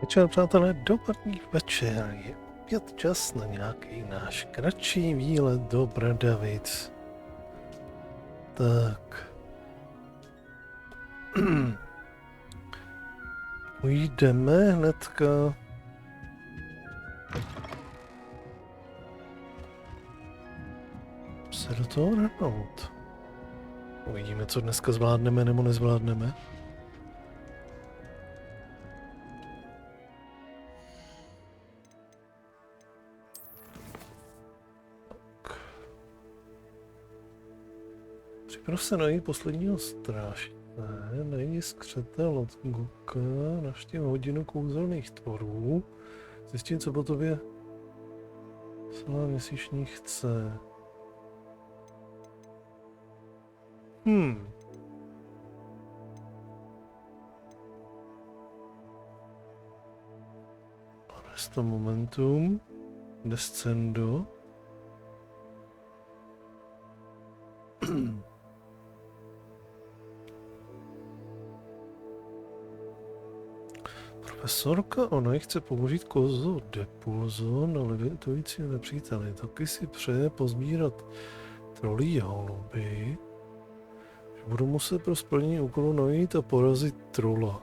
Večer, přátelé, dobrý večer. Je opět čas na nějaký náš kratší výlet do Bradavic. Tak. Ujídeme hnedka. Se do toho vrhnout. Uvidíme, co dneska zvládneme nebo nezvládneme. Připrav se najít posledního strážce, najdi skřetel od Goka, navštív hodinu kouzelných tvorů, zjistit, co po tobě celá měsíční chce. Resto momentum, descendo. Profesorka, ona chce použít kouzlo depulzo na levitující nepříteli. Taky si přeje pozbírat trolí holuby. Budu muset pro splnění úkolu najít a porazit trola.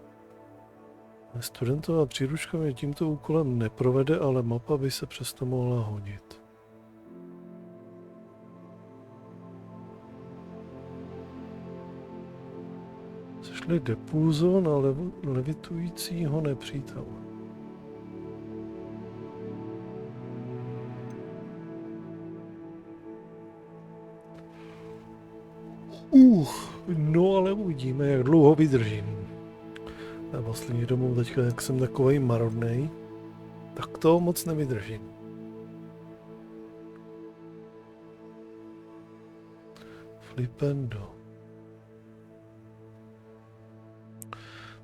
Studentová příručka mě tímto úkolem neprovede, ale mapa by se přesto mohla hodit. Sešli depulzo na levitujícího nepřítele. No ale uvidíme, jak dlouho vydržím. A vlastně domů teďka, jak jsem takovej marodnej, tak to moc nevydržím. Flipendo.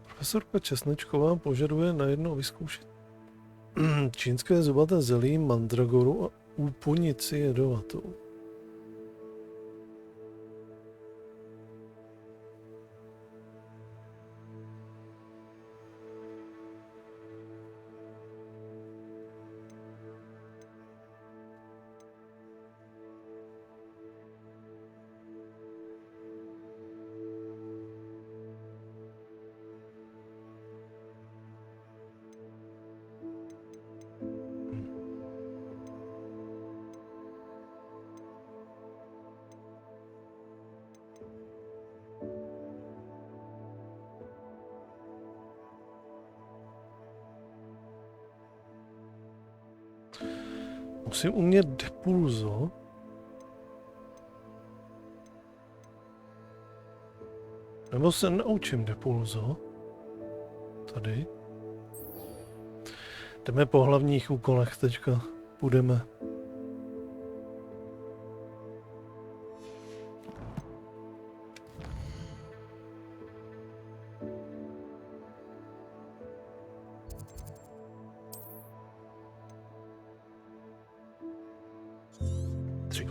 Profesorka Česnečková požaduje najednou vyzkoušet čínské zubaté zelí, mandragoru a úplnici jedovatou. Musím umět depulzo. Nebo se naučím depulzo. Tady. Jdeme po hlavních úkolech teďka. Půjdeme.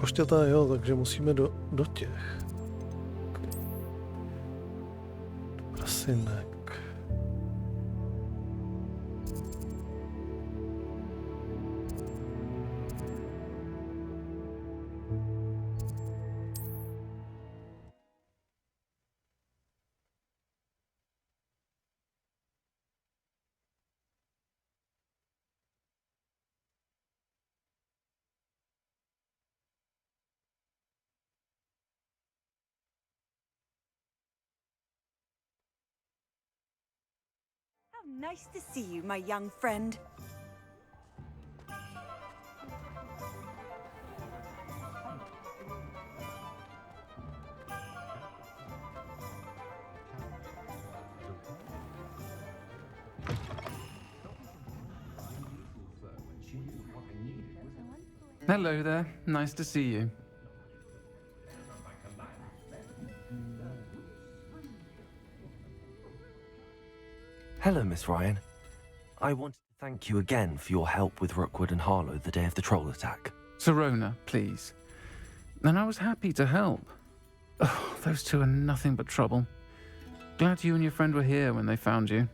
Košťata, jo, takže musíme do těch. Prasinek. Nice to see you, my young friend. Hello there, nice to see you. Hello, Miss Ryan. I wanted to thank you again for your help with Rookwood and Harlow the day of the troll attack. Serona, please. And I was happy to help. Oh, those two are nothing but trouble. Glad you and your friend were here when they found you.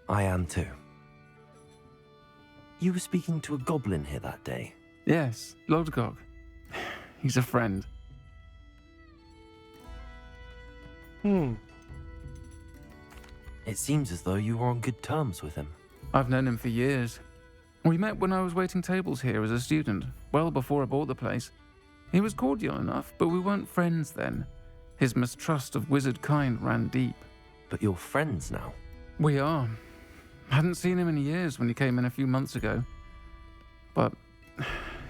I am too. You were speaking to a goblin here that day. Yes, Lodgok. He's a friend. It seems as though you were on good terms with him. I've known him for years. We met when I was waiting tables here as a student, well before I bought the place. He was cordial enough, but we weren't friends then. His mistrust of wizard kind ran deep. But you're friends now. We are. Hadn't seen him in years when he came in a few months ago. But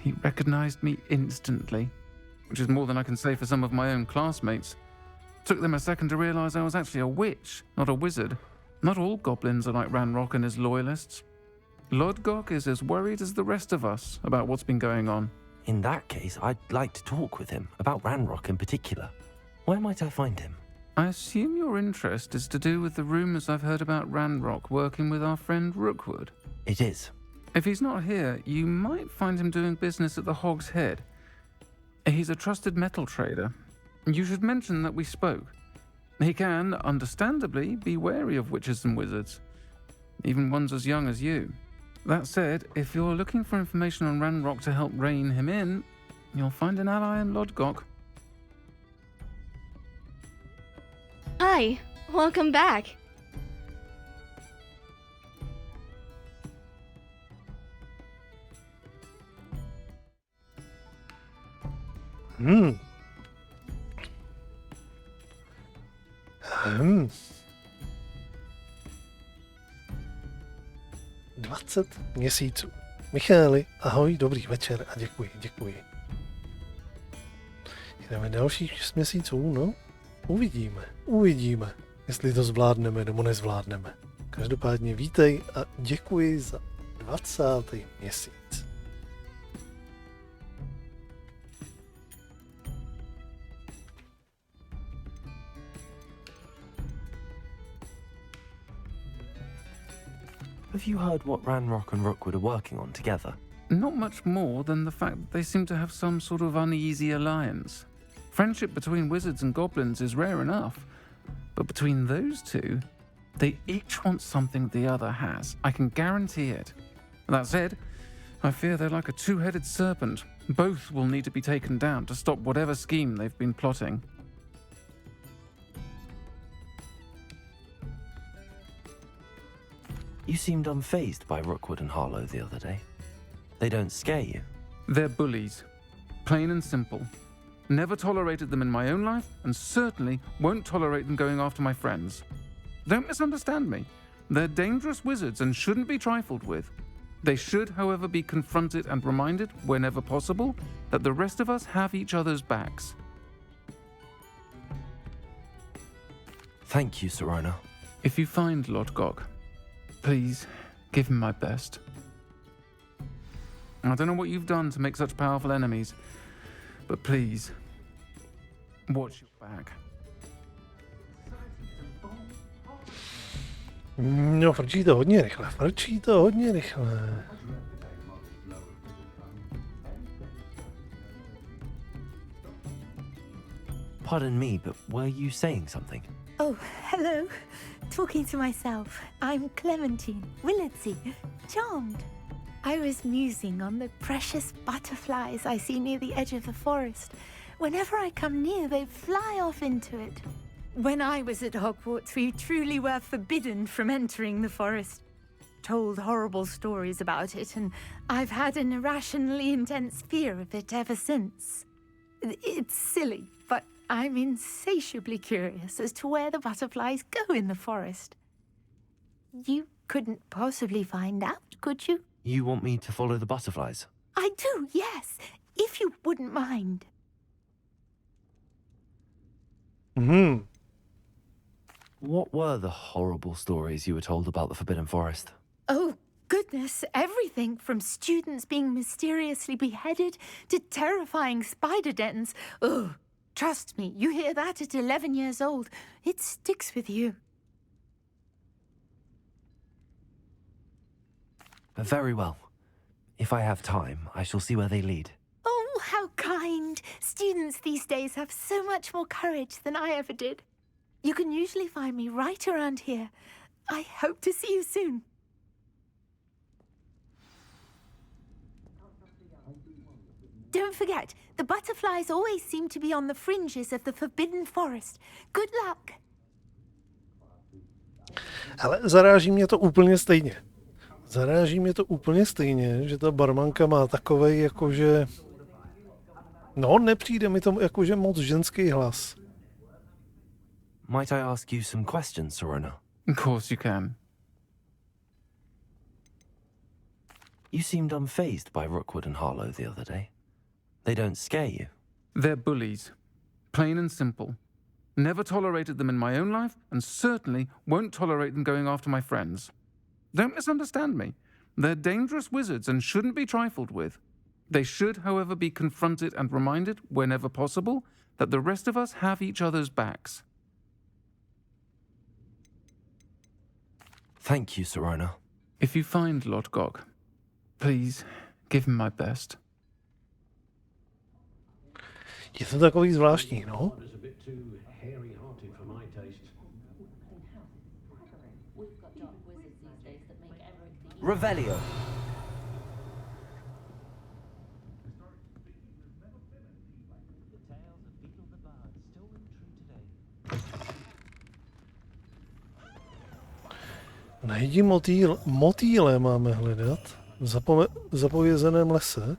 he recognized me instantly, which is more than I can say for some of my own classmates. Took them a second to realize I was actually a witch, not a wizard. Not all goblins are like Ranrock and his loyalists. Lodgok is as worried as the rest of us about what's been going on. In that case, I'd like to talk with him, about Ranrock in particular. Where might I find him? I assume your interest is to do with the rumors I've heard about Ranrock working with our friend Rookwood. It is. If he's not here, you might find him doing business at the Hog's Head. He's a trusted metal trader. You should mention that we spoke. He can, understandably, be wary of witches and wizards, even ones as young as you. That said, if you're looking for information on Ranrock to help rein him in, you'll find an ally in Lodgok. Hi, welcome back. Hmm. 20 měsíců. Michaeli, ahoj, dobrý večer a děkuji. Jdeme dalších 6 měsíců, no? Uvidíme, jestli to zvládneme nebo nezvládneme. Každopádně vítej a děkuji za 20. měsíc. Have you heard what Ranrock and Rookwood are working on together? Not much more than the fact that they seem to have some sort of uneasy alliance. Friendship between wizards and goblins is rare enough, but between those two, they each want something the other has. I can guarantee it. That said, I fear they're like a two-headed serpent. Both will need to be taken down to stop whatever scheme they've been plotting. You seemed unfazed by Rookwood and Harlow the other day. They don't scare you. They're bullies. Plain and simple. Never tolerated them in my own life, and certainly won't tolerate them going after my friends. Don't misunderstand me. They're dangerous wizards and shouldn't be trifled with. They should, however, be confronted and reminded, whenever possible, that the rest of us have each other's backs. Thank you, Serona. If you find Lodgok, please give him my best. I don't know what you've done to make such powerful enemies, but please, watch your back. No, frčí to hodně rychle. Pardon me, but were you saying something? Oh, hello. Talking to myself. I'm Clementine, Willardsey, charmed. I was musing on the precious butterflies I see near the edge of the forest. Whenever I come near, they fly off into it. When I was at Hogwarts, we truly were forbidden from entering the forest. Told horrible stories about it, and I've had an irrationally intense fear of it ever since. It's silly, but I'm insatiably curious as to where the butterflies go in the forest. You couldn't possibly find out, could you? You want me to follow the butterflies? I do, yes, if you wouldn't mind. What were the horrible stories you were told about the Forbidden Forest? Oh, goodness, everything from students being mysteriously beheaded to terrifying spider dens. Ugh, trust me, you hear that at 11 years old, it sticks with you. Very well. If I have time, I shall see where they lead. Oh, how kind. Students these days have so much more courage than I ever did. You can usually find me right around here. I hope to see you soon. don't forget, the butterflies always seem to be on the fringes of the forbidden forest. Good luck. Ale zaráží mě to úplně stejně. Zaráží mě to úplně stejně, že ta barmanka má takovej jakože... No, nepřijde mi tomu jakože moc ženský hlas. Might I ask you some questions, Serona? Of course you can. You seemed unfazed by Rookwood and Harlow the other day. They don't scare you. They're bullies. Plain and simple. Never tolerated them in my own life, and certainly won't tolerate them going after my friends. Don't misunderstand me. They're dangerous wizards and shouldn't be trifled with. They should, however, be confronted and reminded, whenever possible, that the rest of us have each other's backs. Thank you, Serona. If you find Lord Gog, please give him my best. Je to takový zvláštní, no. Revelio. Najdi motýle máme hledat v zapovězeném lese.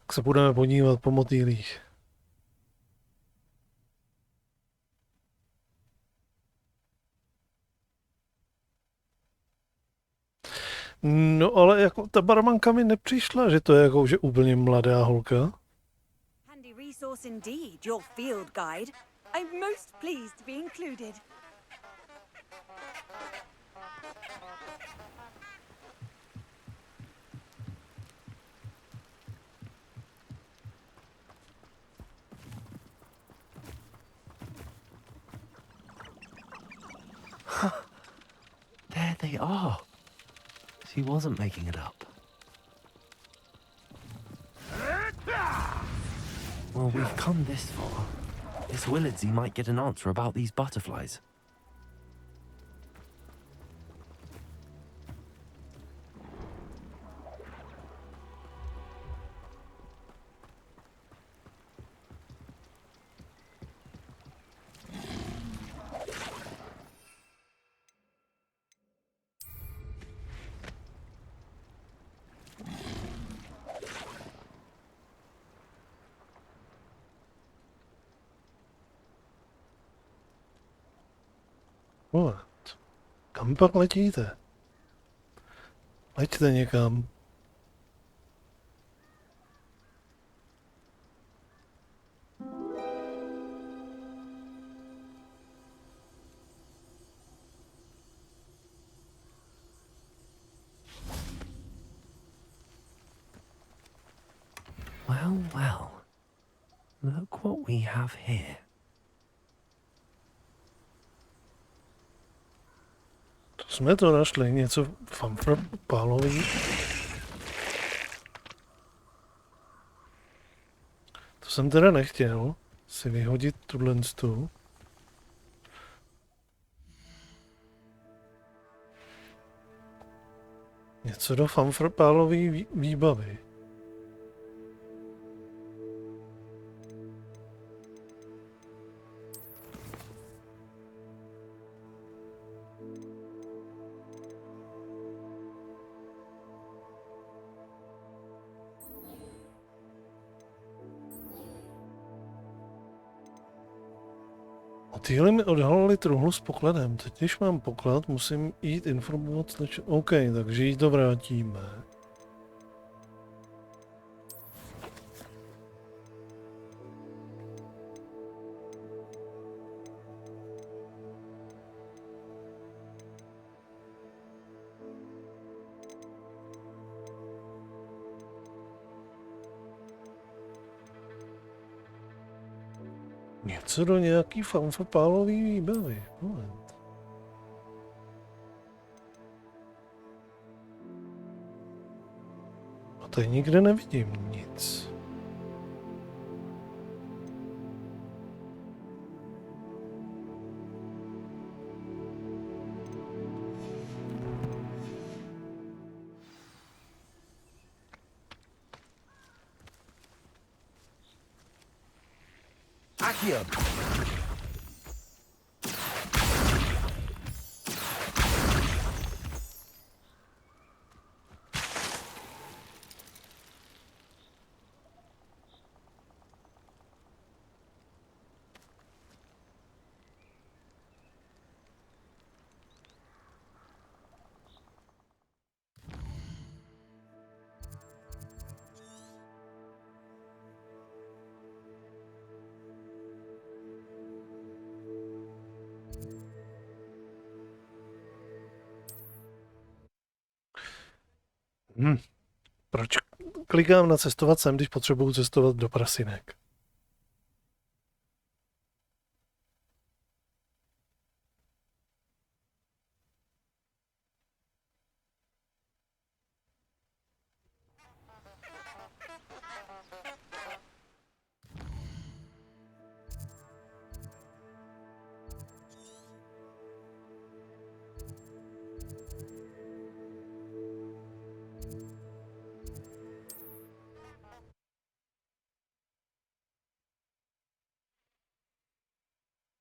Tak se budeme podívat po motýlích. No ale jako ta barmanka mi nepřišla, že to je jako že úplně mladá holka. Handy resource indeed, your field guide. I'm most pleased to be included. There they are. She wasn't making it up. Well, we've come this far. This Willardsy might get an answer about these butterflies. What? Kam pak letíte? Leďte někam. Well, well. Look what we have here. Jsme to našli, něco fanfrapálový. To jsem teda nechtěl si vyhodit tuhle. Něco do fanfrapálové výbavy. Tyhle mi odhalili truhlu s pokladem. Teď, když mám poklad, musím jít informovat slečnu. OK, takže jí to vrátíme. Něco do nějaký fanfapálový výbavy. Moment. A tady nikde nevidím nic. Accio! Proč klikám na cestovat sem, když potřebuju cestovat do prasinek?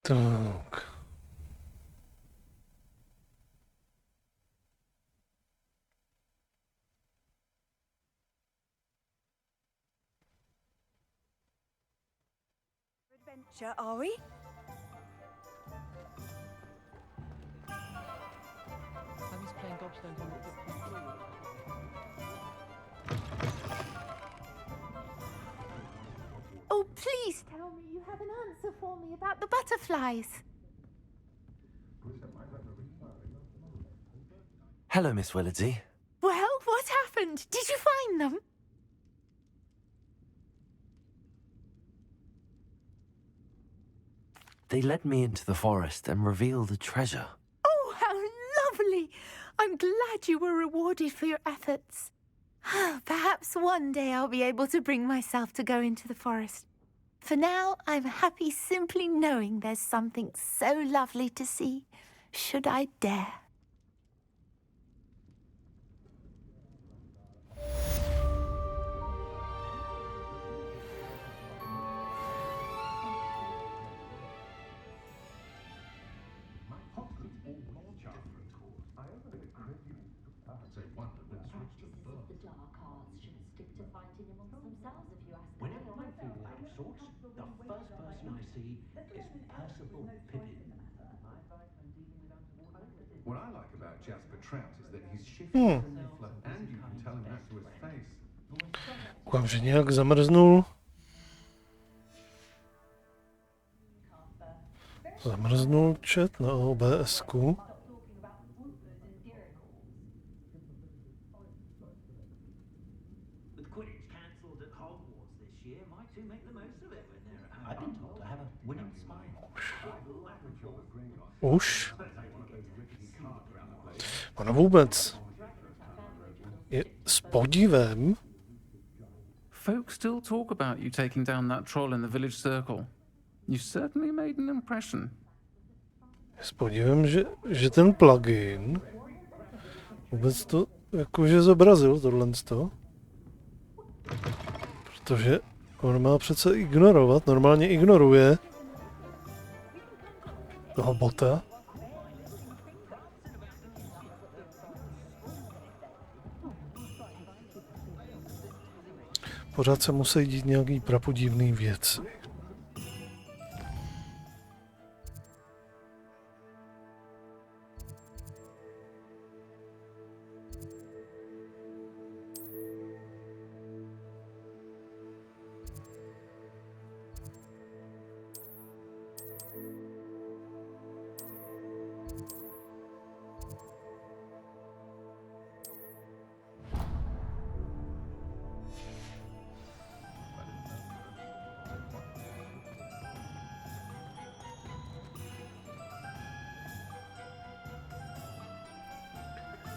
Tak. Adventure, are we? Oh, please tell me you have an answer for me about the butterflies. Hello, Miss Willardsey. Well, what happened? Did you find them? They led me into the forest and revealed a treasure. Oh, how lovely! I'm glad you were rewarded for your efforts. Perhaps one day I'll be able to bring myself to go into the forest. For now, I'm happy simply knowing there's something so lovely to see, should I dare. What I like about Jasper Trout is that he's shifty and you can tell him that to his face. Koukám, že nějak zamrznul. Zamrznul chat na OBS-ku. With Quidditch cancelled at Hogwarts this year, my two make the most of it when they're at home. I've been told to have a winning smile. Už. Ono vůbec je s podívem. Folks still talk about you taking down that troll in the village circle. You certainly made an impression. S podívem, že ten plugin vůbec to jakože zobrazil tohleto. Protože on má přece ignorovat, normálně ignoruje toho bota. Pořád se musí dít nějaký prapodivný věci.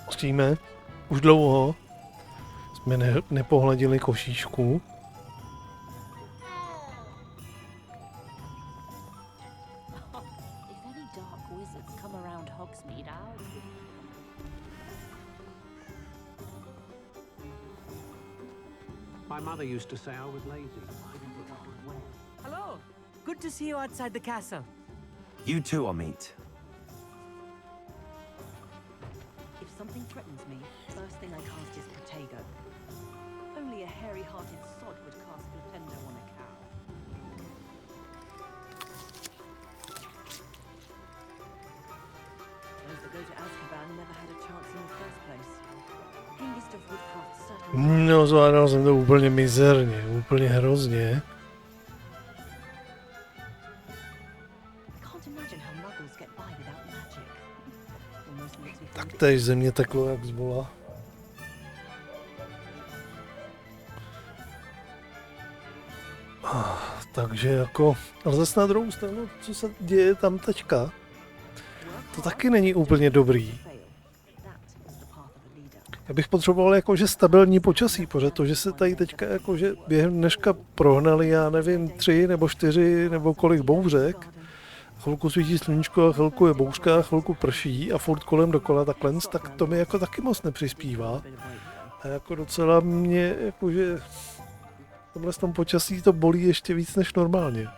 Musíme. Už dlouho jsme nepohladili košíšku. My mother used to say I was lazy. Hello. Good to see you outside the castle. You two are meet. If something threatens me, first thing I cast is Protego. Only a hairy-hearted sod would cast Flipendo on a cow. Those that go to Azkaban never had a chance in the first place. Hengist of Woodcroft certainly... No, zvládal jsem to úplně mizerně, úplně hrozně. Can't imagine how muggles get by without magic. Almost makes me think Tak též země teklo jak z vola. Takže jako, ale zase na druhou stranu, co se děje tam teďka, to taky není úplně dobrý. Já bych potřeboval jakože stabilní počasí, protože se tady teďka jakože během dneška prohnali, já nevím, 3 nebo 4 nebo kolik bouřek. Chvilku svítí sluníčko a chvilku je bouřka, chvilku prší a furt kolem dokola takhle, tak to mi jako taky moc nepřispívá. A jako docela mě jakože v tomhle tom počasí to bolí ještě víc než normálně.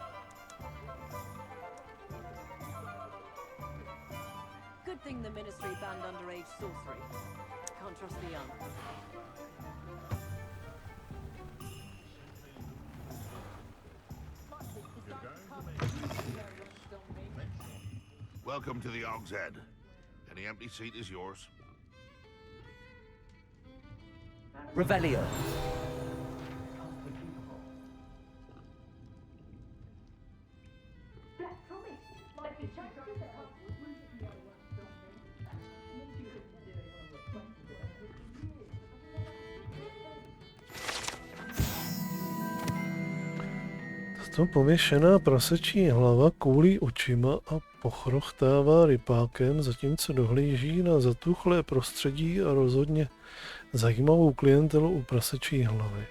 Good thing the ministry banned underage sorcery. Can't trust the young. Welcome to the Og's Head. Any empty seat is yours. Revelio. To pověšená prasečí hlava koulí očima a pochrochtává rypákem, zatímco dohlíží na zatuchlé prostředí a rozhodně zajímavou klientelu u prasečí hlavy.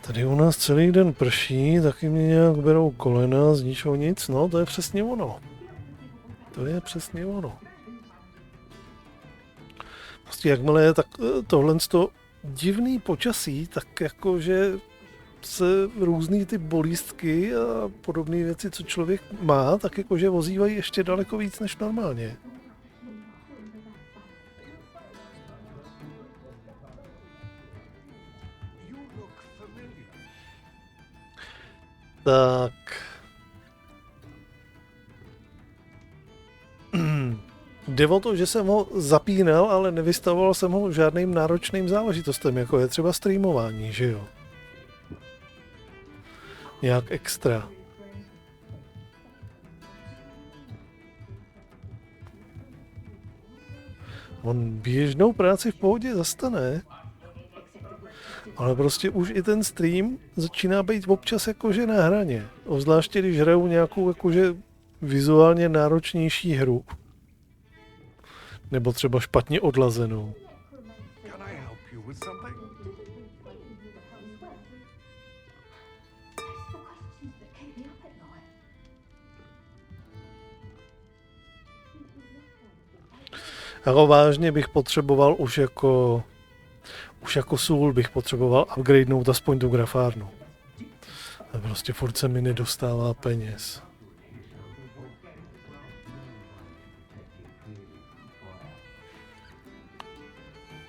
Tady u nás celý den prší, taky mě nějak berou kolena, z ničeho nic, no to je přesně ono. To je přesně ono. Prostě jakmile je tak tohle divný počasí, tak jakože se různý ty bolístky a podobné věci, co člověk má, tak jakože ozývají ještě daleko víc než normálně. Tak. Jde o to, že jsem ho zapínal, ale nevystavoval jsem ho žádným náročným záležitostem, jako je třeba streamování, že jo? Nějak extra. On běžnou práci v pohodě zastane, ale prostě už i ten stream začíná být občas jakože na hraně. Obzvláště když hraju nějakou jakože vizuálně náročnější hru. Nebo třeba špatně odlazenou. Can I help you with something? Jako vážně bych potřeboval už jako sůl bych potřeboval upgradenout aspoň tu grafárnu. A prostě furt se mi nedostává peněz.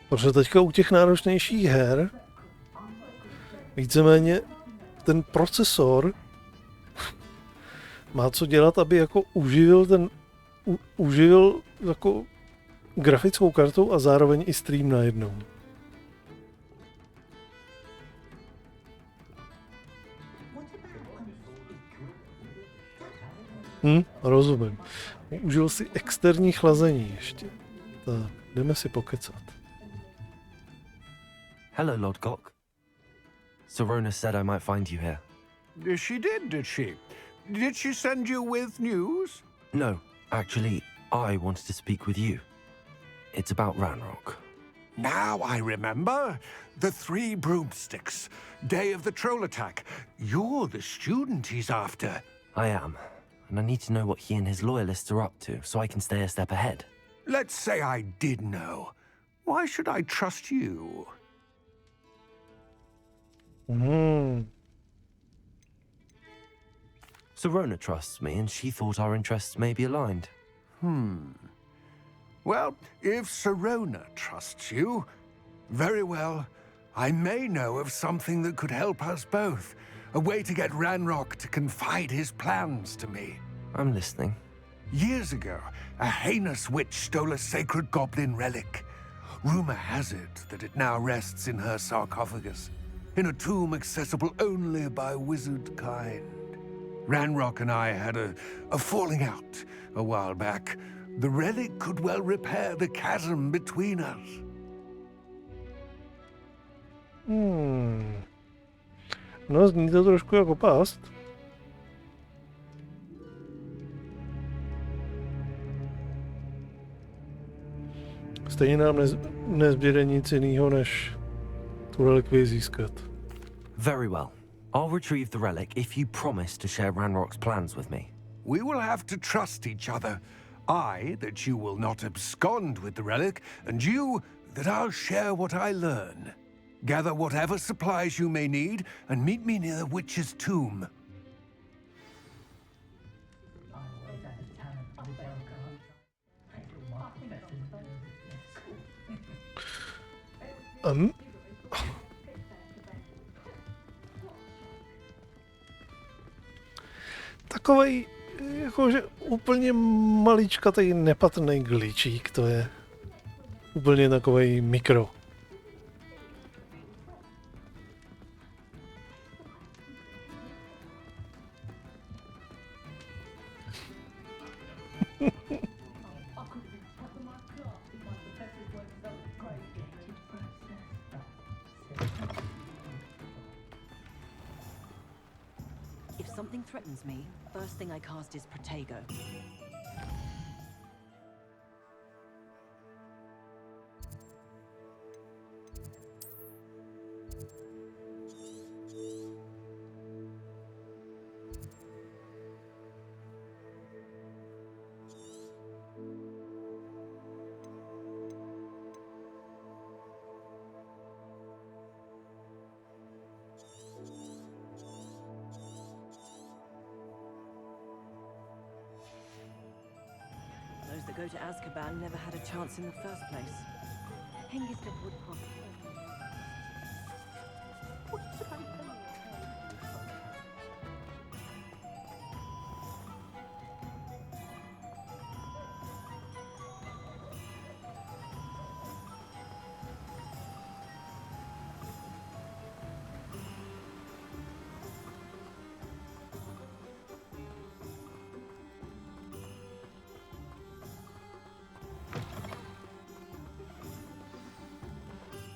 Protože teďka u těch náročnějších her víceméně ten procesor má co dělat, aby jako uživil jako grafickou kartou a zároveň i stream najednou. Rozumím. Užil si externí chlazení ještě. Tak, jdeme si pokecat. Hello, Lord Gok. Sorona said I might find you here. She did she? Did she send you with news? No, actually, I wanted to speak with you. It's about Ranrock. Now I remember. The 3 broomsticks. Day of the troll attack. You're the student he's after. I am, and I need to know what he and his loyalists are up to so I can stay a step ahead. Let's say I did know. Why should I trust you? Serona trusts me, and she thought our interests may be aligned. Well, if Serona trusts you, very well. I may know of something that could help us both. A way to get Ranrock to confide his plans to me. I'm listening. Years ago, a heinous witch stole a sacred goblin relic. Rumor has it that it now rests in her sarcophagus, in a tomb accessible only by wizard kind. Ranrock and I had a falling out a while back. The relic could well repair the chasm between us. No, zní to trošku jako past. Stejně nám nezbyde nic jiného, než tu relikvii získat. Very well. I'll retrieve the relic if you promise to share Ranrock's plans with me. We will have to trust each other. I, that you will not abscond with the relic, and you, that I'll share what I learn. Gather whatever supplies you may need, and meet me near the witch's tomb. Takovej, jakože úplně maličkatej nepatrný glitchík, to je úplně takovej mikro. If something threatens me, first thing I cast is Protego. Those that go to Azkaban never had a chance in the first place. Hengist of Woodcock.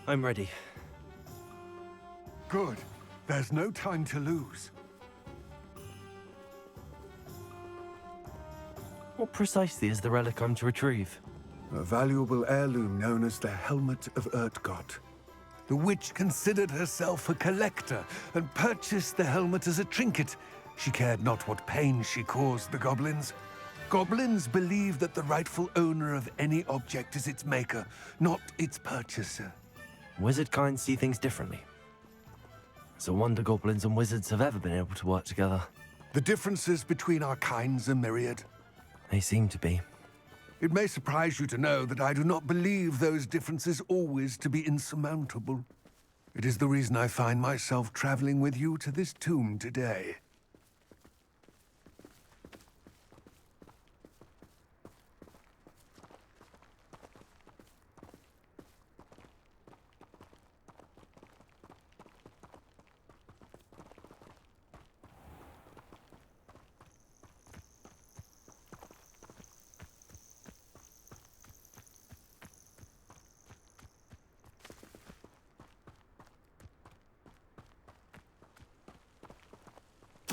I'm ready. Good. There's no time to lose. What precisely is the relic I'm to retrieve? A valuable heirloom known as the Helmet of Urtgott. The witch considered herself a collector and purchased the helmet as a trinket. She cared not what pain she caused the goblins. Goblins believe that the rightful owner of any object is its maker, not its purchaser. Wizard kind see things differently. It's a wonder goblins and wizards have ever been able to work together. The differences between our kinds are myriad. They seem to be. It may surprise you to know that I do not believe those differences always to be insurmountable. It is the reason I find myself traveling with you to this tomb today.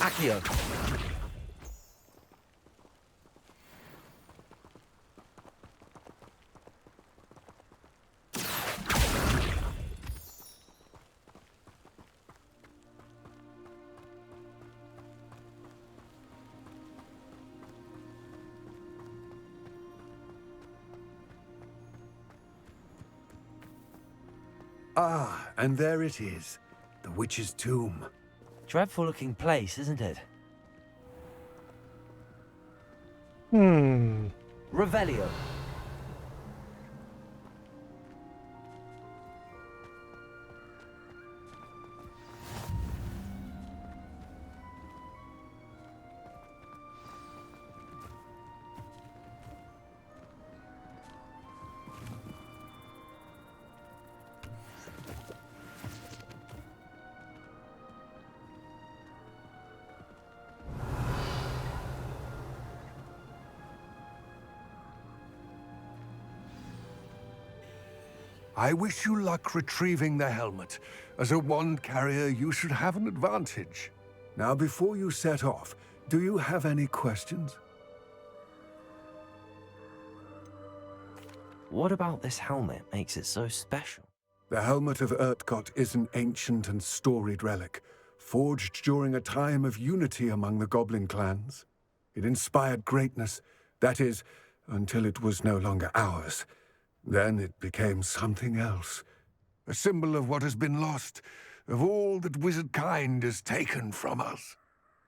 Accio! Ah, and there it is. The witch's tomb. Dreadful looking place, isn't it? Revelio. I wish you luck retrieving the helmet. As a wand carrier, you should have an advantage. Now, before you set off, do you have any questions? What about this helmet makes it so special? The helmet of Urtkot is an ancient and storied relic, forged during a time of unity among the goblin clans. It inspired greatness, that is, until it was no longer ours. Then it became something else. A symbol of what has been lost, of all that wizard kind has taken from us.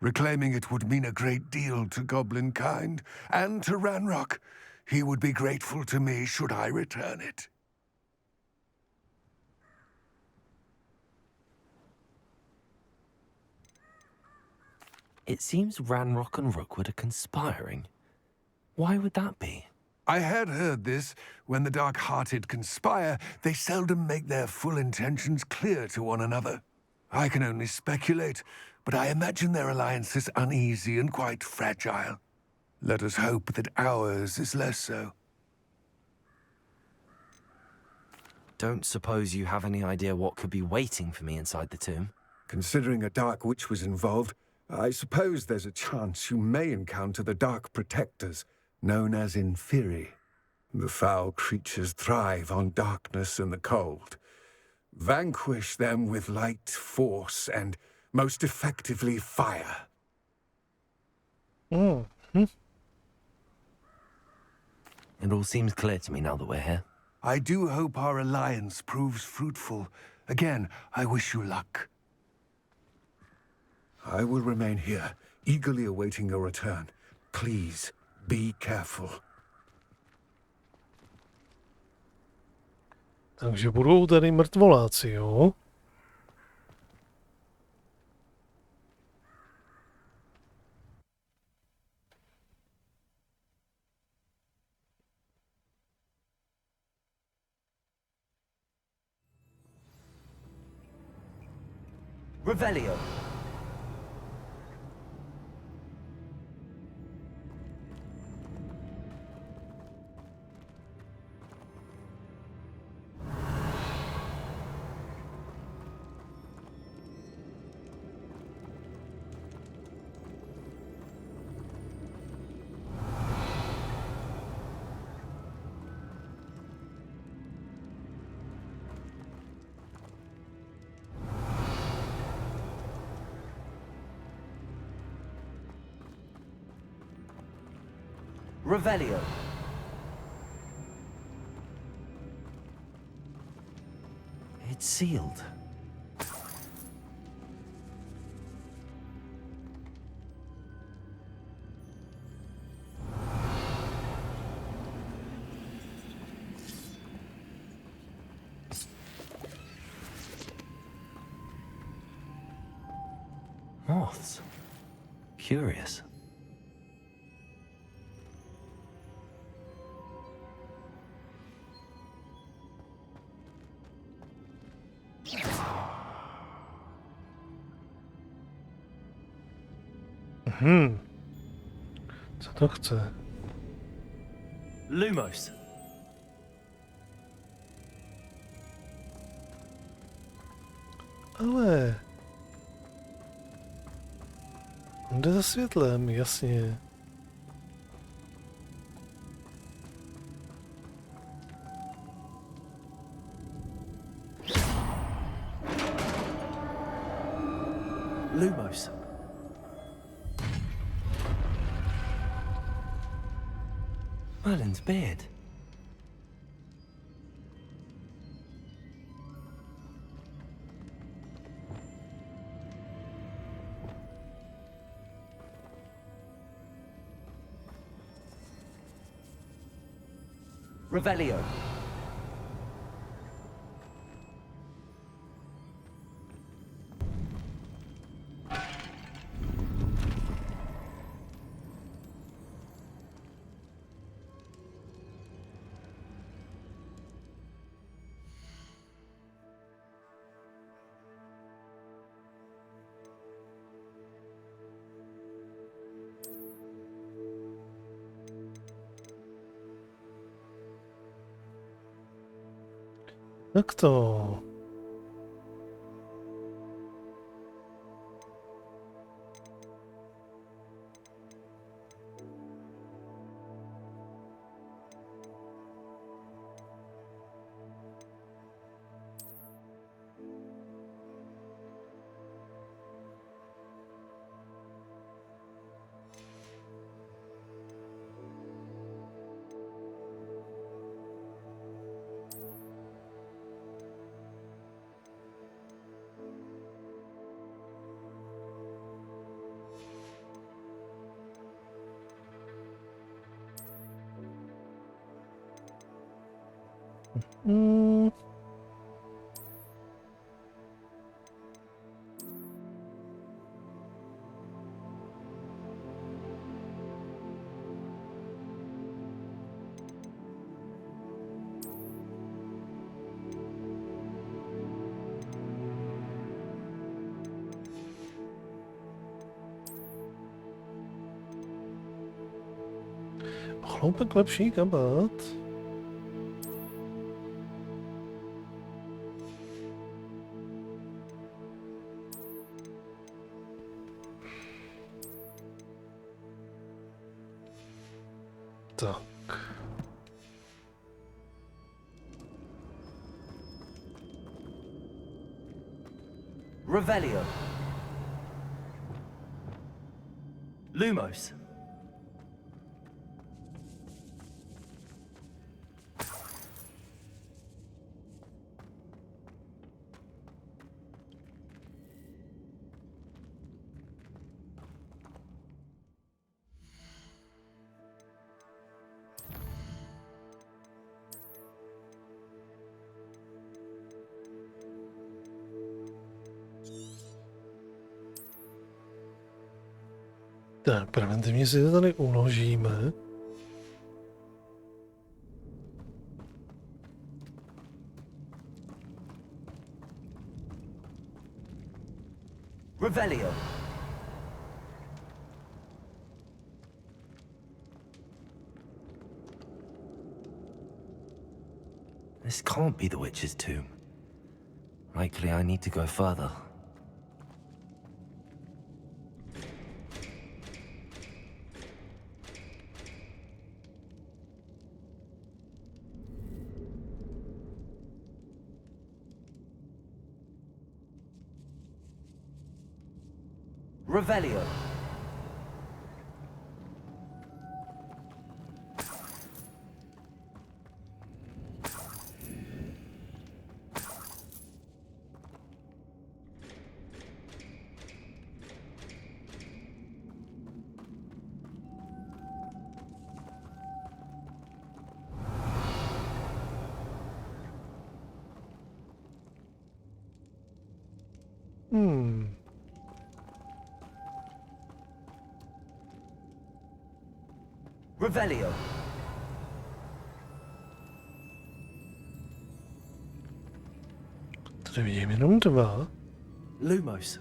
Reclaiming it would mean a great deal to goblin kind, and to Ranrock. He would be grateful to me should I return it. It seems Ranrock and Rookwood are conspiring. Why would that be? I had heard this. When the dark-hearted conspire, they seldom make their full intentions clear to one another. I can only speculate, but I imagine their alliance is uneasy and quite fragile. Let us hope that ours is less so. Don't suppose you have any idea what could be waiting for me inside the tomb? Considering a dark witch was involved, I suppose there's a chance you may encounter the Dark Protectors, known as Inferi. The foul creatures thrive on darkness and the cold. Vanquish them with light, force, and most effectively fire. It all seems clear to me now that we're here. I do hope our alliance proves fruitful. Again, I wish you luck. I will remain here, eagerly awaiting your return. Please, be careful. Takže budou tady mrtvoláci, jo? Revelio. Revelio. It's sealed. Moths. Curious. Co to chce? Lumos. Ale... On jde za světlem, jasně. Lumos. Merlin's beard. Revelio. Tak to. Hmm. Chloupek lepší kabát. Tak. Revelio. Lumos. Tak, preventivně si to tady uložíme. Revelio. This can't be the witch's tomb. Likely I need to go further. Revelio. Revelio. Tady vidím jenom dva. Lumos.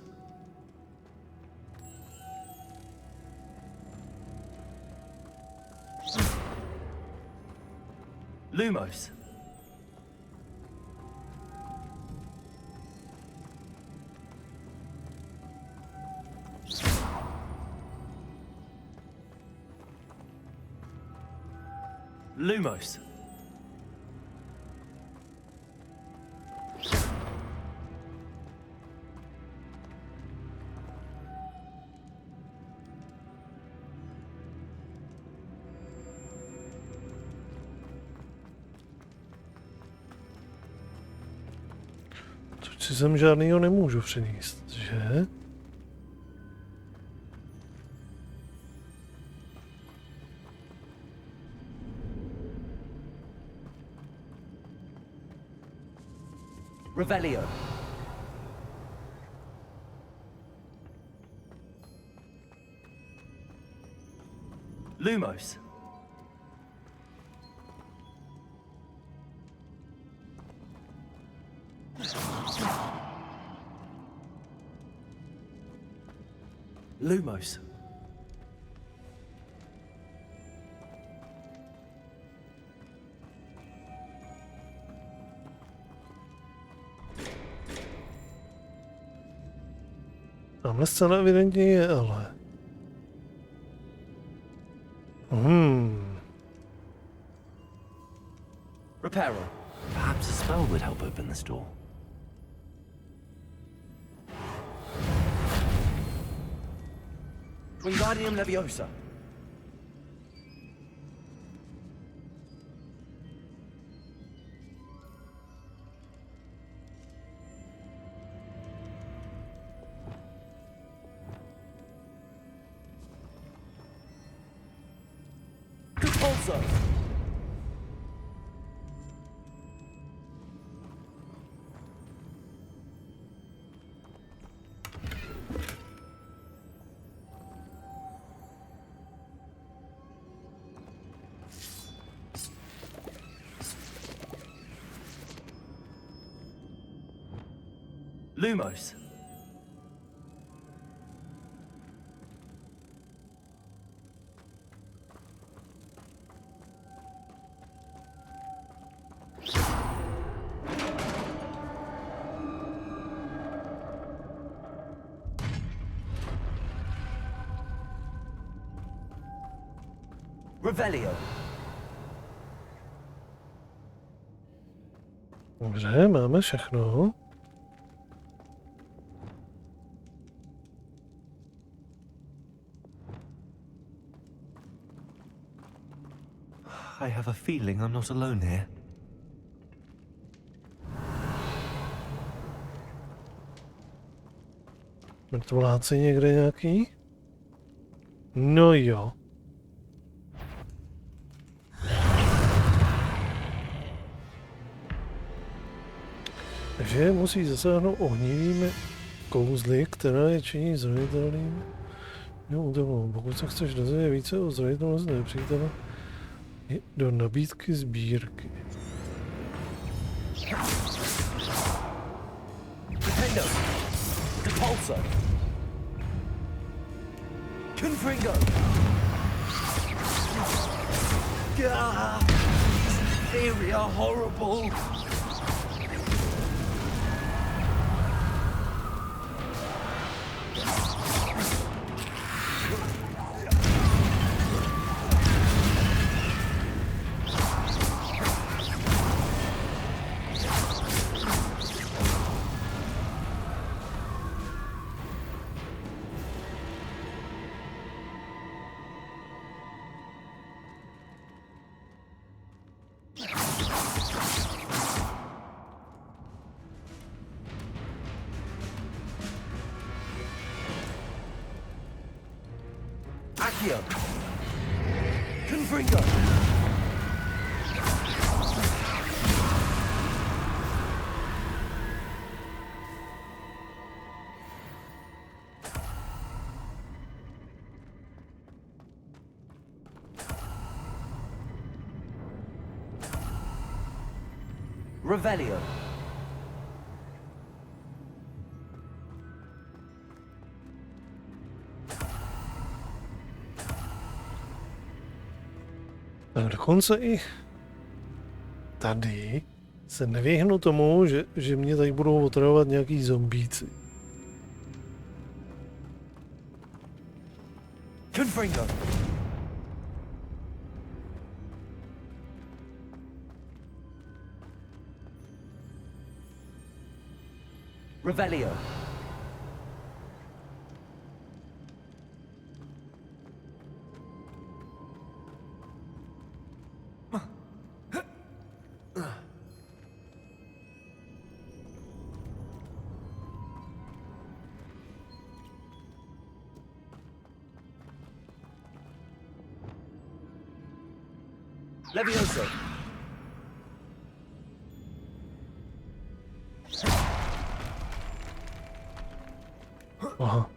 Lumos. Lumos. Což si sem žádnýho nemůžu přinést, že? Revelio. Lumos. Lumos. Tamhle scéna evidentně je, ale... Reparo. Perhaps a spell would help open this door. Wingardium Leviosa. Compulso. Lumos. Revelio. Dobře, máme všechno. I have a feeling I'm not alone here. Mrtvoláci někde nějaký? No jo. Takže musí zasáhnout ohnivými kouzly, která je činí zranitelným. Pokud se chceš dozvědět více o zranitelnosti nepřítele, do nabídky sbírky. Nintendo. Compulso. Confringo. God, they are horrible. Accio. Confringo. Revelio. Tak dokonce i tady se nevyhnu tomu, že mě tady budou otravovat nějaký zombíci. Confringo. Revelio. Levioso. Aha.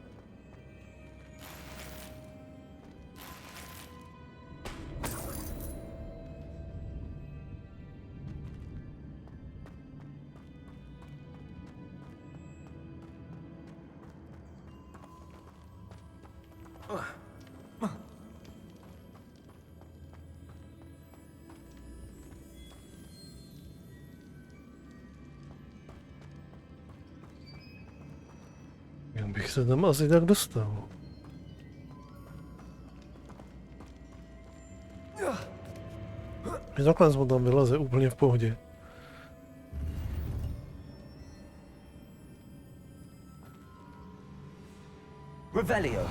Jak bych se tam asi tak dostal? I takhle jsme tam vyleze úplně v pohodě. Revelio.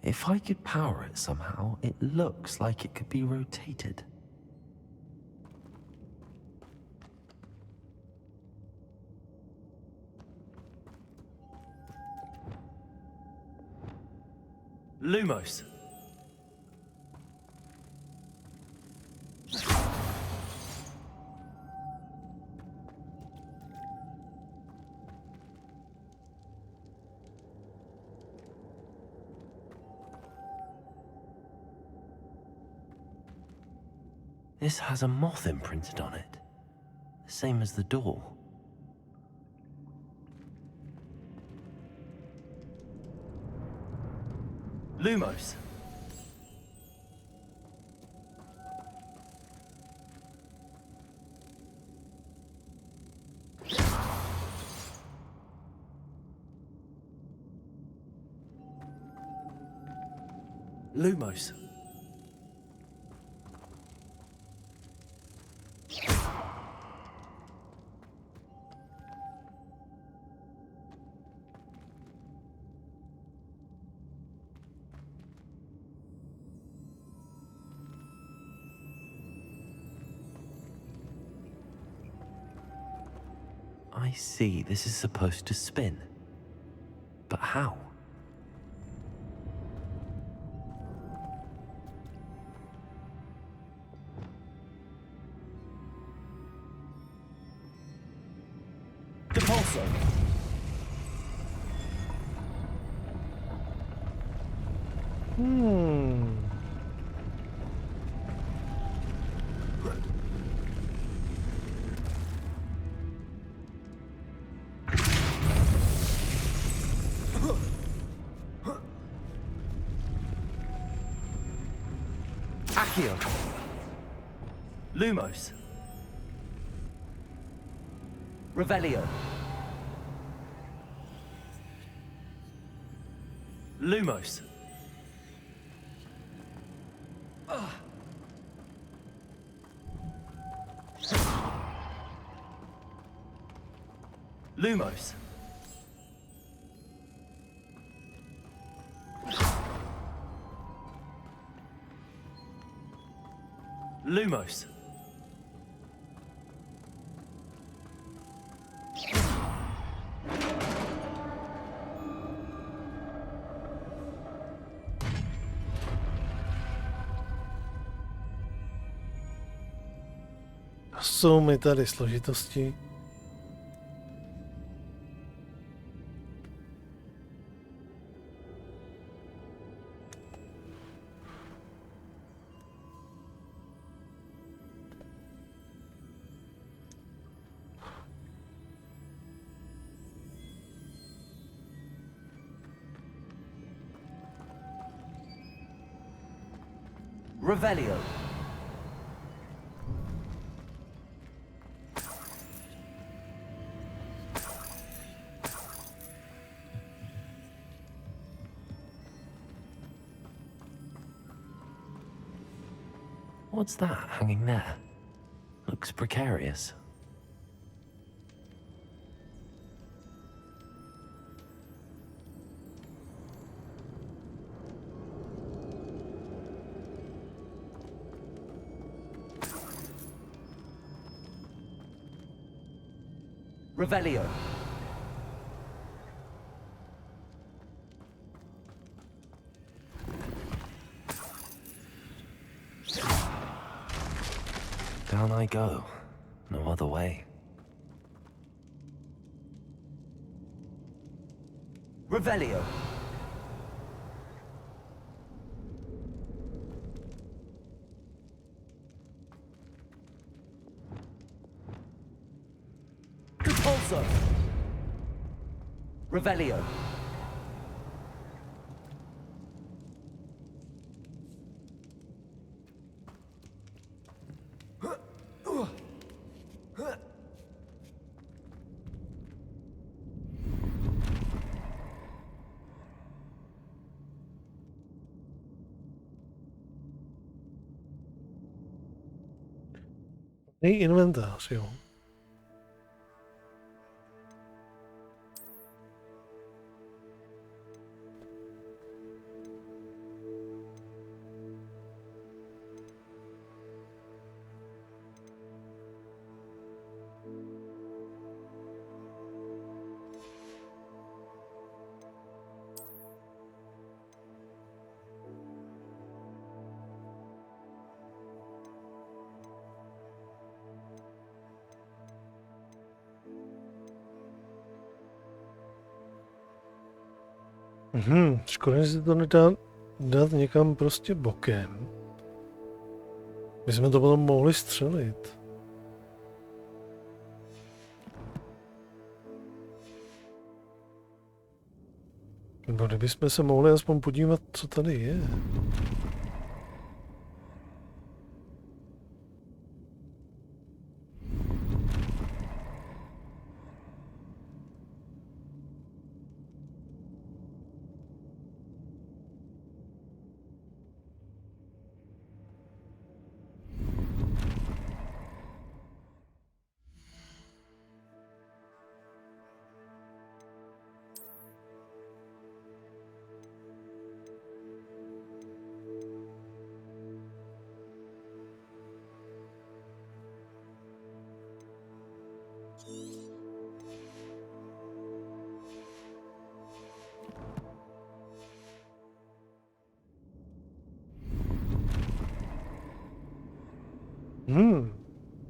If I could power it somehow, it looks like it could be rotated. Lumos. This has a moth imprinted on it, the same as the door. Lumos. Lumos. I see, this is supposed to spin. But how? Depulso. Accio. Lumos. Revelio. Lumos. Lumos. Lumos. Jsou mi tady složitosti. Revelio. What's that hanging there? Looks precarious. Revelio. Down I go. No other way. Revelio. Repulsor. Revelio. Inventář, jo. Škoda, že se to nedá dát někam prostě bokem. My jsme to potom mohli střelit. Nebo kdybychom se mohli aspoň podívat, co tady je.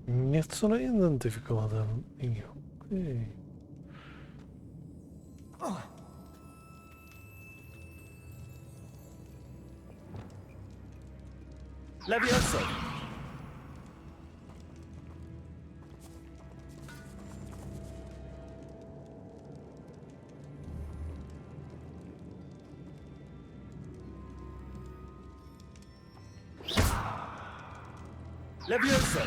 Něco neidentifikovatelného. Okay. Levioso. Levioso.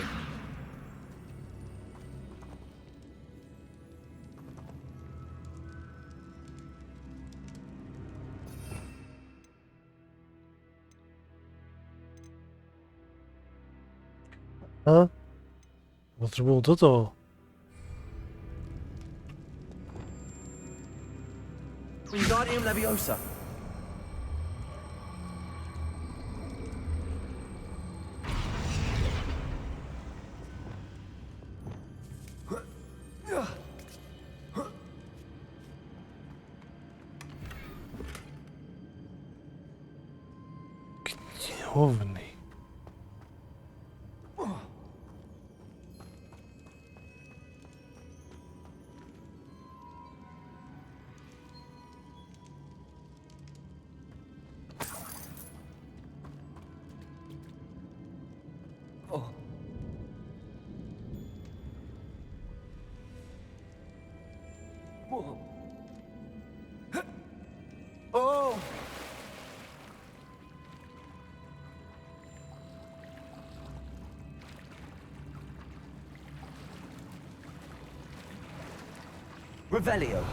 A? Potřebuju toto. Wingardium Leviosa. Knihovny. Oh! Revelio.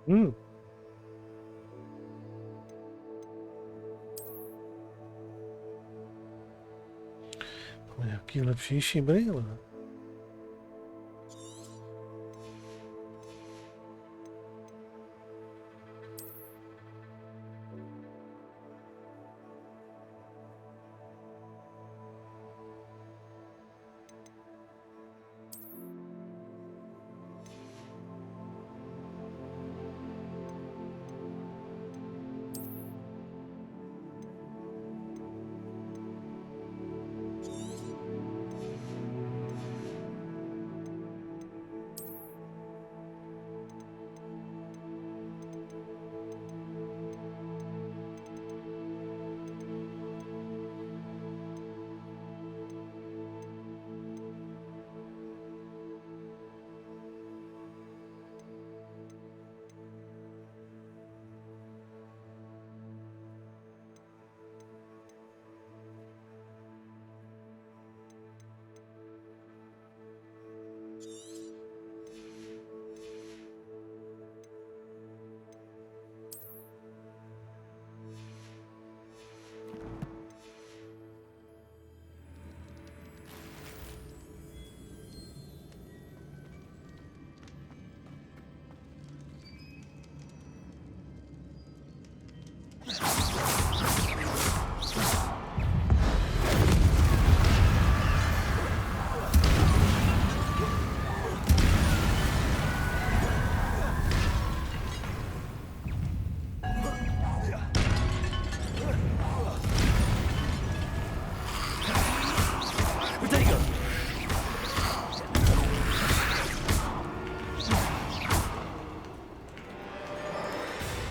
Hmm. Nějaký lepšíší brýle.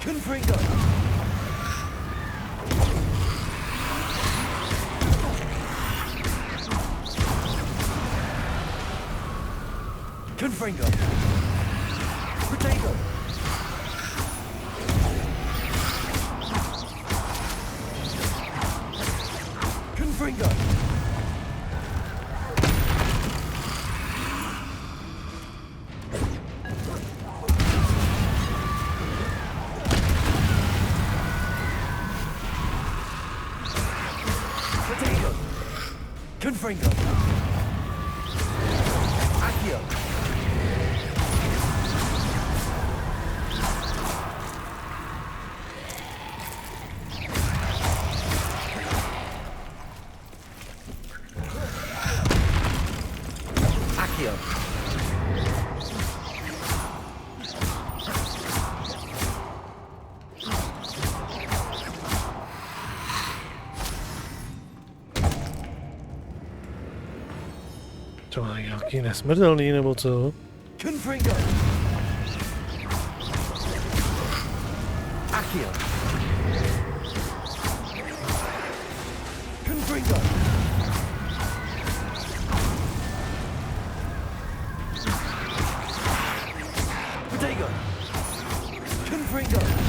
Confringo! Confringo! Potato! Confringo! Confringo! Accio! Accio! To má nějaký nesmrtelný nebo co? Confringo! Accio! Confringo! Potato! Confringo!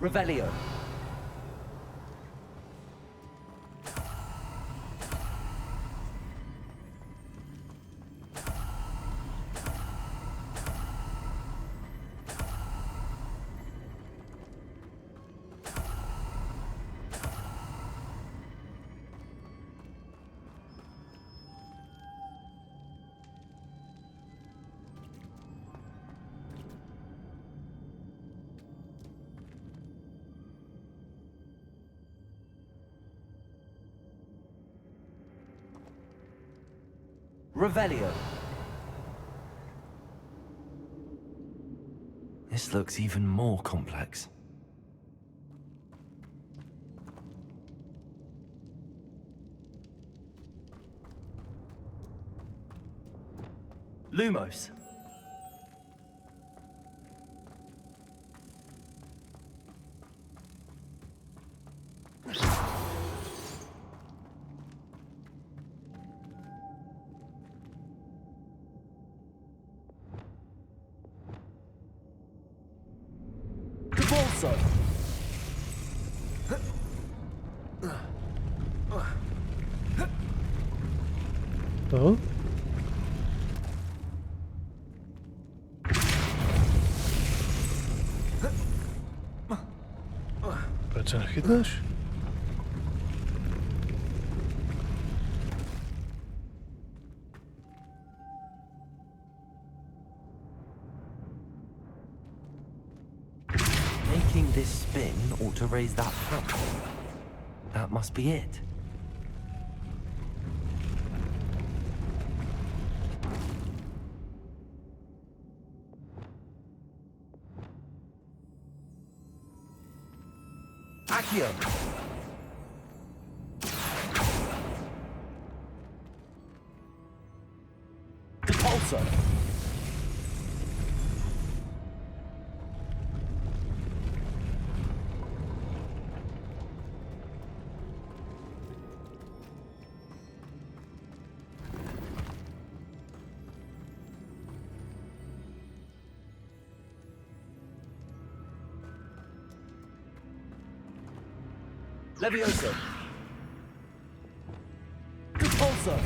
Revelio. Revelio. This looks even more complex. Lumos. Repulsor. To? Proč se nechytneš? Making this spin ought to raise that power. That must be it. Accio. Repulsor. Leviosa. Repulsor.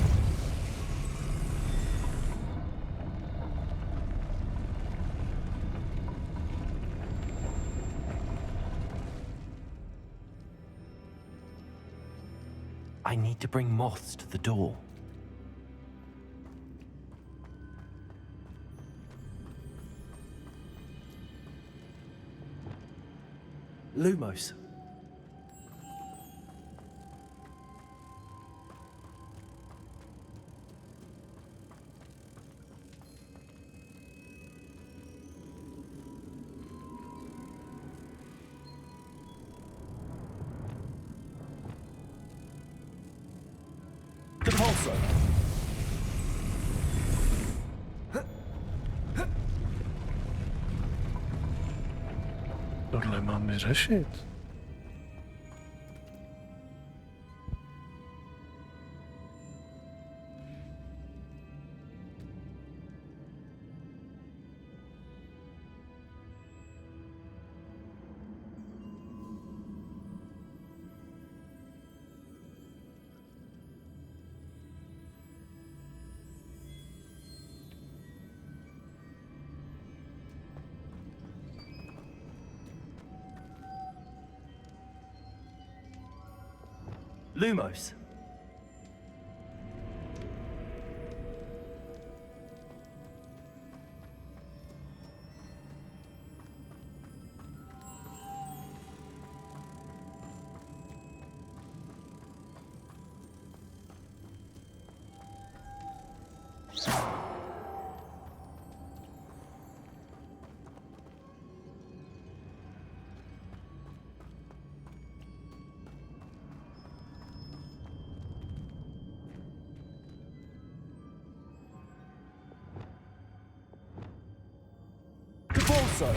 I need to bring moths to the door. Lumos. Repulsor. Tohle máme řešit. Lumos. Repulsor.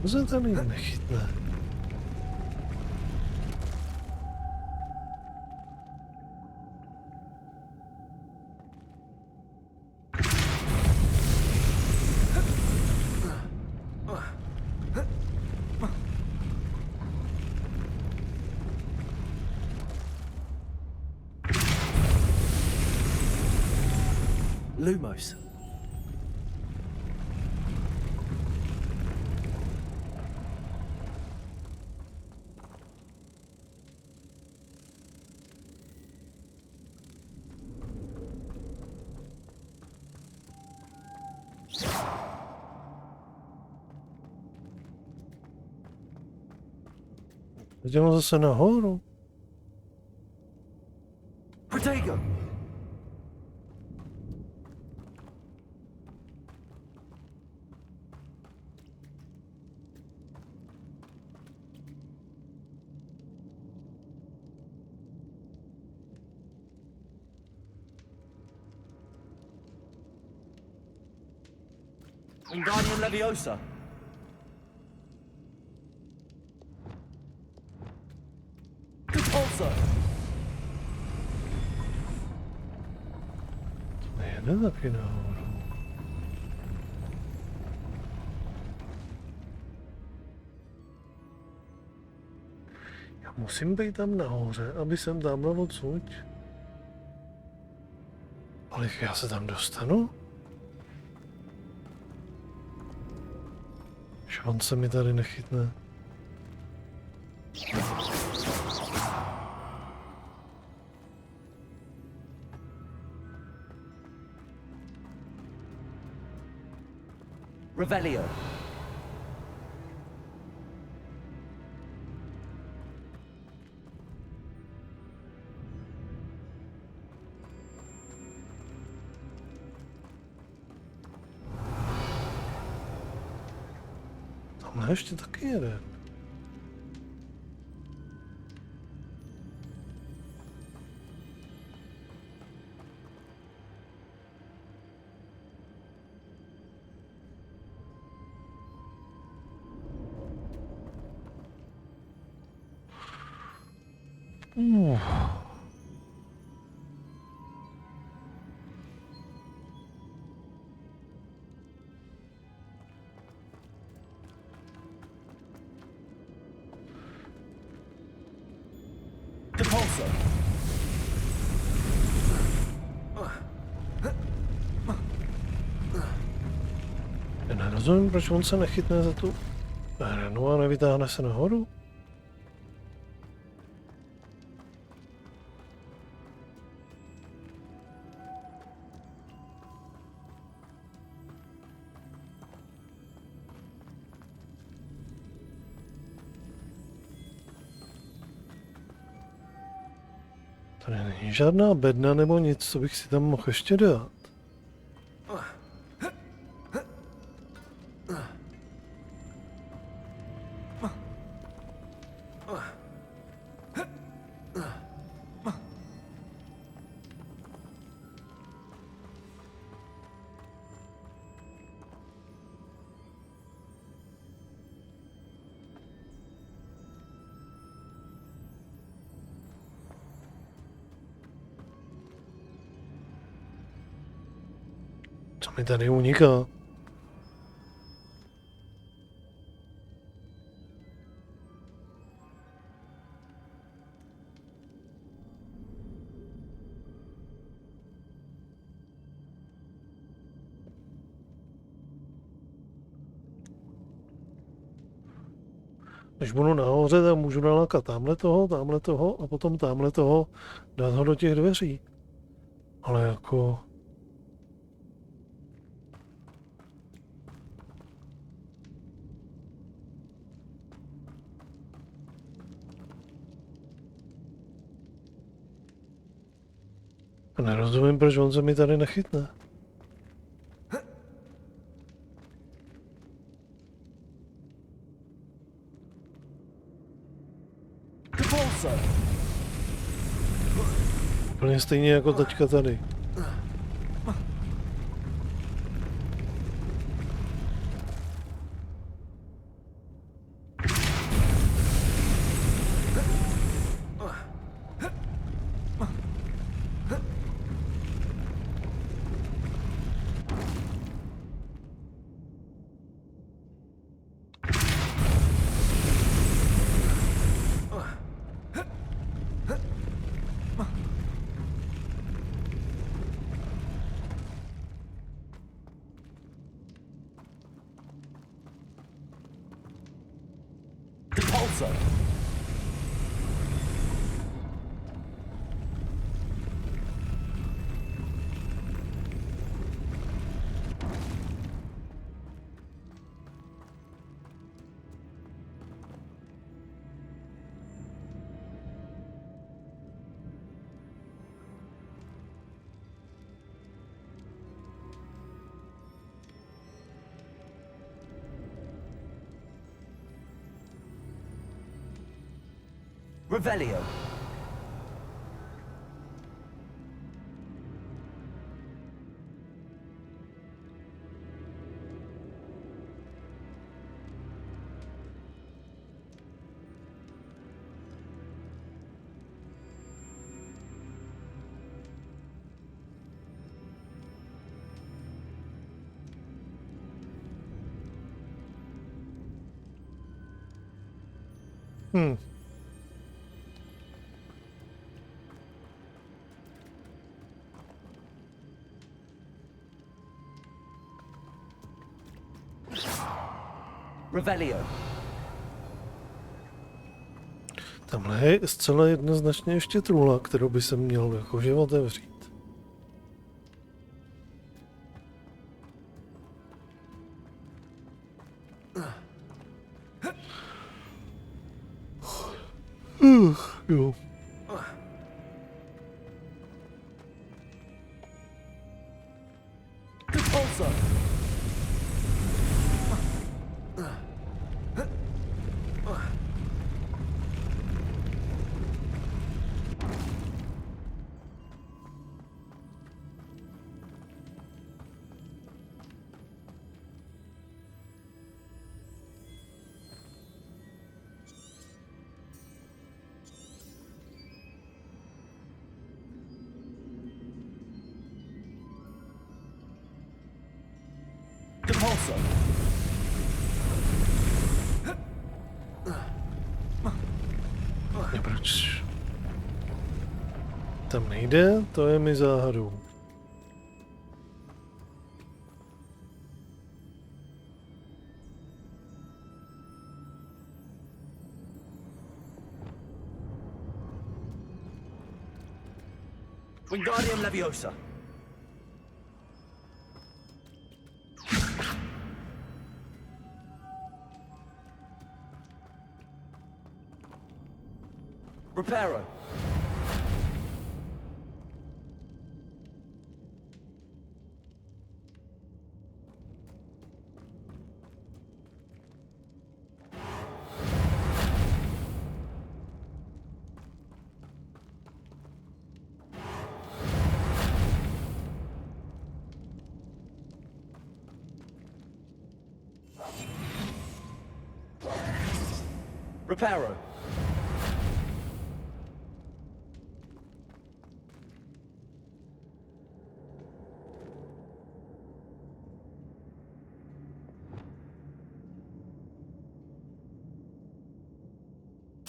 To se tam jim nechytne. Lumos. Jdeme zase nahoru. Protego. Wingardium Leviosa. Repulsor. Nejde taky nahoru. Já musím být tam nahoře, aby jsem tamhle odsud. Ale já se tam dostanu? Že on se mi tady nechytne. Revelio. Tamhle ještě taky jeden. Depulso. Já nerozumím, proč on se nechytne za tu hranu a nevytáhne se nahoru. Tady není žádná bedna nebo nic, co bych si tam mohl ještě dát. Co mi tady uniká? Když budu nahoře, tak můžu nalákat tamhle toho a potom tamhle toho dát ho do těch dveří. Ale jako... Nerozumím, proč on se mi tady nechytne. Úplně stejně jako teďka tady. Revelio. Revelio. Tamhle je zcela jednoznačně ještě trůla, kterou by se měl jakože otevřít. Jo. A proč tam nejde? To je mi záhadou. Wingardium Leviosa. Reparo. Reparo.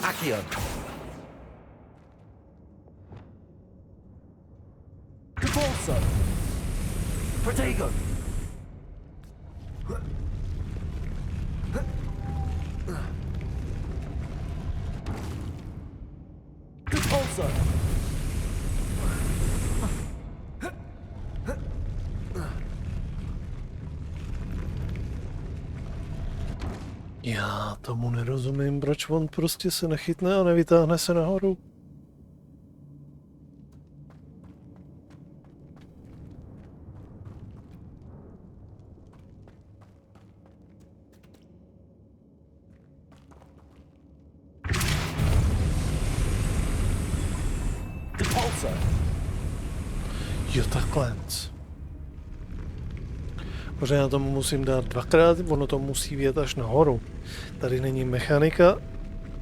Accio. Capulso. Protego. Capulso. Já tomu nerozumím, proč on prostě se nechytne a nevytáhne se nahoru. Jo, takhle. Protože já tomu musím dát dvakrát, ono to musí vjet až nahoru. Tady není mechanika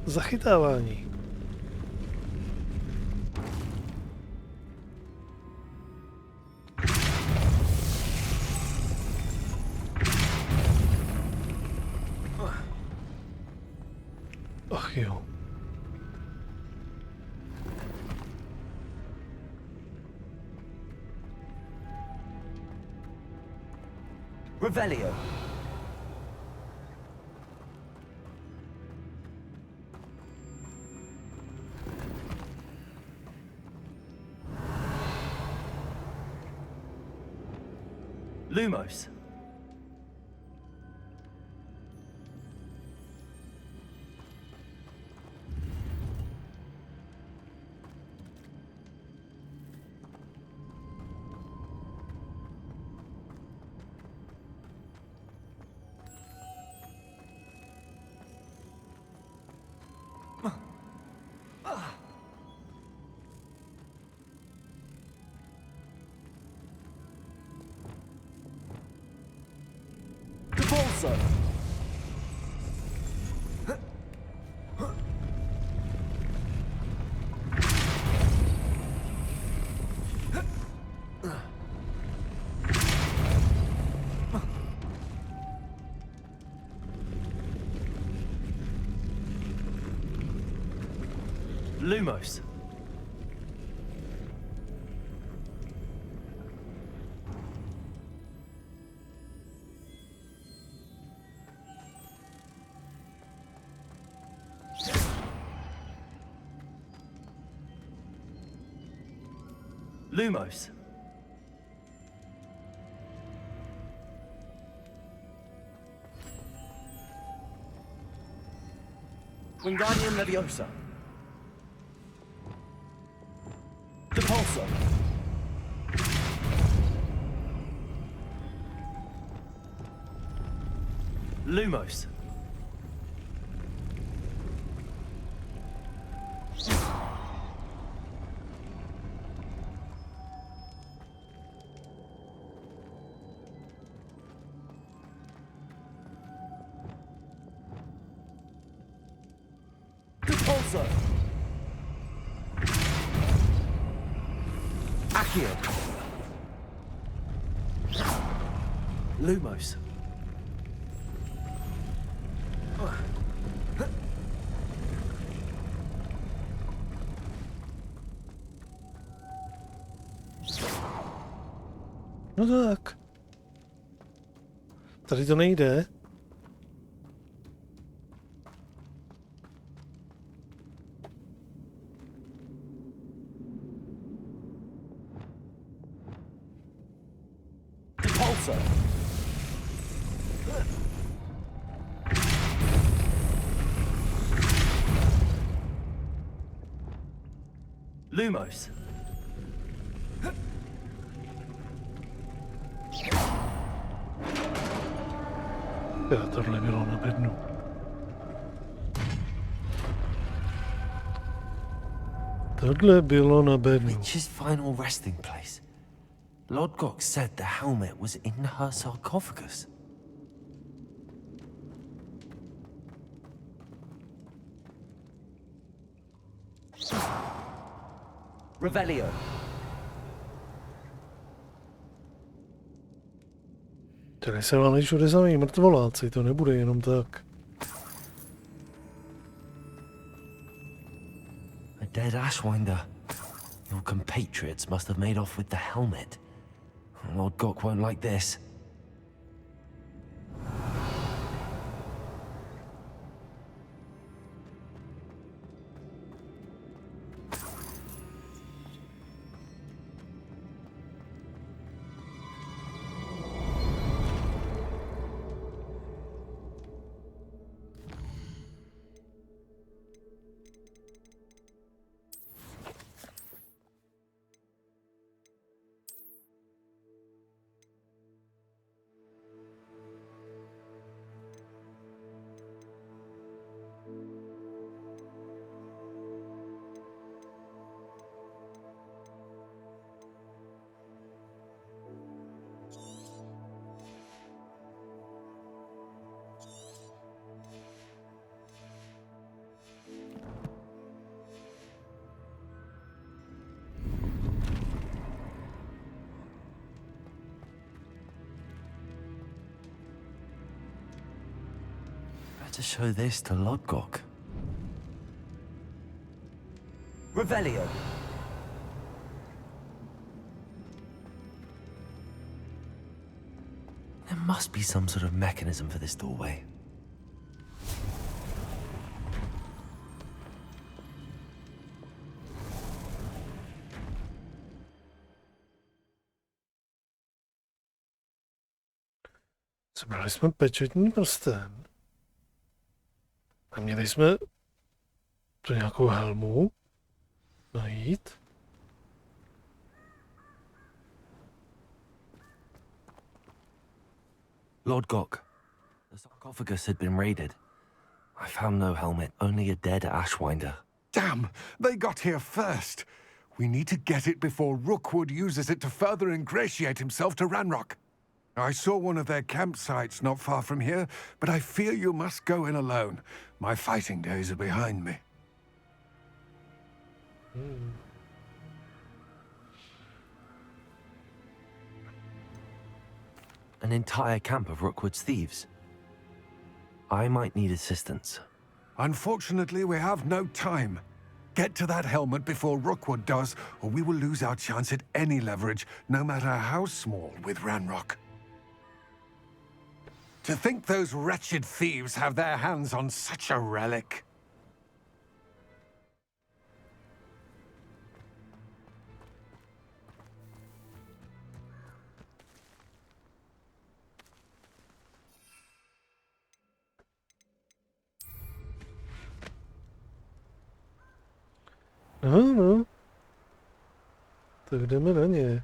zachytávání. Ach jo. Revelio. Lumos. Lumos. Lumos. Wingardium Leviosa. Depulso. Lumos. Depulso. Accio. Lumos. No tak. Tady to nejde. Depulso. Lumos. Jo, tohle bylo na bednu. Tohle bylo na bednu. Witch's final resting place. Lodgok said the helmet was in her sarcophagus. Revelio. Tady se válí všude samý mrtvoláci, to nebude jenom tak. A dead Ashwinder. Your compatriots must have made off with the helmet. Lord Gok won't like this. To show this to Lodgok. Revelio. There must be some sort of mechanism for this doorway. Sebrali jsme pečetní prsten. A měli jsme tu nějakou helmu najít. Lord Gok, the sarcophagus had been raided. I found no helmet, only a dead Ashwinder. Damn! They got here first. We need to get it before Rookwood uses it to further ingratiate himself to Ranrock. I saw one of their campsites not far from here, but I fear you must go in alone. My fighting days are behind me. An entire camp of Rookwood's thieves. I might need assistance. Unfortunately, we have no time. Get to that helmet before Rookwood does, or we will lose our chance at any leverage, no matter how small, with Ranrock. To think those wretched thieves have their hands on such a relic. No. Tak jdeme na ně.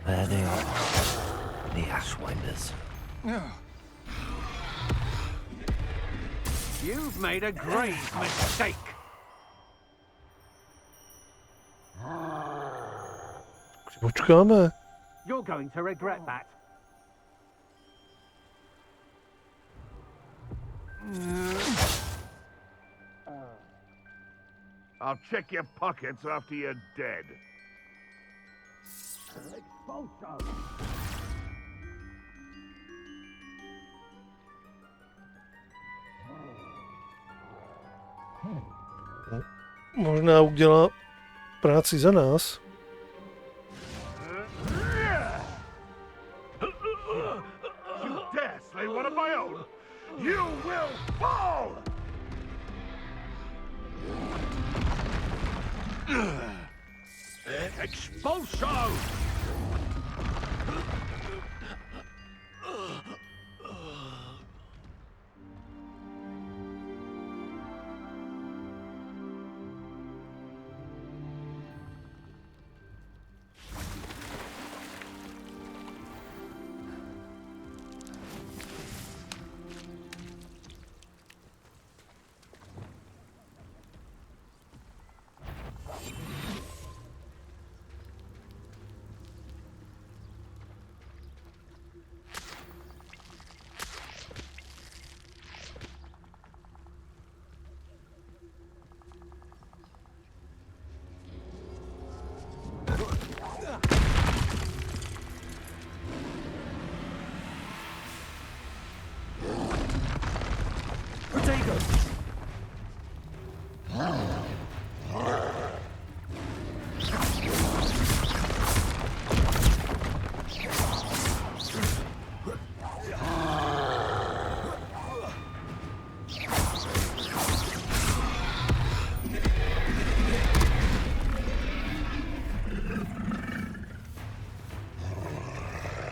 There they are, the Ashwinders. You've made a grave mistake. Počkáme. You're going to regret that. I'll check your pockets after you're dead. Možná udělá práci za nás. You dare slay one of my own! You will fall! Expulso!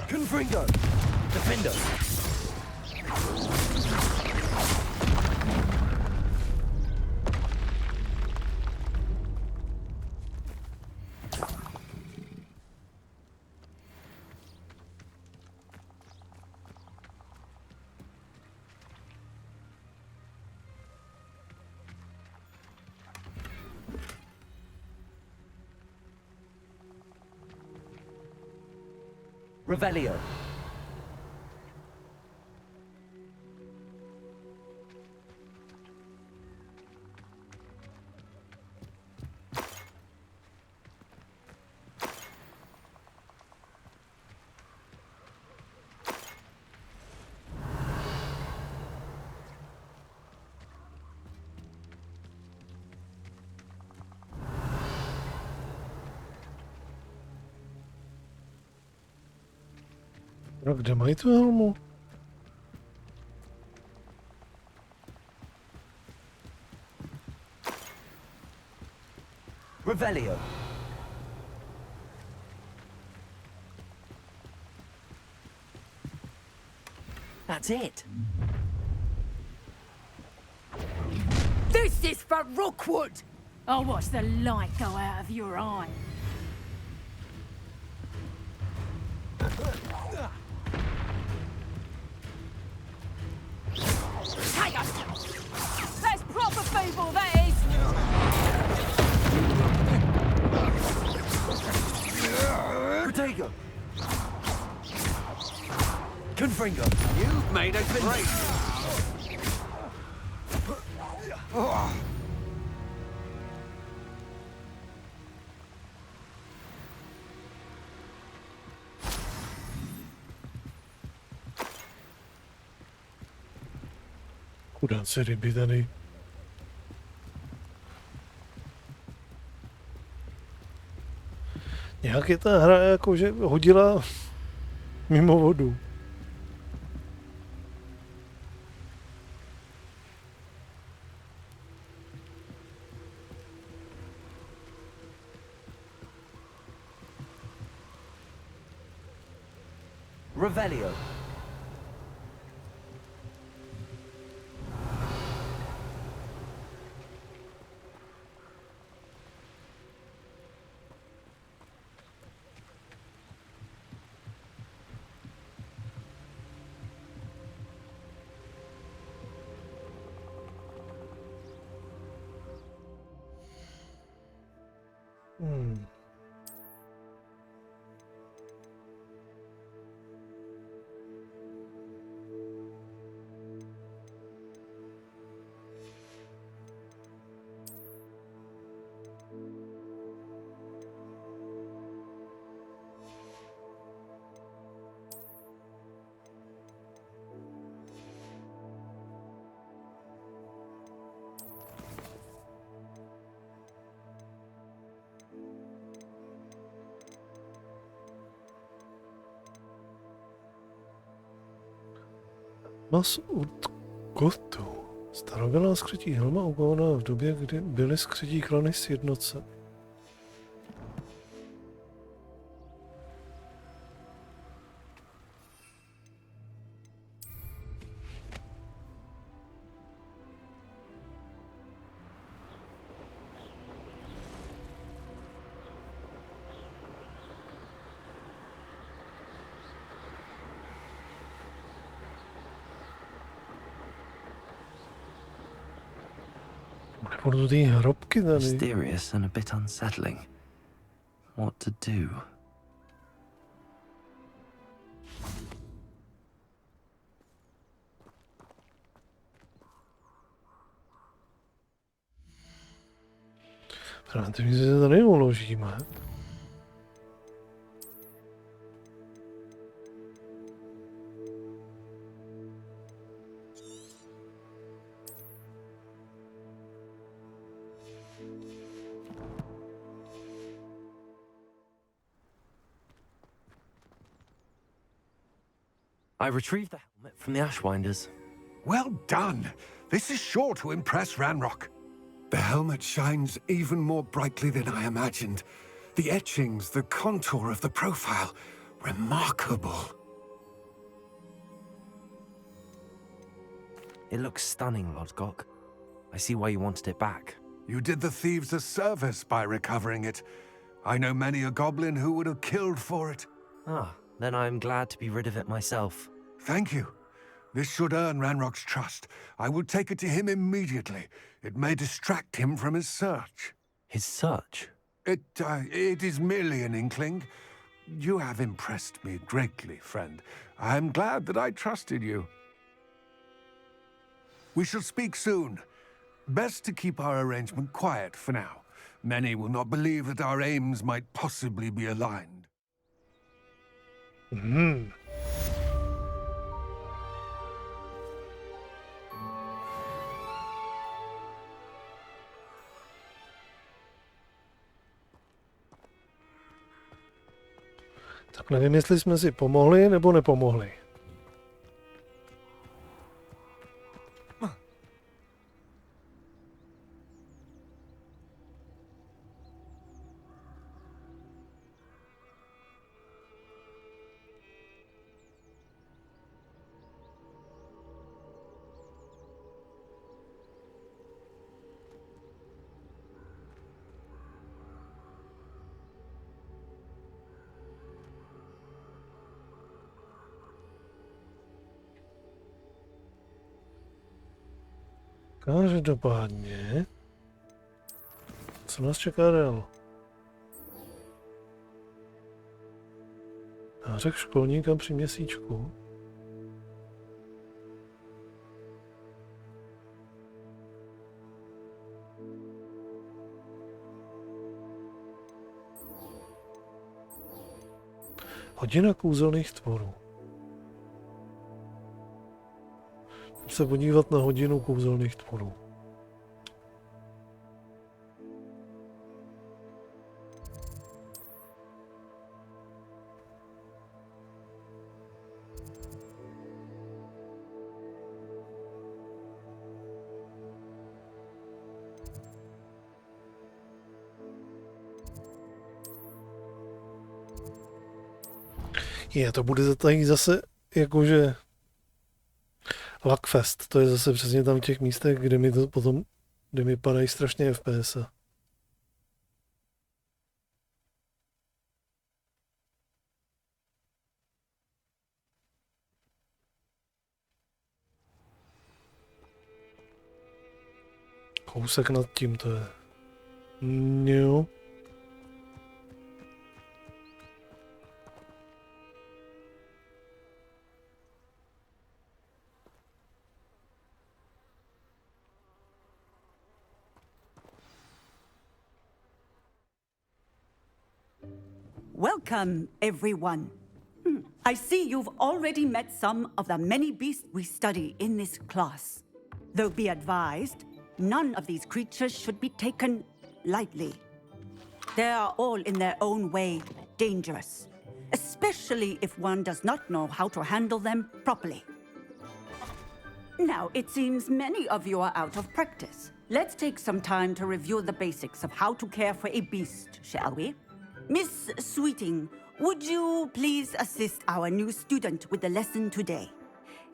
Confringo! Defender! Revelio. No, kde mají tu helmu? Revelio. That's it. This is for Rookwood! I'll watch the light go out of your eye. Take us! That's proper people, that is! Protego. Confringo. You've made a great... Chudáci ryby tady. Jak je ta hra jakože hodila mimo vodu. Revelio. Mas od Gotu. Starobilá skřetí helma ukovaná v době, kdy byly skřetí klany sjednoceny. Budou ty hrobky tady. Mysterious and a bit unsettling. What to do? Právě se tady uložíme. I retrieved the helmet from the Ashwinders. Well done. This is sure to impress Ranrock. The helmet shines even more brightly than I imagined. The etchings, the contour of the profile, remarkable. It looks stunning, Lodgok. I see why you wanted it back. You did the thieves a service by recovering it. I know many a goblin who would have killed for it. Ah, then I'm glad to be rid of it myself. Thank you. This should earn Ranrock's trust. I will take it to him immediately. It may distract him from his search. His search? It is merely an inkling. You have impressed me greatly, friend. I am glad that I trusted you. We shall speak soon. Best to keep our arrangement quiet for now. Many will not believe that our aims might possibly be aligned. Tak nevím, jestli jsme si pomohli nebo nepomohli. Každopádně, co nás čeká dál? Nářek školníka při měsíčku. Hodina kouzelných tvorů. Se podívat na hodinu kouzelných tvorů. To bude tady zase jakože Luckfest, to je zase přesně tam v těch místech, kde mi to potom, kde mi padají strašně FPS. Kousek nad tím to je. Jo. Welcome, everyone. I see you've already met some of the many beasts we study in this class. Though be advised, none of these creatures should be taken lightly. They are all in their own way dangerous, especially if one does not know how to handle them properly. Now, it seems many of you are out of practice. Let's take some time to review the basics of how to care for a beast, shall we? Miss Sweeting, would you please assist our new student with the lesson today?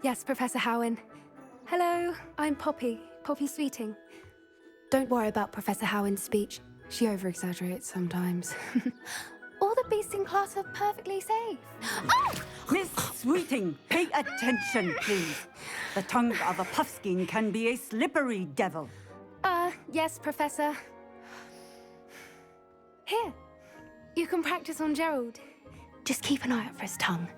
Yes, Professor Howen. Hello, I'm Poppy Sweeting. Don't worry about Professor Howen's speech. She over-exaggerates sometimes. All the beasts in class are perfectly safe. Oh! Miss Sweeting, pay attention, please. The tongue of a puffskein can be a slippery devil. Yes, Professor. Here, you can practice on Gerald. Just keep an eye out for his tongue.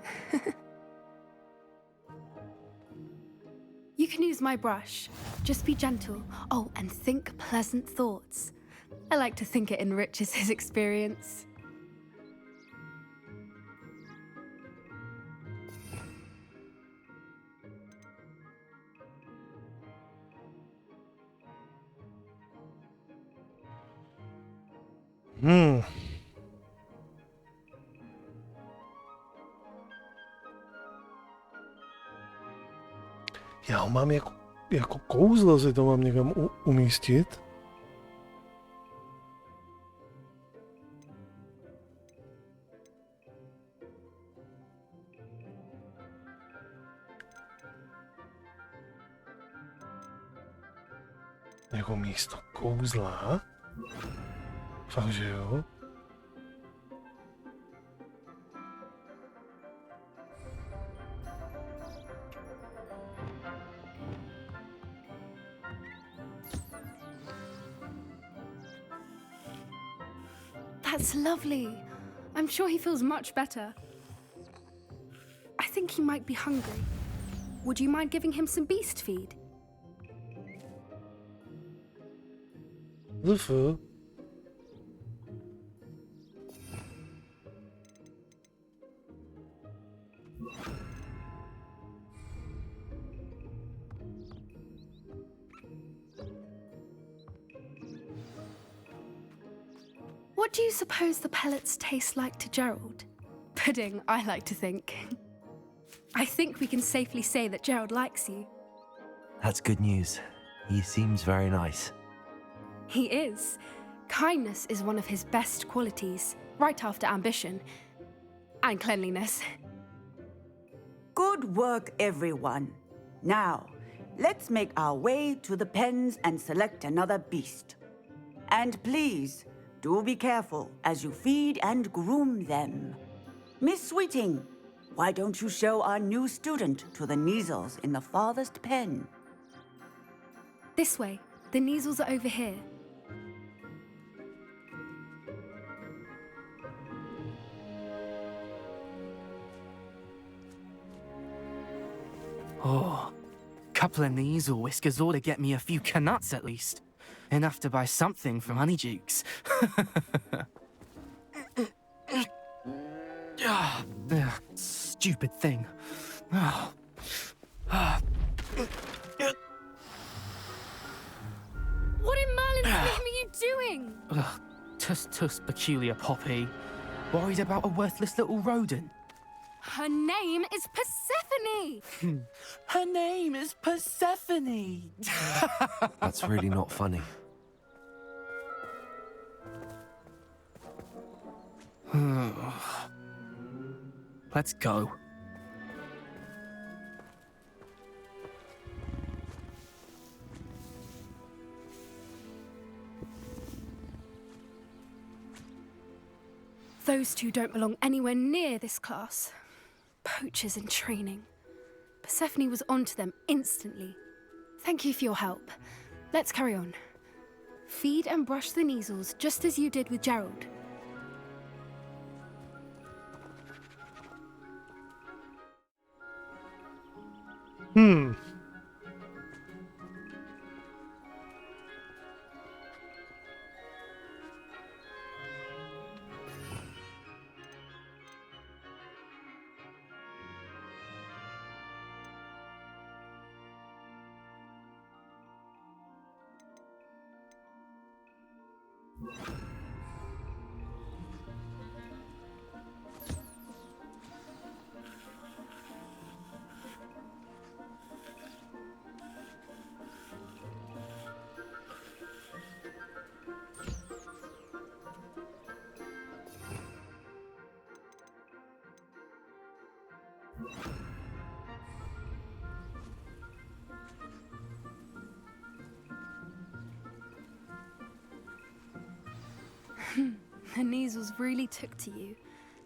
You can use my brush. Just be gentle. Oh, and think pleasant thoughts. I like to think it enriches his experience. Já ho mám jako kouzlo, si to mám někam umístit. Jako místo kouzla. Fakt, že jo? That's lovely. I'm sure he feels much better. I think he might be hungry. Would you mind giving him some beast feed? Lufu. What do you suppose the pellets taste like to Gerald? Pudding, I like to think. I think we can safely say that Gerald likes you. That's good news. He seems very nice. He is. Kindness is one of his best qualities, right after ambition. And cleanliness. Good work, everyone. Now, let's make our way to the pens and select another beast. And please, do be careful as you feed and groom them. Miss Sweeting, why don't you show our new student to the Kneazles in the farthest pen? This way. The Kneazles are over here. Oh, couple of Kneazle whiskers ought to get me a few canuts at least. Enough to buy something from Honeydukes. Stupid thing. Oh. What in Merlin's name are you doing? Tuss, peculiar Poppy. Worried about a worthless little rodent? Her name is Persephone! Her name is Persephone! That's really not funny. Let's go. Those two don't belong anywhere near this class. Poachers in training. Persephone was onto them instantly. Thank you for your help. Let's carry on. Feed and brush the measles just as you did with Gerald. The measles really took to you.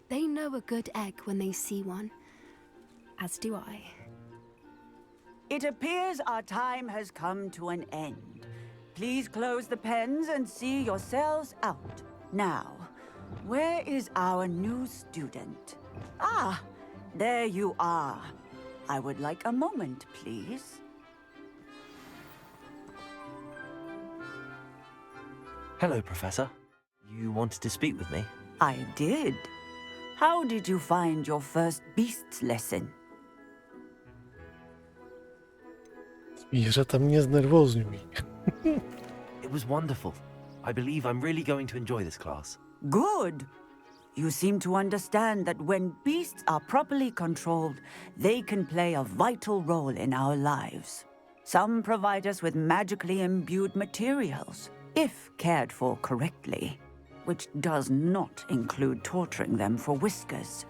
They know a good egg when they see one. As do I. It appears our time has come to an end. Please close the pens and see yourselves out. Now, where is our new student? Ah, there you are. I would like a moment, please. Hello, Professor. You wanted to speak with me? I did. How did you find your first beasts lesson? Zvířata mě znervózňují. It was wonderful. I believe I'm really going to enjoy this class. Good. You seem to understand that when beasts are properly controlled, they can play a vital role in our lives. Some provide us with magically imbued materials, if cared for correctly, which does not include torturing them for whiskers.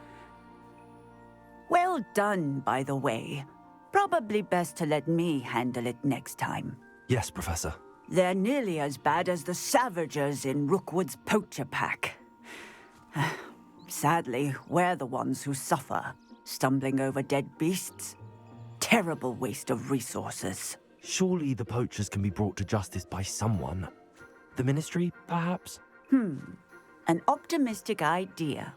Well done, by the way. Probably best to let me handle it next time. Yes, Professor. They're nearly as bad as the Savagers in Rookwood's poacher pack. Sadly, we're the ones who suffer, stumbling over dead beasts. Terrible waste of resources. Surely the poachers can be brought to justice by someone. The Ministry, perhaps? An optimistic idea.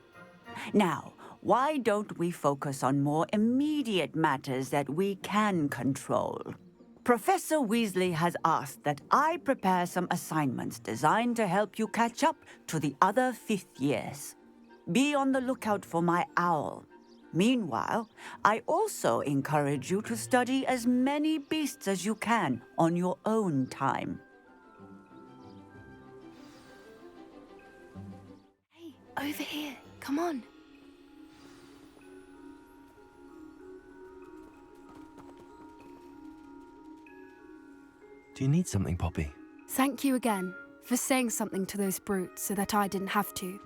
Now, why don't we focus on more immediate matters that we can control? Professor Weasley has asked that I prepare some assignments designed to help you catch up to the other 5th years. Be on the lookout for my owl. Meanwhile, I also encourage you to study as many beasts as you can on your own time. Hey, over here. Come on. Do you need something, Poppy? Thank you again for saying something to those brutes so that I didn't have to.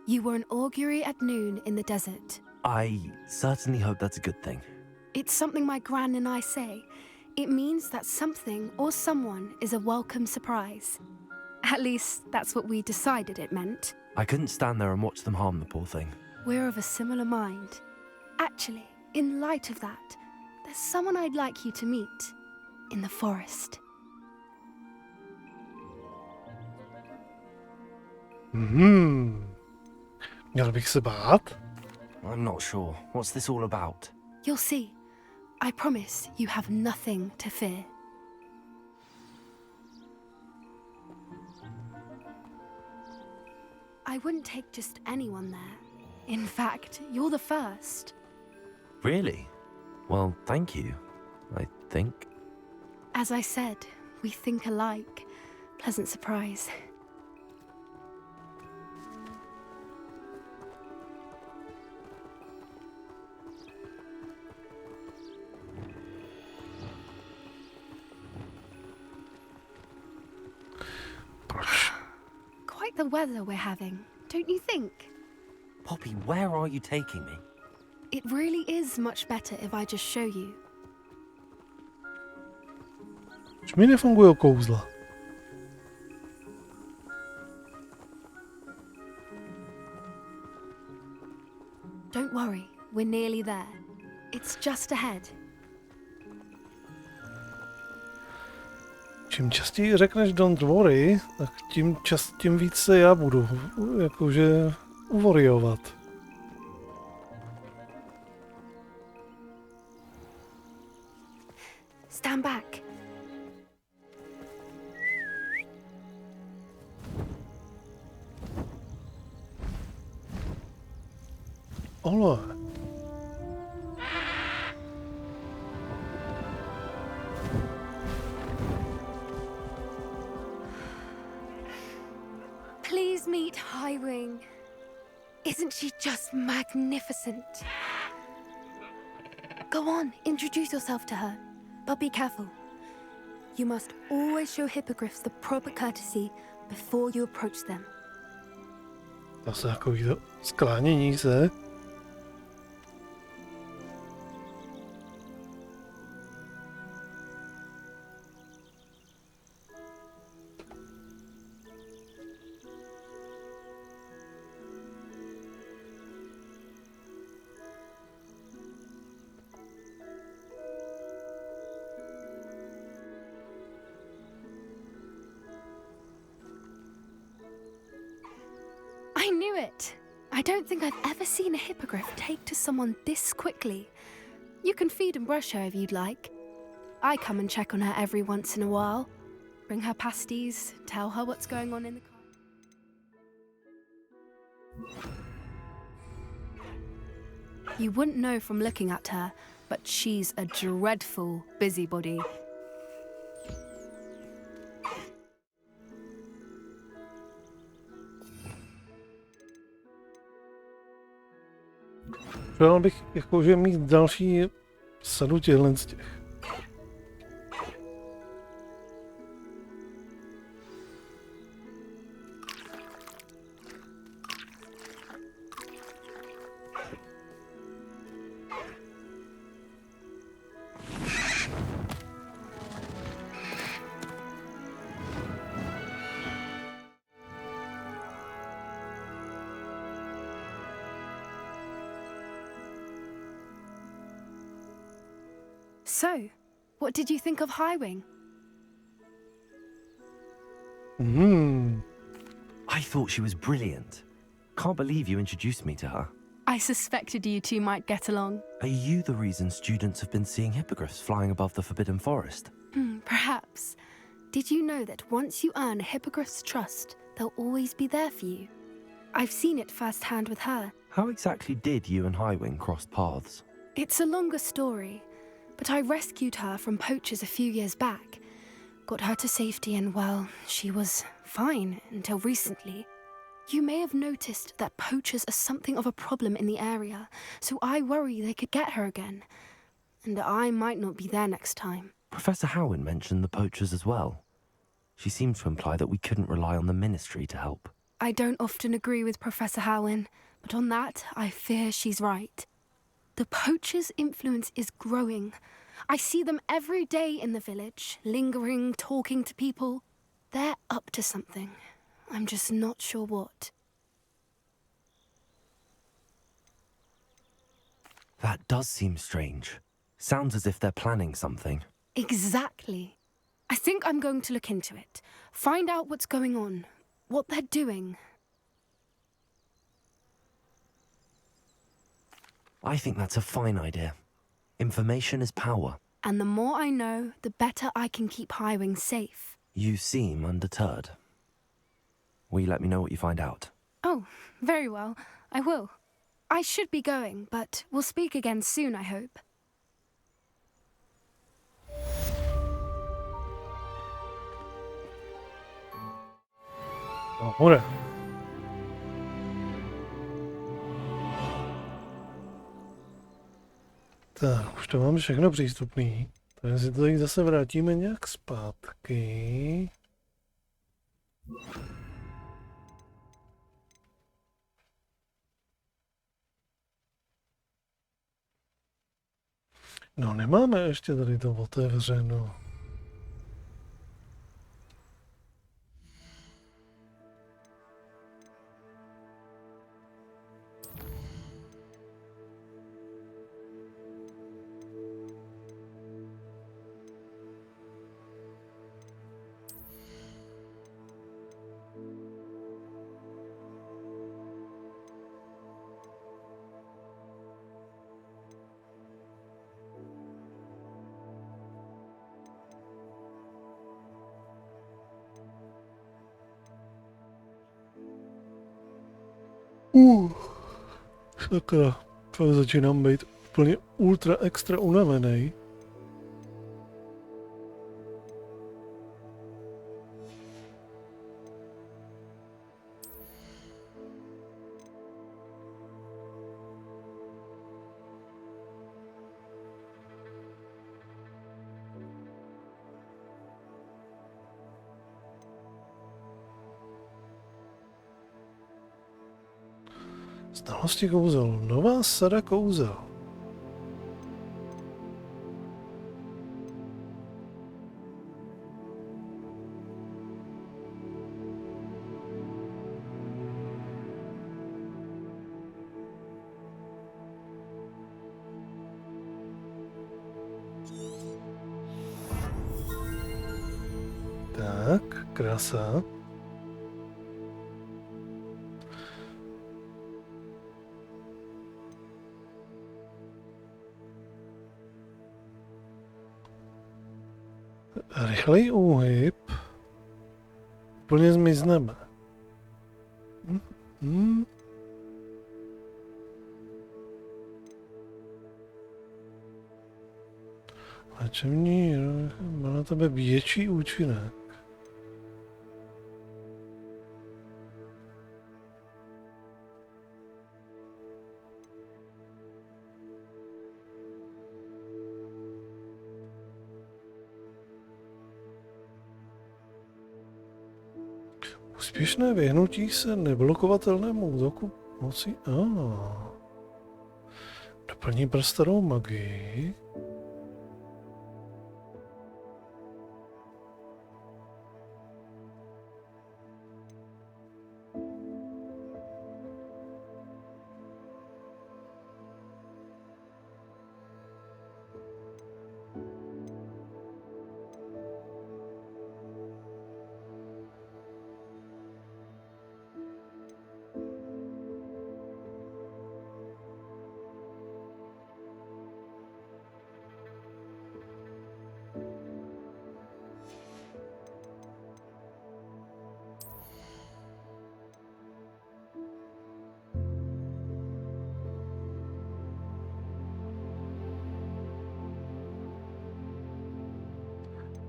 You were an augury at noon in the desert. I certainly hope that's a good thing. It's something my gran and I say. It means that something or someone is a welcome surprise. At least, that's what we decided it meant. I couldn't stand there and watch them harm the poor thing. We're of a similar mind. Actually, in light of that, there's someone I'd like you to meet. In the forest. Měl bych se bát? I'm not sure. What's this all about? You'll see. I promise you have nothing to fear. I wouldn't take just anyone there. In fact, you're the first. Really? Well, thank you, I think. As I said, we think alike. Pleasant surprise. Quite the weather we're having, don't you think? Poppy, where are you taking me? It really is much better if I just show you. Už mi nefungují kouzla. Don't worry, we're nearly there. It's just ahead. Čím častěji řekneš don't worry, tak tím víc se já budu jakože uvoriovat. Stand back. Ole. Please meet Highwing. Isn't she just magnificent? Go on, introduce yourself to her. But be careful. You must always show hippogriffs the proper courtesy before you approach them. Zase takový to sklánění se. I knew it! I don't think I've ever seen a hippogriff take to someone this quickly. You can feed and brush her if you'd like. I come and check on her every once in a while. Bring her pasties, tell her what's going on in the car. You wouldn't know from looking at her, but she's a dreadful busybody. Chtěl bych jakože mít další sadu těchhle z těch. So, what did you think of Highwing? I thought she was brilliant. Can't believe you introduced me to her. I suspected you two might get along. Are you the reason students have been seeing hippogriffs flying above the Forbidden Forest? Perhaps. Did you know that once you earn a hippogriff's trust, they'll always be there for you? I've seen it firsthand with her. How exactly did you and Highwing cross paths? It's a longer story, but I rescued her from poachers a few years back. Got her to safety and, well, she was fine until recently. You may have noticed that poachers are something of a problem in the area, so I worry they could get her again. And I might not be there next time. Professor Howin mentioned the poachers as well. She seemed to imply that we couldn't rely on the ministry to help. I don't often agree with Professor Howin, but on that, I fear she's right. The poachers' influence is growing. I see them every day in the village, lingering, talking to people. They're up to something. I'm just not sure what. That does seem strange. Sounds as if they're planning something. Exactly. I think I'm going to look into it. Find out what's going on, what they're doing. I think that's a fine idea. Information is power. And the more I know, the better I can keep Highwing safe. You seem undeterred. Will you let me know what you find out? Oh, very well. I will. I should be going, but we'll speak again soon, I hope. Bude. Tak, už to máme všechno přístupný. Takže si to tady zase vrátíme nějak zpátky. No nemáme ještě tady to otevřeno. Sakra, začínám být úplně ultra extra unavený. Znalosti kouzel. Nová sada kouzel. Tak, krása. Rychlej úhyb. Úplně zmizneme. Léčební má na tebe větší účinek. Úspěšné vyhnutí se neblokovatelnému útoku mocí... Doplní prastarou magii.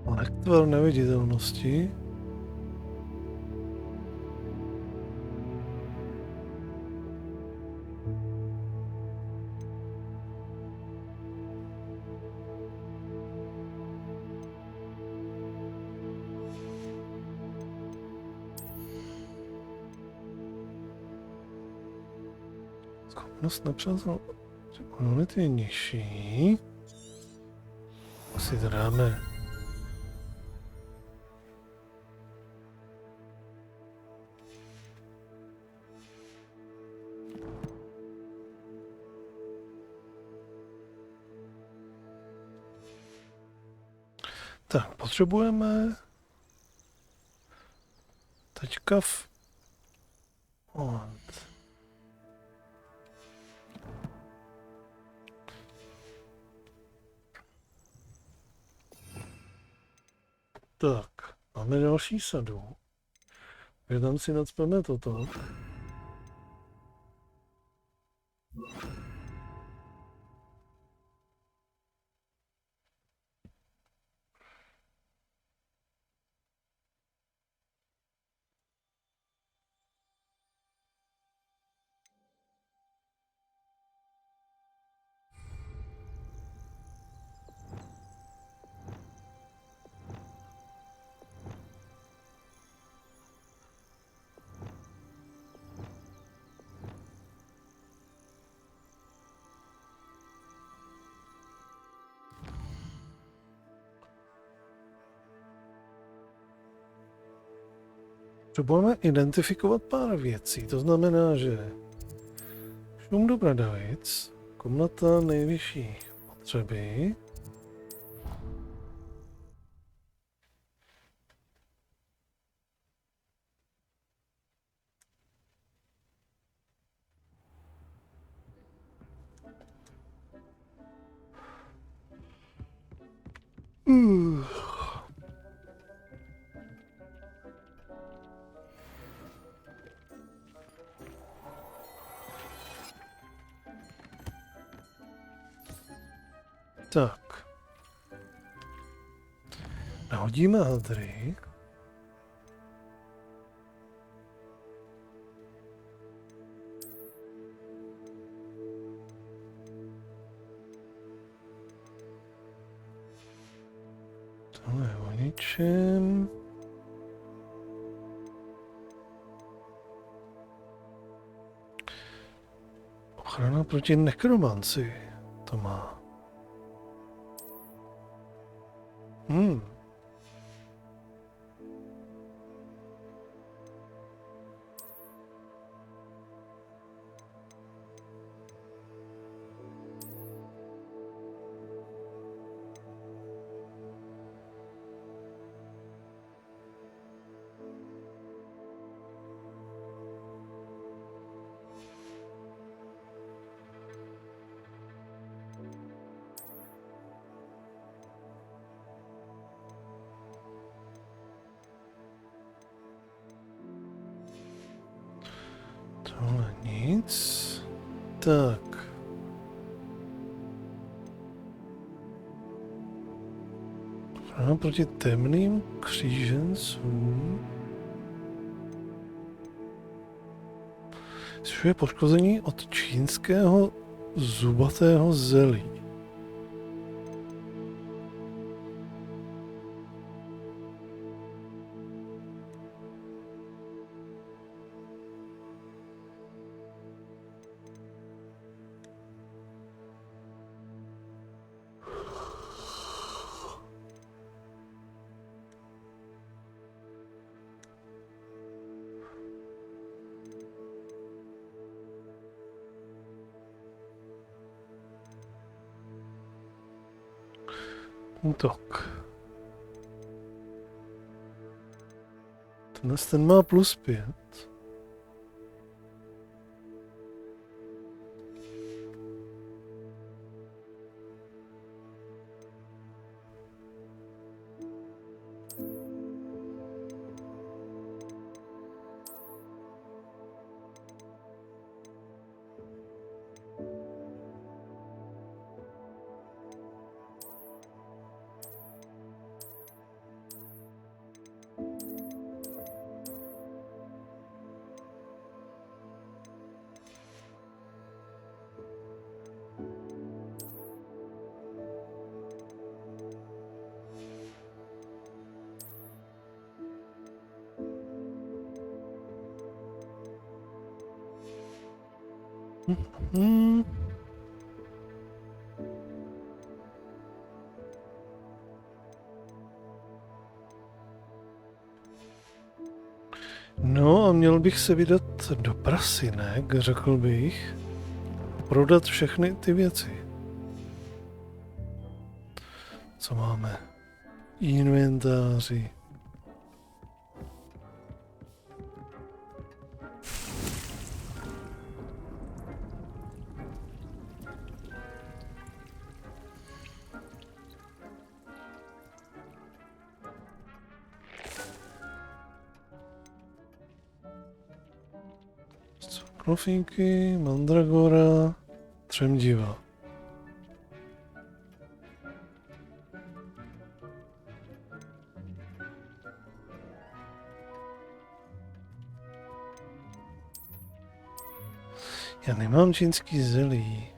Lektvar neviditelnosti. Schopnost nepřátel komunity je nižší. Asi to dáme. Tak, potřebujeme teďka Tak, máme další sadu. Kde tam si nacpeme toto. Potřebujeme identifikovat pár věcí, to znamená, že šum do Bradavic, komnata nejvyšší potřeby, Tak. Nahodíme hadry. Tohle je o ničem. Ochrana proti nekromanci to má. Tohle nic. Tak. Ochrana proti temným křížencům. Zvyšuje poškození od čínského zubatého zelí. Útok. Ten má +5. No a měl bych se vydat do prasinek, řekl bych, prodat všechny ty věci. Co máme? Inventáři. Profínky, mandragora, třemdiva. Já nemám čínský zelí.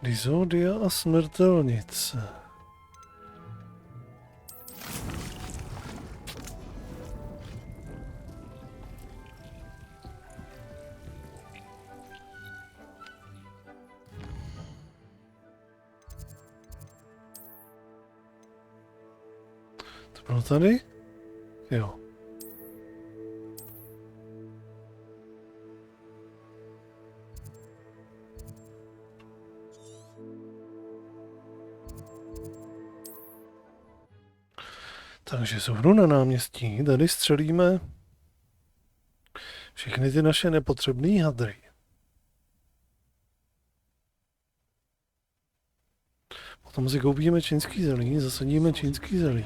Dizodia a smrtelnice. To bylo tady? Jo. Takže zhru na náměstí, tady střelíme všechny ty naše nepotřebné hadry. Potom si koupíme čínský zelí, zasadíme čínský zelí.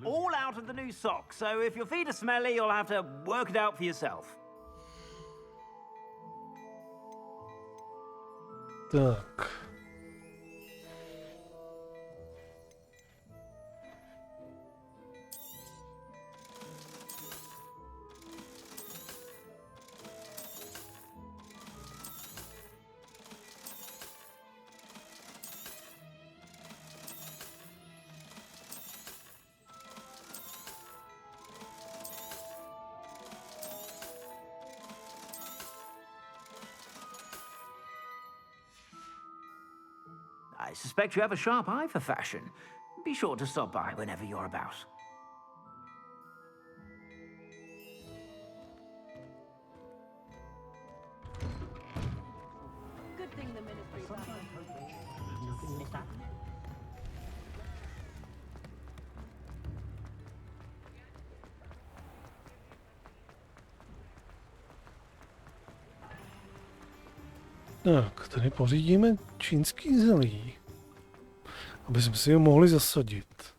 All out of the new socks, so if your feet are smelly, you'll have to work it out for yourself. Tak. I suspect you have a sharp eye for fashion. Be sure to stop by whenever you're about. Good thing the ministry's Tak, tady pořídíme čínský zelí, aby jsme si ho mohli zasadit.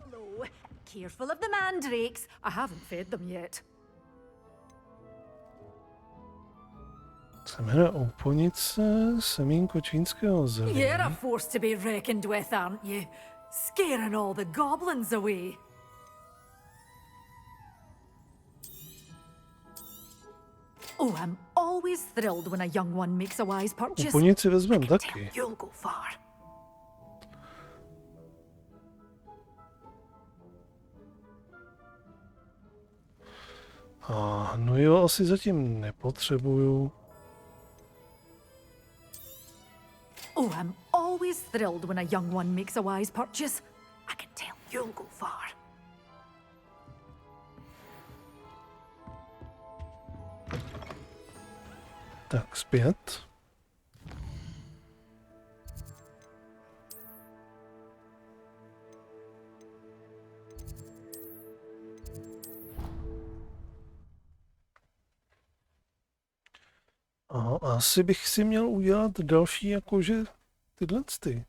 Hello. Careful of the mandrakes. I haven't fed them yet. Semena úplnice, semínko čínského zelí. You're a force to be reckoned with, aren't you? Scaring all the goblins away. Oh, I'm always thrilled when a young one makes a wise purchase. Úplnici vezmem taky. You'll go far. A no jo, asi zatím nepotřebuju. Oh, I'm always thrilled when a young one makes a wise purchase. I can tell you'll go far. Tak, zpět. A asi bych si měl udělat další jakože tyhle ty.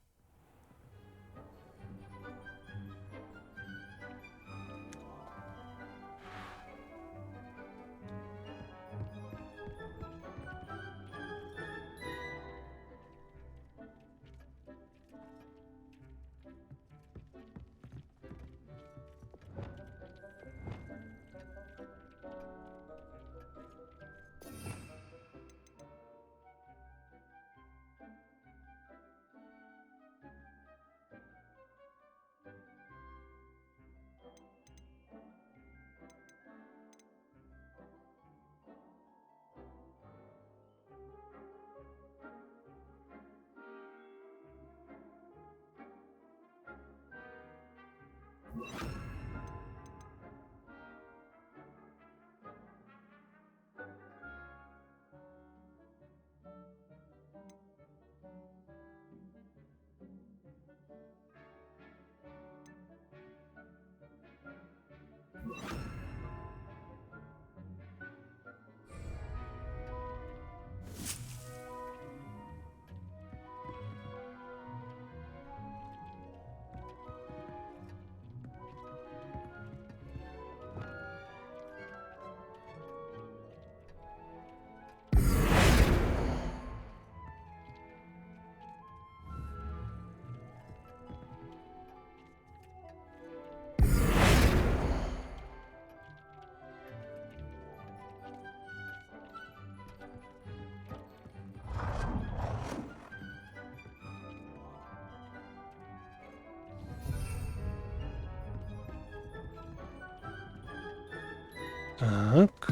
Tak.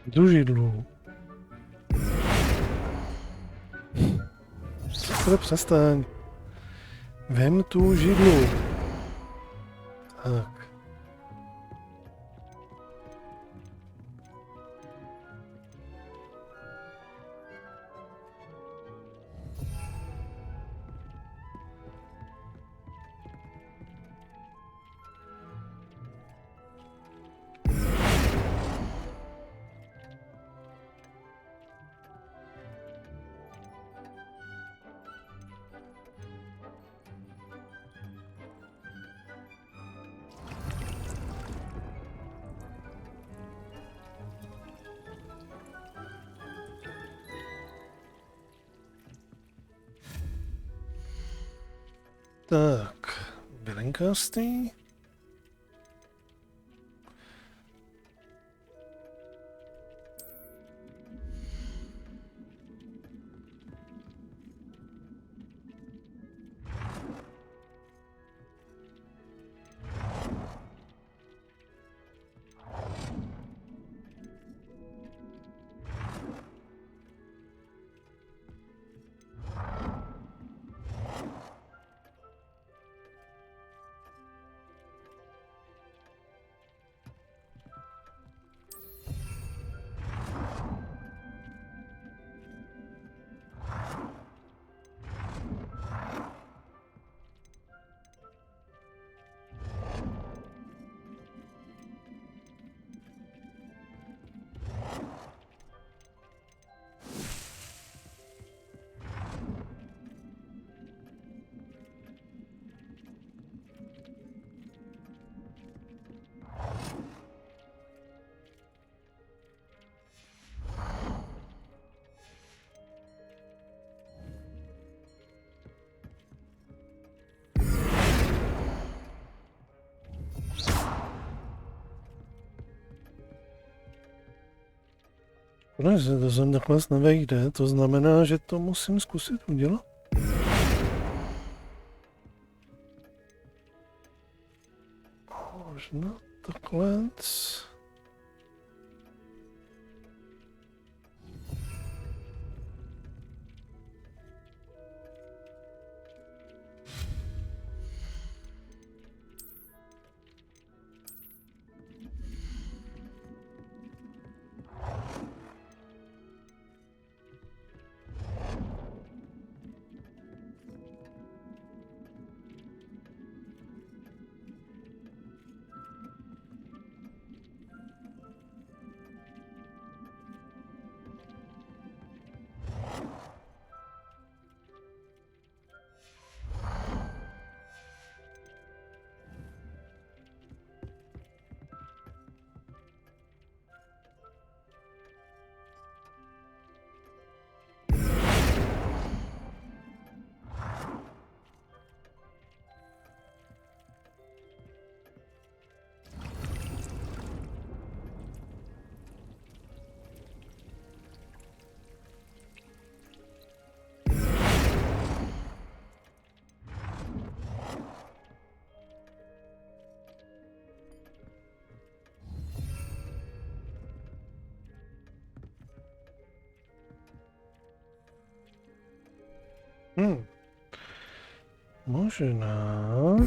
Jdu židlu. Přestaň. Vem tu židlu. Tak. Tak, bylinkářství. Protože to sem takhle nevejde, to znamená, že to musím zkusit udělat. Možná takhle. Možná...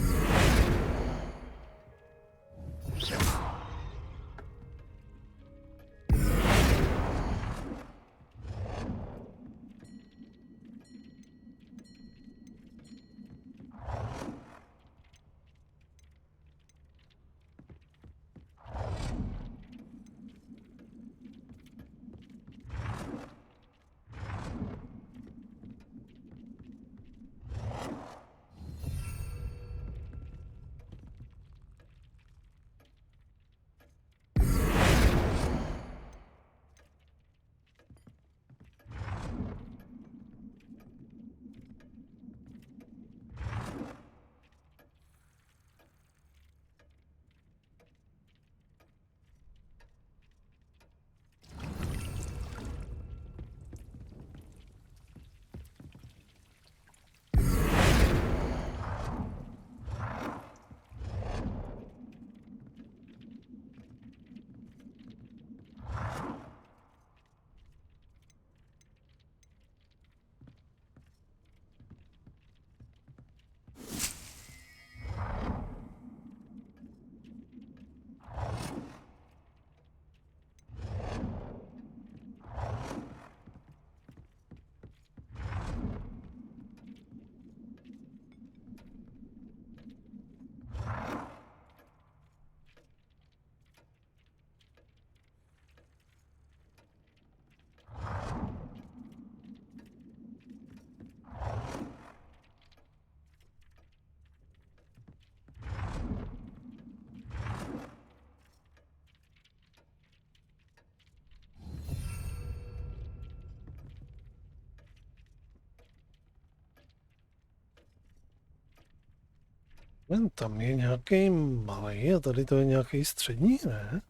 Tam je nějaký malý a tady to je nějaký střední, ne?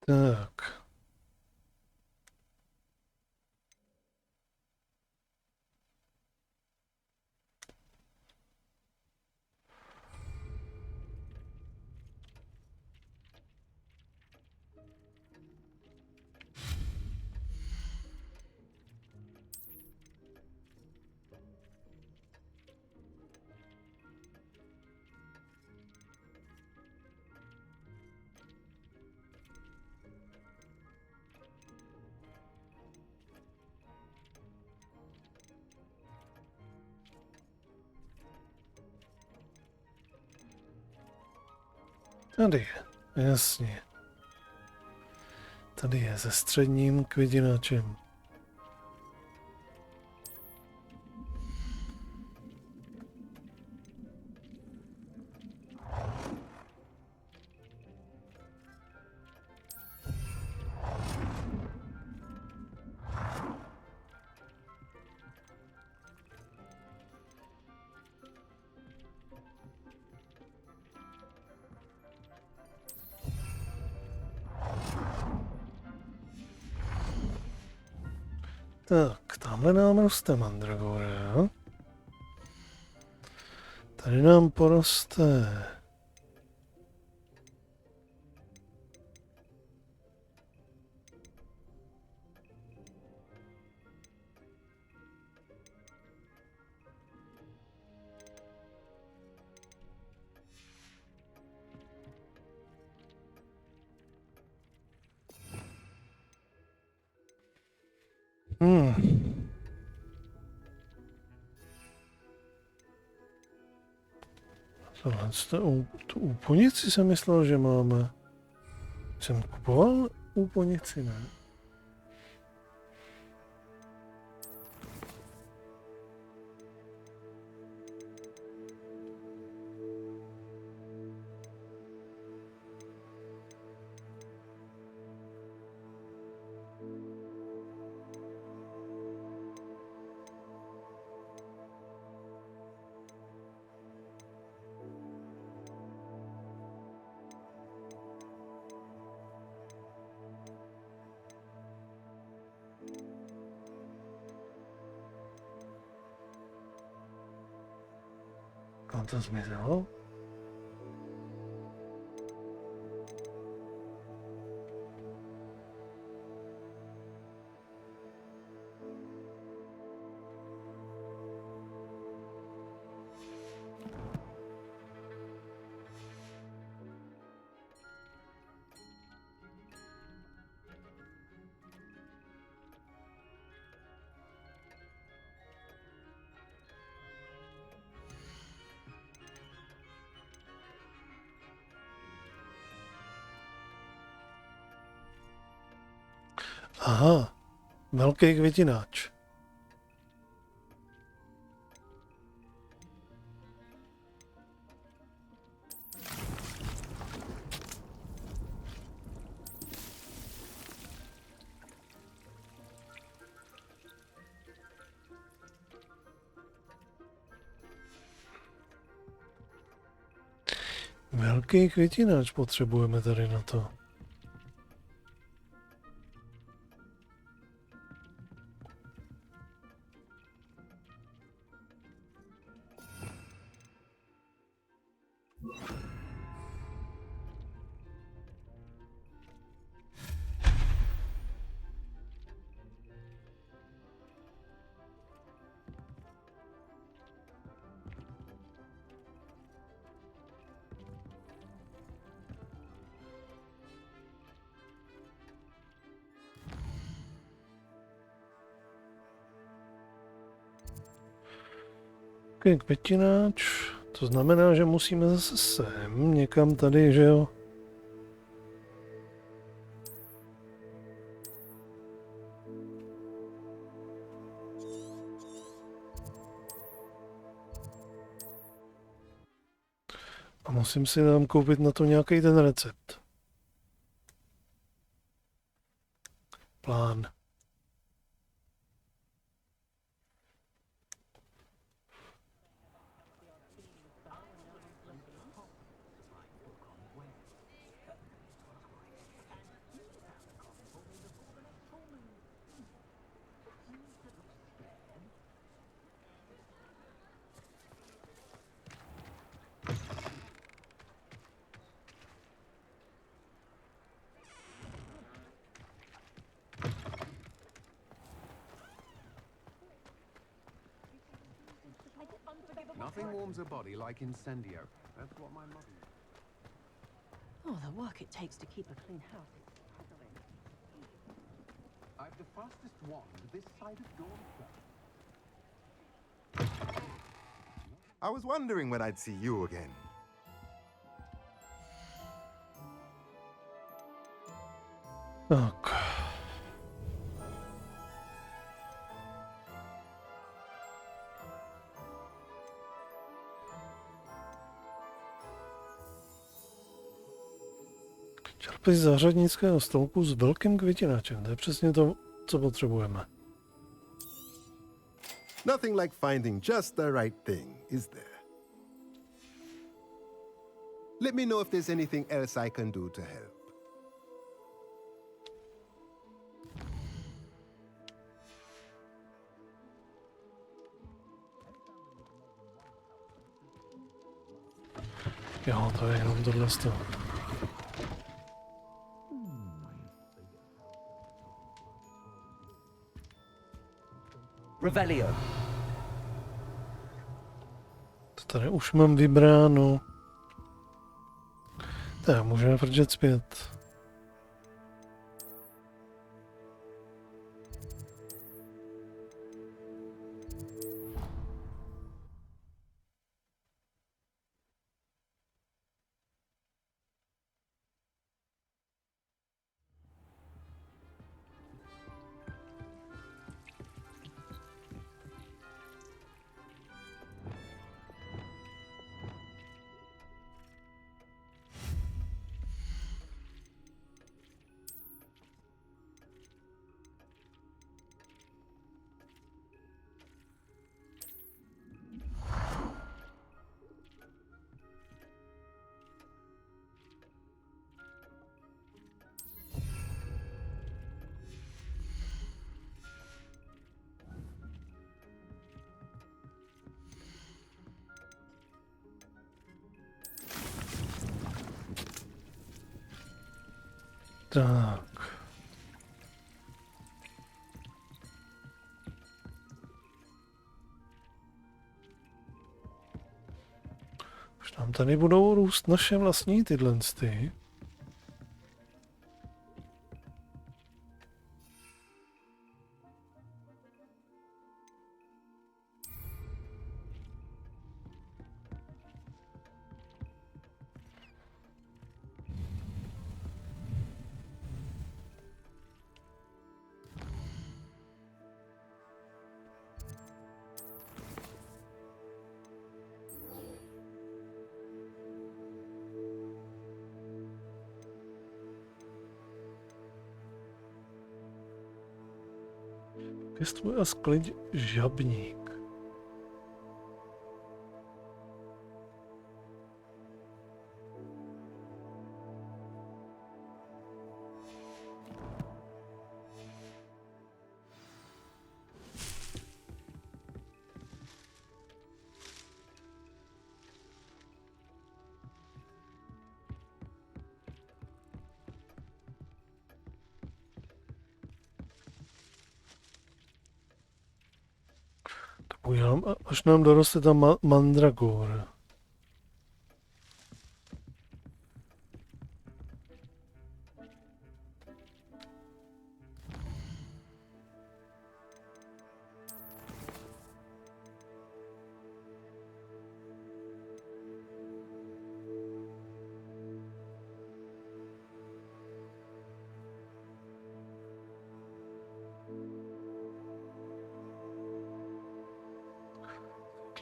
Tak. Tady je, jasně. Tady je se středním květináčem. Tak, tamhle nám roste mandragora. Tady nám poroste tohle tu úplnici jsem myslel, že máme. Jsem kupoval úplnici, ne? Kam to zmizelo? Aha, velký květináč. Velký květináč potřebujeme tady na to. Ok, květináč. To znamená, že musíme zase sem, někam tady, že jo? A musím si tam koupit na to nějaký ten recept. Plán. Nothing warms a body like incendio. That's what my mother... Oh, the work it takes to keep a clean house. I've the fastest wand this side of dawn. I was wondering when I'd see you again. Tak. Čerpej z zahradnického stolku s velkým květináčem. To je přesně to, co potřebujeme. Nothing like finding just the right thing, is there? Let me know if there's anything else I can do to help. Jo, to je jenom tohle z toho. Revelio. To tady už mám vybráno. Tak, můžeme vrčet zpět. Tak. Už nám tady budou růst naše vlastní tyhle ty. Pěstuj a sklid žabník. Udělám, až nám doroste ta mandragora.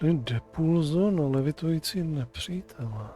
Našli depulzo na levitující nepřítele.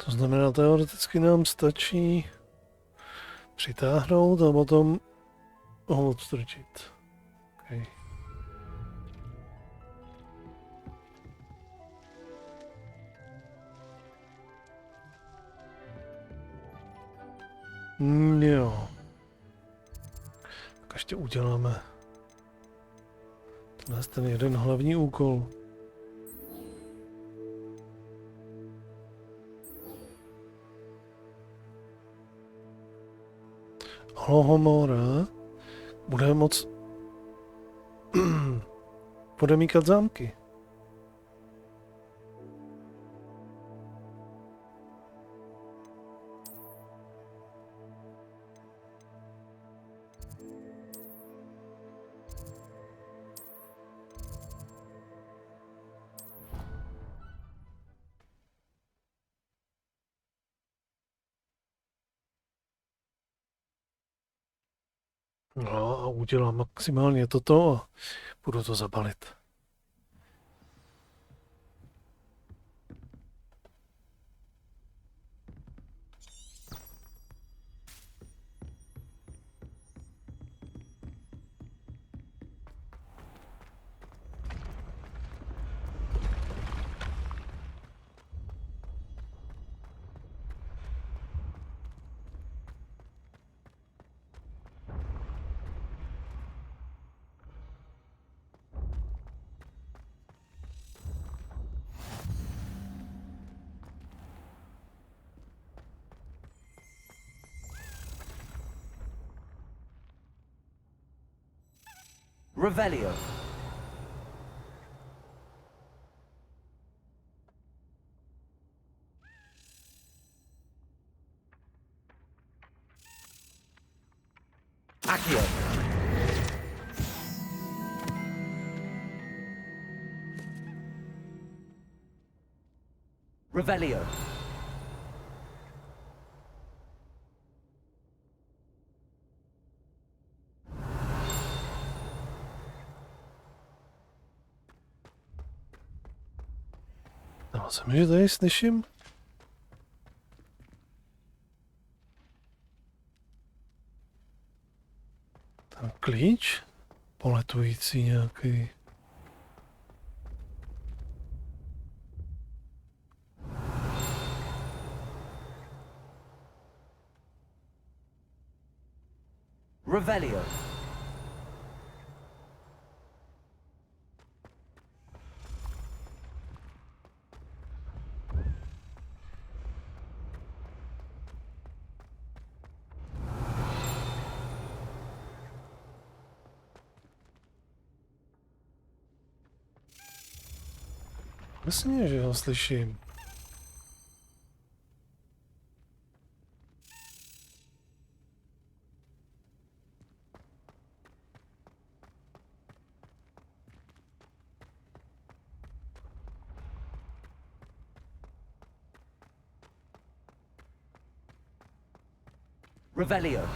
To znamená, teoreticky nám stačí přitáhnout a potom ho odstrčit. Okay. Jo. Tak ještě uděláme ten jeden hlavní úkol. Homora bude moc podemíkat zámky. No a udělám maximálně toto a budu to zabalit. Revelio. Accio. Revelio. Dalo se mi, že tady slyším? Ten klíč? Poletující nějaký. Revelio. Jasně, že ho slyším. Revelio.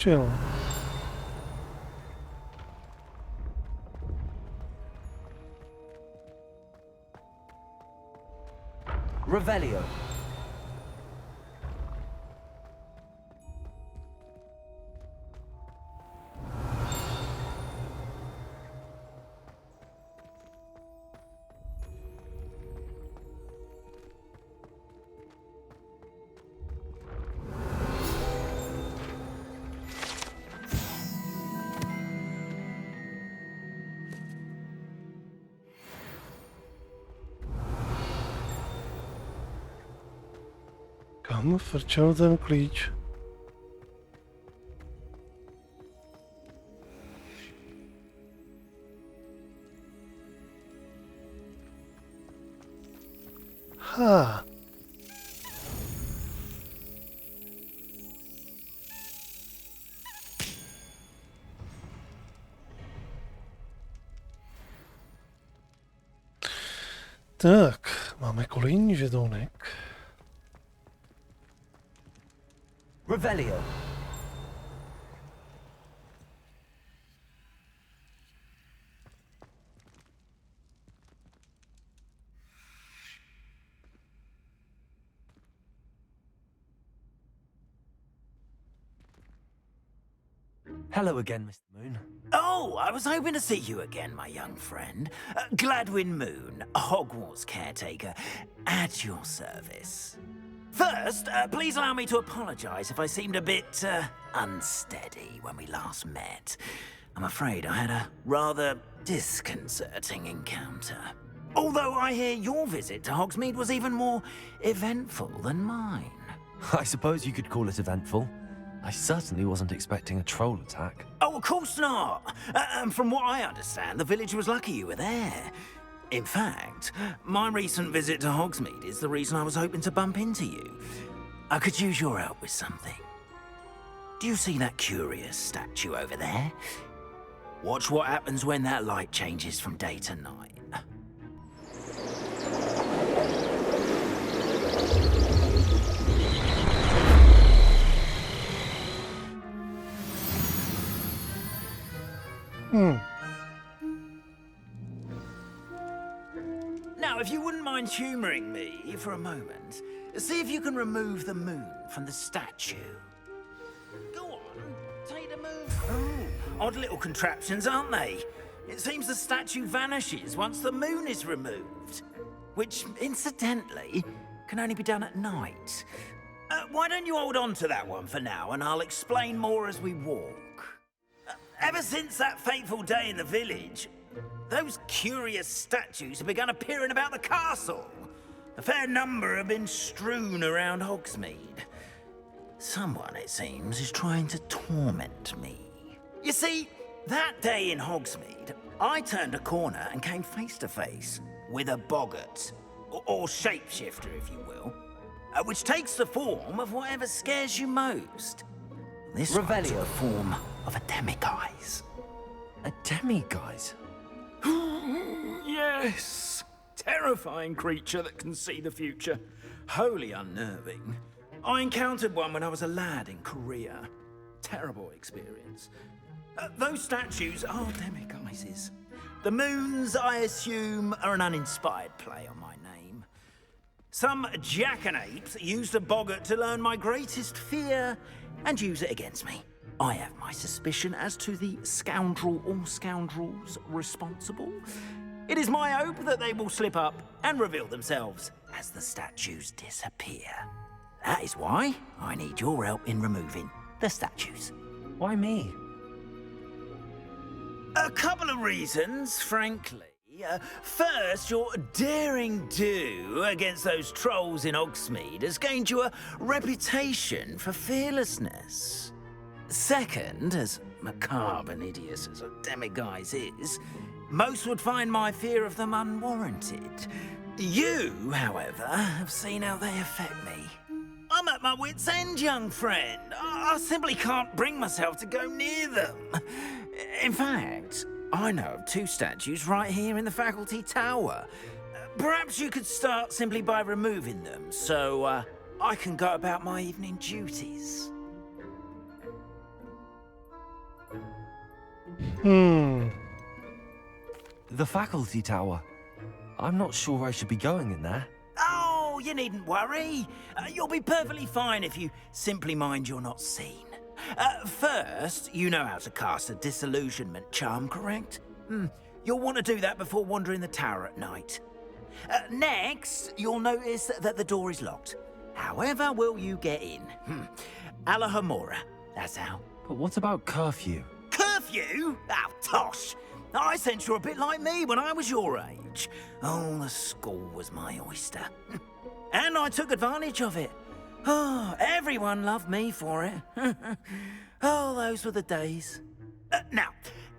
Přijel. Revelio. Kam frčel ten klíč? Ha. Tak, máme kolejný žetonek. Revelio. Hello again, Mr. Moon. Oh, I was hoping to see you again, my young friend. Gladwin Moon, Hogwarts caretaker, at your service. First, please allow me to apologize if I seemed a bit unsteady when we last met. I'm afraid I had a rather disconcerting encounter. Although I hear your visit to Hogsmeade was even more eventful than mine. I suppose you could call it eventful. I certainly wasn't expecting a troll attack. Oh, of course not. And from what I understand, the village was lucky you were there. In fact, my recent visit to Hogsmeade is the reason I was hoping to bump into you. I could use your help with something. Do you see that curious statue over there? Watch what happens when that light changes from day to night. Now, if you wouldn't mind humouring me for a moment, see if you can remove the moon from the statue. Go on, take the moon. Oh, odd little contraptions, aren't they? It seems the statue vanishes once the moon is removed, which, incidentally, can only be done at night. Why don't you hold on to that one for now, and I'll explain more as we walk. Ever since that fateful day in the village, those curious statues have begun appearing about the castle. A fair number have been strewn around Hogsmeade. Someone, it seems, is trying to torment me. You see, that day in Hogsmeade, I turned a corner and came face to face with a boggart, or shapeshifter, if you will, which takes the form of whatever scares you most. This one's the form of a demiguise. A demiguise? Yes! Terrifying creature that can see the future. Wholly unnerving. I encountered one when I was a lad in Korea. Terrible experience. Those statues are demiguises. The moons, I assume, are an uninspired play on my name. Some jackanapes used a boggart to learn my greatest fear and use it against me. I have my suspicion as to the scoundrel or scoundrels responsible. It is my hope that they will slip up and reveal themselves as the statues disappear. That is why I need your help in removing the statues. Why me? A couple of reasons, frankly. First, your daring do against those trolls in Hogsmeade has gained you a reputation for fearlessness. Second, as macabre and hideous as a demiguise is, most would find my fear of them unwarranted. You, however, have seen how they affect me. I'm at my wit's end, young friend. I simply can't bring myself to go near them. In fact, I know of two statues right here in the faculty tower. Perhaps you could start simply by removing them, so I can go about my evening duties. The faculty tower. I'm not sure I should be going in there. Oh, you needn't worry. You'll be perfectly fine if you simply mind you're not seen. First, you know how to cast a disillusionment charm, correct? You'll want to do that before wandering the tower at night. Next, you'll notice that the door is locked. However will you get in? Alahomora, that's how. But what about curfew? Curfew? Oh, tosh. I sense you're a bit like me when I was your age. Oh, the school was my oyster. And I took advantage of it. Oh, everyone loved me for it. Oh, those were the days. Now,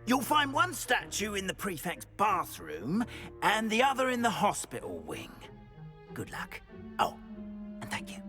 you'll find one statue in the prefect's bathroom and the other in the hospital wing. Good luck. Oh, and thank you.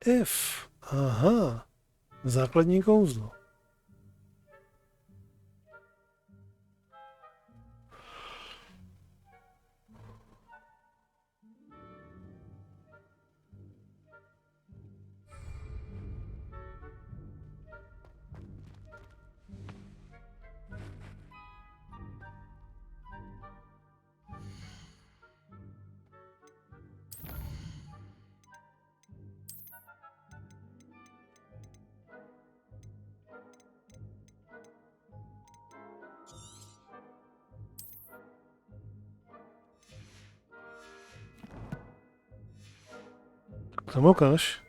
F. Aha. Základní kouzlo. Tam ukáž.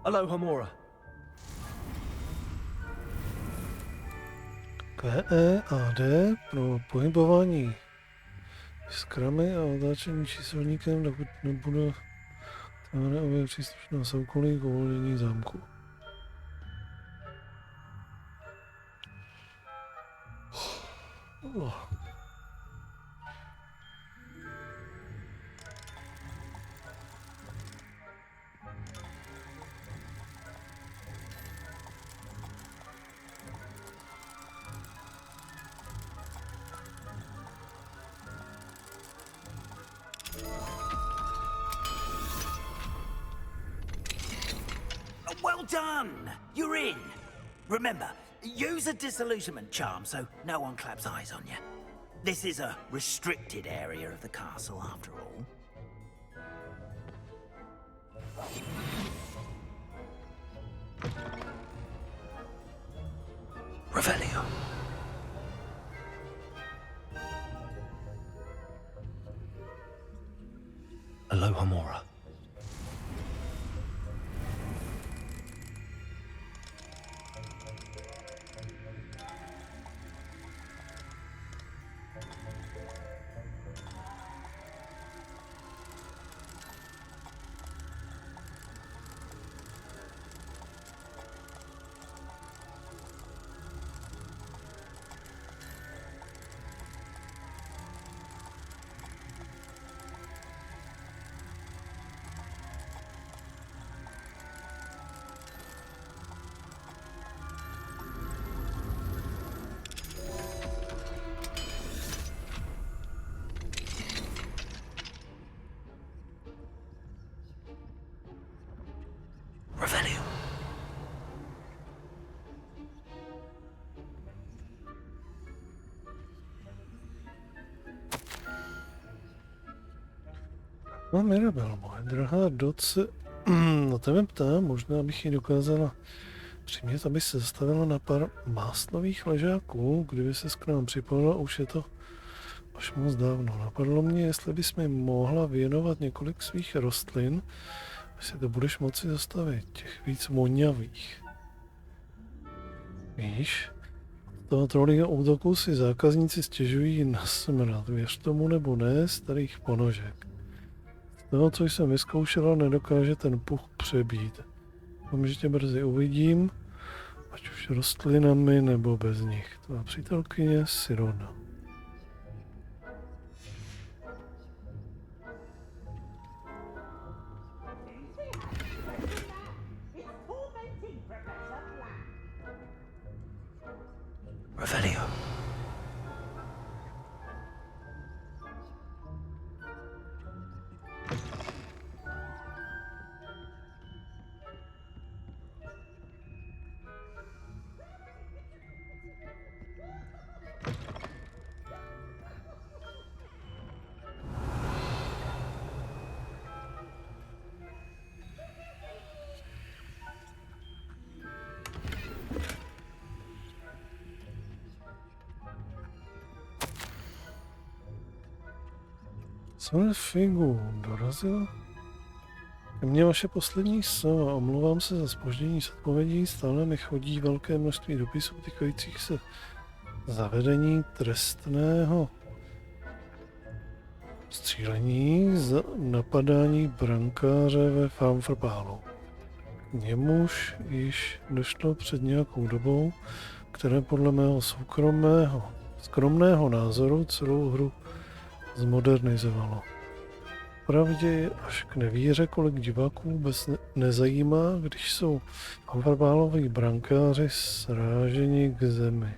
Alahomora. E a D pro pohybování skramy a otáčení číselníkem, dokud nebude teorie příslušného soukolí k uvolnění zámku. Well done! You're in. Remember, use a disillusionment charm so no one claps eyes on you. This is a restricted area of the castle, after all. Revelio. Alahomora. No Mirabel, moje drahá doce, na tebe ptám, možná bych ji dokázala přimět, aby se zastavila na pár máslových ležáků, kdyby se k nám připojila, už je to až moc dávno. Napadlo mě, jestli bys mi mohla věnovat několik svých rostlin, až si to budeš moci zastavit, těch víc vonavých. Víš, od toho trolího útoku si zákazníci stěžují na smrad, věř tomu nebo ne, starých ponožek. Z toho, co jsem vyzkoušela, nedokáže ten puch přebít. Doufám, že tě brzy uvidím, ať už rostlinami nebo bez nich. Tvá přítelkyně Sirona. Revelio. Figu dorazil? Ke mně vaše poslední slova, omlouvám se za zpoždění s odpovědí, stále mi chodí velké množství dopisů týkajících se zavedení trestného střílení za napadání brankáře ve Fanfrpálu. K němuž již došlo před nějakou dobou, které podle mého skromného názoru celou hru zmodernizovalo. Pravdě je až k nevíře, kolik diváků vůbec nezajímá, když jsou fanfarbáloví brankáři sráženi k zemi.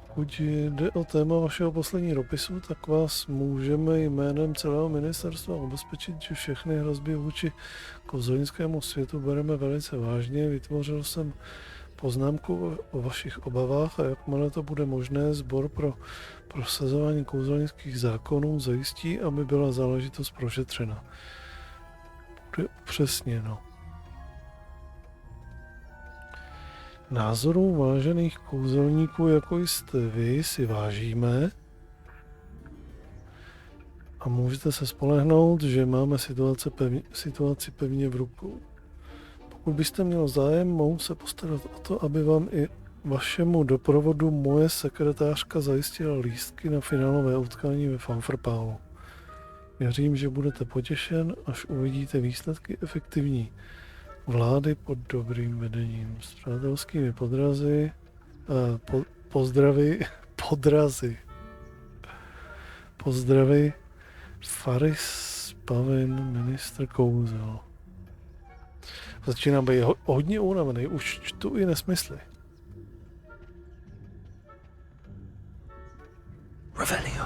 Pokud jde o téma vašeho posledního dopisu, tak vás můžeme jménem celého ministerstva ubezpečit, že všechny hrozby vůči kouzelnickému světu bereme velice vážně. Vytvořil jsem poznámku o vašich obavách a jakmile to bude možné, sbor pro prosazování kouzelnických zákonů zajistí, aby byla záležitost prošetřena. Bude upřesněno. Názorů vážených kouzelníků, jako jste vy, si vážíme a můžete se spolehnout, že máme situaci pevně v rukou. Pokud byste měl zájem, mohu se postarat o to, aby vám i vašemu doprovodu moje sekretářka zajistila lístky na finálové utkání ve Fanfrpálu. Věřím, že budete potěšen, až uvidíte výsledky efektivní vlády pod dobrým vedením. S přátelskými pozdravy Faris Pavin, ministr kouzel. Začínám být hodně unavený, už čtu i nesmysly. Revelio.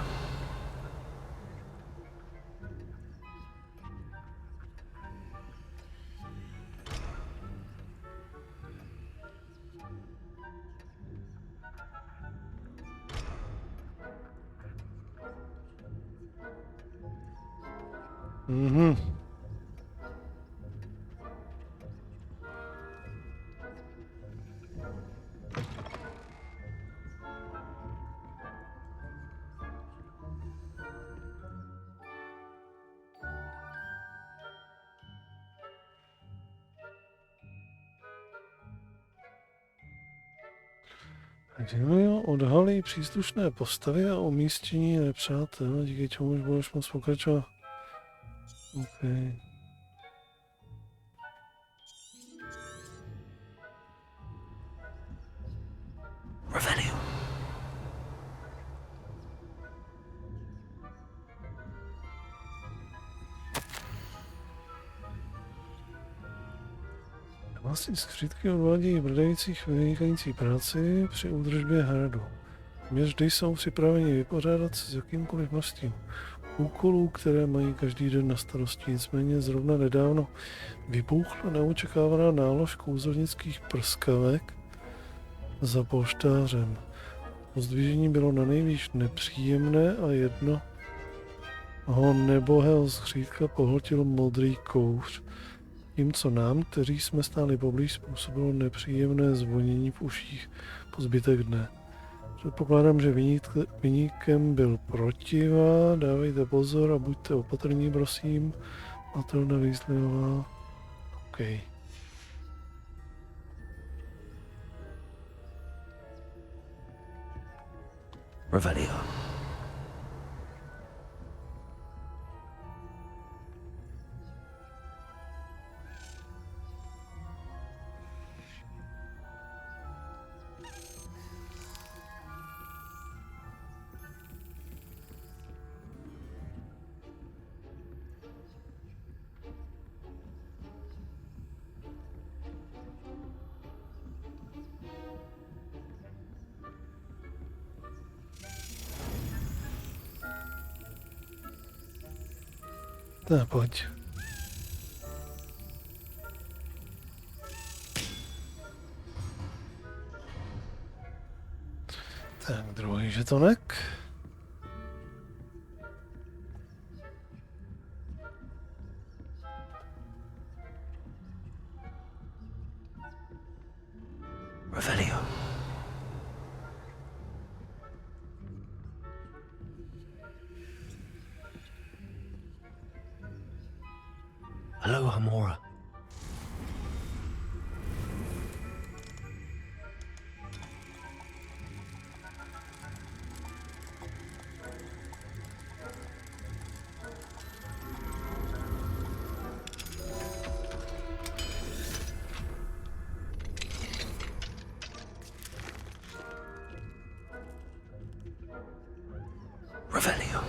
Mhm. Děkuji, odhalí příslušné postavy a umístění nepřátel, díky čemuž budeš moct pokračovat. Okay. Revelio. Vlastní skřítky odvádějí v Bradavicích vynikající práci při údržbě hradu. Vždy jsou připraveni vypořádat se s jakýmkoliv množstvím úkolů, které mají každý den na starosti. Nicméně zrovna nedávno vypouchla neočekávaná nálož kouzelnických prskavek za polštářem. Pozdvižení bylo na nejvýš nepříjemné a jedno nebohého skřítka pohltil modrý kouř. Tím, co nám, kteří jsme stáli poblíž, způsobilo nepříjemné zvonění v uších po zbytek dne. Předpokládám, že viníkem byl protiva. Dávejte pozor a buďte opatrní, prosím. Matilda Weasleyová. OK. Revelio. Tak pojď. Tak druhý žetonek. Revelio. Hello, Hamora. Revelio.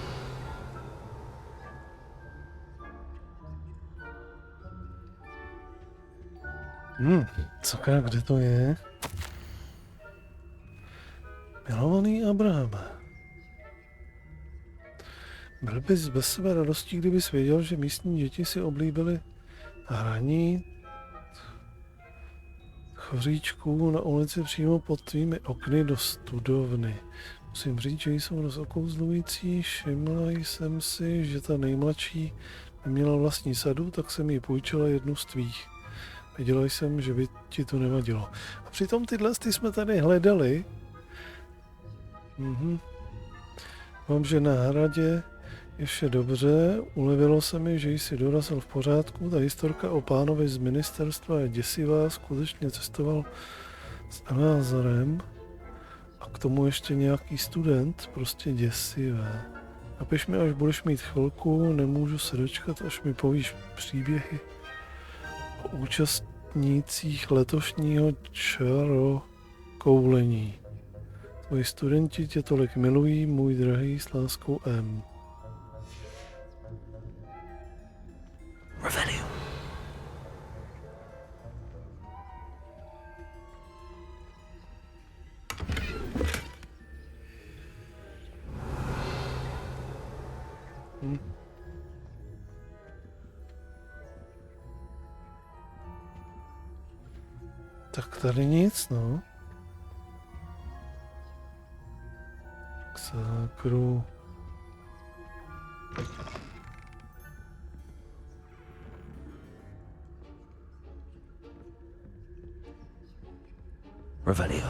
Sakra, kde to je? Milovaný Abrahame. Byl bys bez sebe radostí, kdybys věděl, že místní děti si oblíbily hraní choříčků na ulici přímo pod tvými okny do studovny. Musím říct, že jsou dost okouzlující. Všimla jsem si, že ta nejmladší neměla vlastní sadu, tak jsem jí půjčila jednu z tvých. Věděla jsem, že by ti to nevadilo. A přitom tyhle jsme tady hledali. Mám, že na hradě je vše dobře. Ulevilo se mi, že jsi dorazil v pořádku. Ta historka o pánovi z ministerstva je děsivá. Skutečně cestoval s Elázarem. A k tomu ještě nějaký student. Prostě děsivé. Napiš mi, až budeš mít chvilku. Nemůžu se dočkat, až mi povíš příběhy o účastnících letošního čarokoulení. Tvoji studenti tě tolik milují, můj drahý, s láskou M. Revelio. Tak tady nic, no. K zákru. Revelio.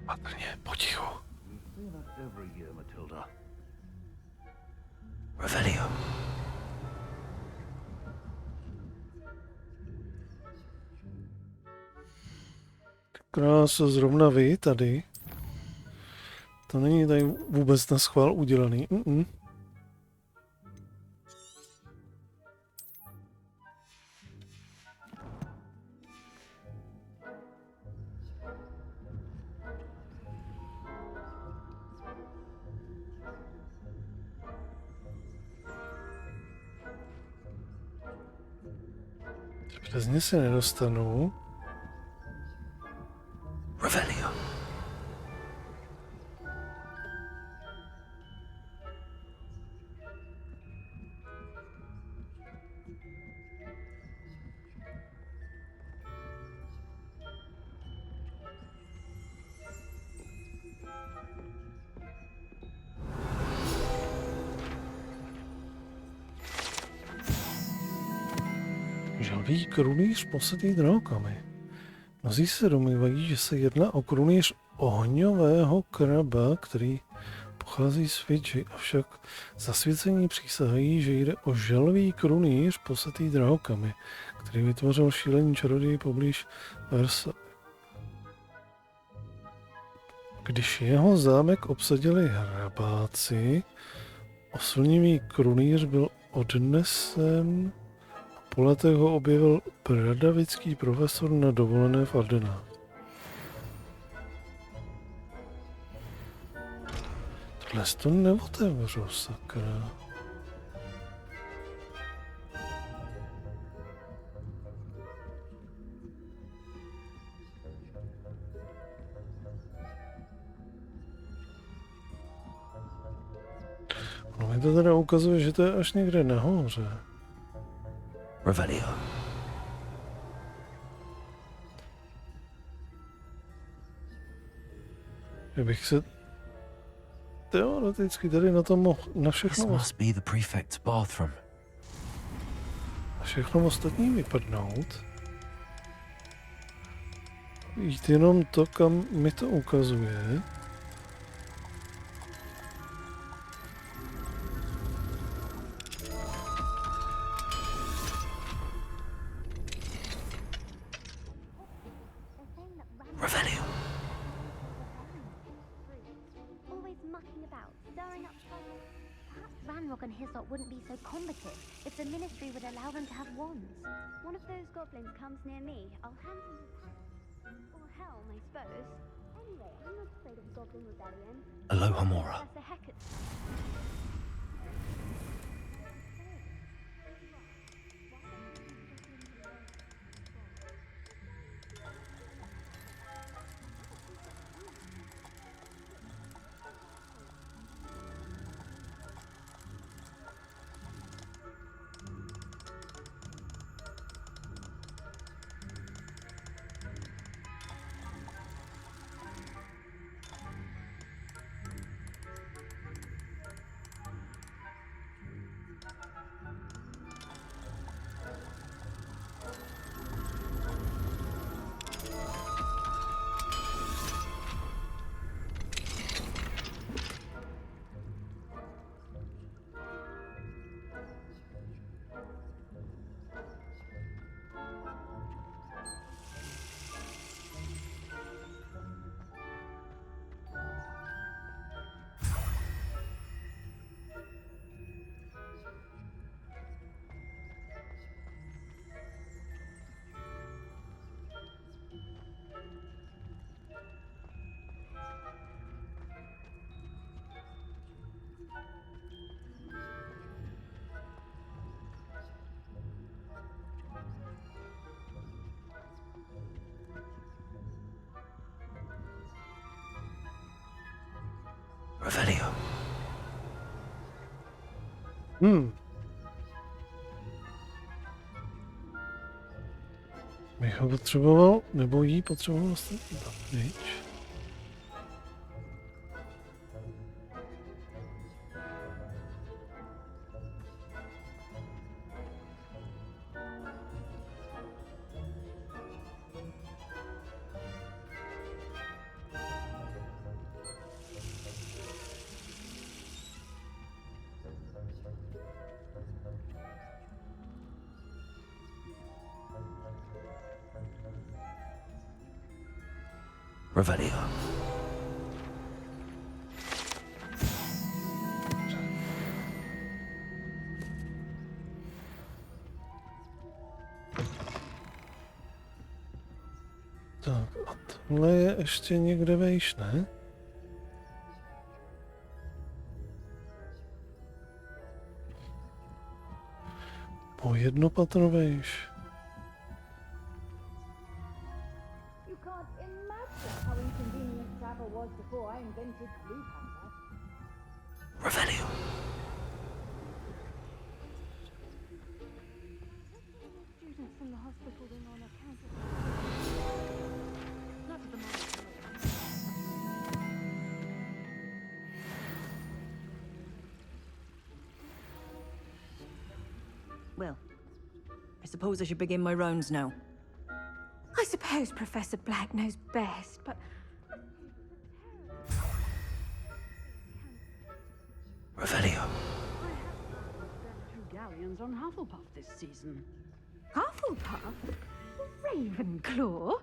Patrně, potichu. Revelio. Krása, zrovna vy tady. To není tady vůbec na schvál udělaný. Přes ně se nedostanu. Revelio. želví krunýř posetý drahokamy. Mnozí se domnívají, že se jedná o krunýř ohňového kraba, který pochází z Fidži, avšak zasvěcení přísahají, že jde o želví krunýř posetý drahokamy, který vytvořil šílený čaroděj poblíž Versailles. Když jeho zámek obsadili hrabáci, oslnivý krunýř byl odnesen a po letech ho objevil bradavický profesor na dovolené v Ardenách. Tohle to neotevřu, sakra. No mi to teda ukazuje, že to je až někde nahoře. Revelio. Já bych se teoreticky tady na to mohl na všechno, This must be the prefect's bathroom. na všechno ostatní vypadnout. Jít jenom to, kam mi to ukazuje. Revelio. Always mucking about, stirring up trouble. Perhaps Ranrock and his lot wouldn't be so combative if the ministry would allow them to have wands. One of those goblins comes near me, I'll hand him or helm, I suppose. Anyway, I'm not afraid of goblin rebellion. Aloha Mora. That's a heck of... Revelio. Bych ho potřeboval, nebo jí potřeboval ostatní pryč. Revelio. Tak a tohle je ještě někde vejš, ne? Po jedno patro vejš. Revelio. Students from the hospital wing on account of... Not at the moment. Well, I suppose I should begin my rounds now. I suppose Professor Black knows best, but... Revelio. Two galleons on Hufflepuff this season. Hufflepuff? Ravenclaw?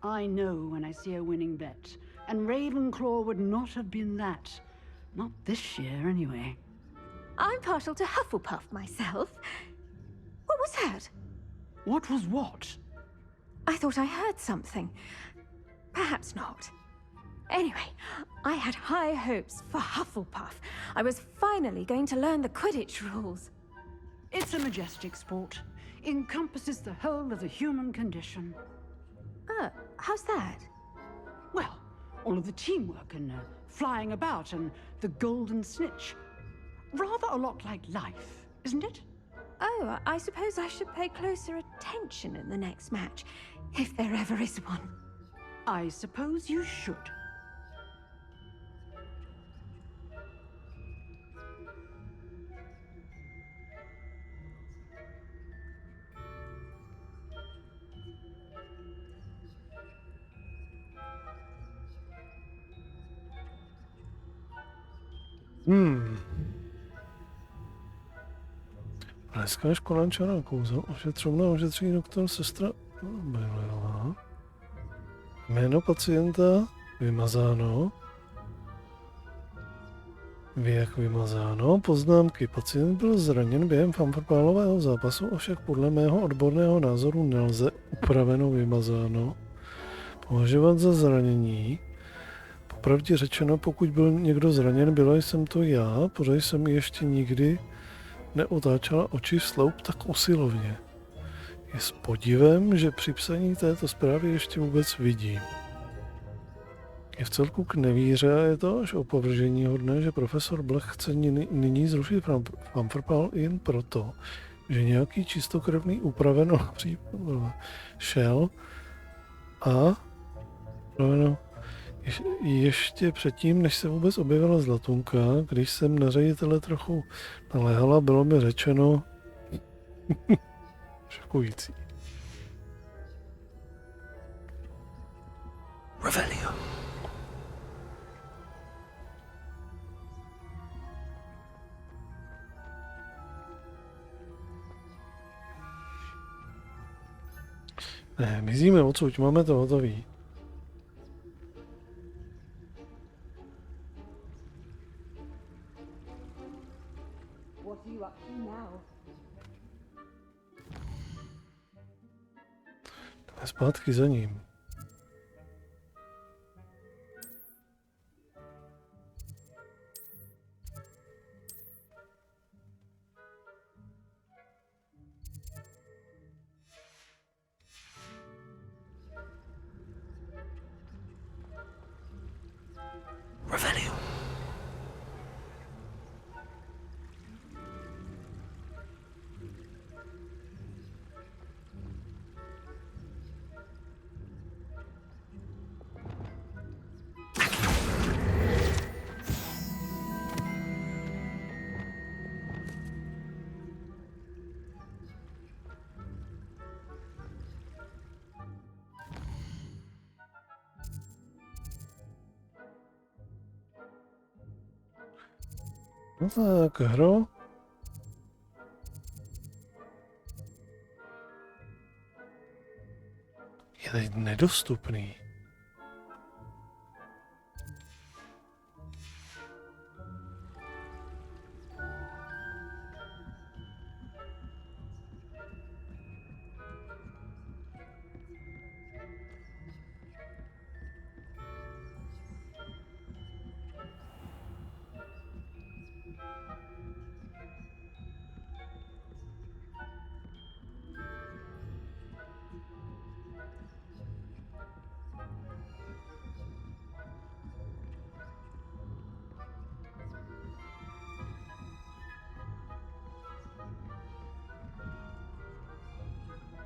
I know when I see a winning bet, and Ravenclaw would not have been that. Not this year, anyway. I'm partial to Hufflepuff myself. What was that? What was what? I thought I heard something. Perhaps not. Anyway, I had high hopes for Hufflepuff. I was finally going to learn the Quidditch rules. It's a majestic sport. Encompasses the whole of the human condition. How's that? Well, all of the teamwork and flying about and the golden snitch. Rather a lot like life, isn't it? Oh, I suppose I should pay closer attention in the next match, if there ever is one. I suppose you should. Leská škola čara kouzel, ošetřovna, ošetří doktor, sestra byla. Jméno pacienta vymazáno. Věk vymazáno. Poznámky. Pacient byl zraněn během fanfrpálového zápasu, avšak podle mého odborného názoru nelze upraveno vymazáno považovat za zranění. Popravdě řečeno, pokud byl někdo zraněn, byla jsem to já, protože jsem ještě nikdy neotáčela oči sloup tak usilovně. Je s podivem, že při psaní této zprávy ještě vůbec vidím. Je v celku k nevíře a je to až opovržení hodné, že profesor Black chce nyní zrušit fanfrpál jen proto, že nějaký čistokrevný upraveno šel a upraveno ještě předtím, než se vůbec objevila Zlatunka, když jsem na ředitele trochu naléhala, bylo mi řečeno šokující. Revelio. Ne, mizíme odsud, máme to hotový. Jdeme zpátky za ním. Revelio. No tak, hro. Je teď nedostupný.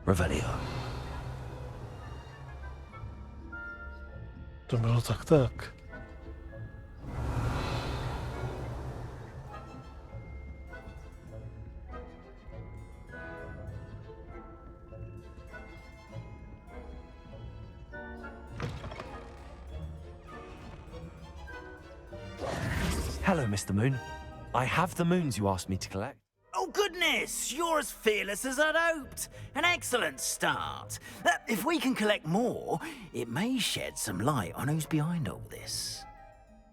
Revelio. To bylo tak. Hello, Mr. Moon. I have the moons you asked me to collect. Oh, goodness! You're as fearless as I'd hoped. An excellent start. If we can collect more, it may shed some light on who's behind all this.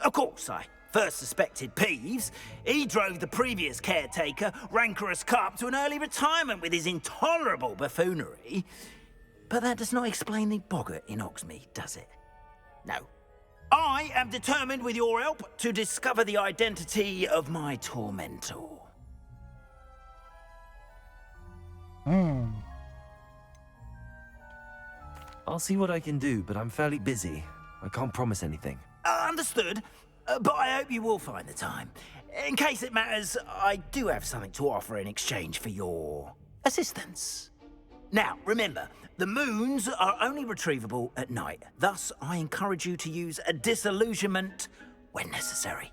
Of course, I first suspected Peeves. He drove the previous caretaker, rancorous Carp, to an early retirement with his intolerable buffoonery. But that does not explain the boggart in Hogsmeade, does it? No. I am determined, with your help, to discover the identity of my tormentor. I'll see what I can do, but I'm fairly busy. I can't promise anything. Understood, but I hope you will find the time. In case it matters, I do have something to offer in exchange for your assistance. Now, remember, the moons are only retrievable at night. Thus, I encourage you to use a disillusionment when necessary.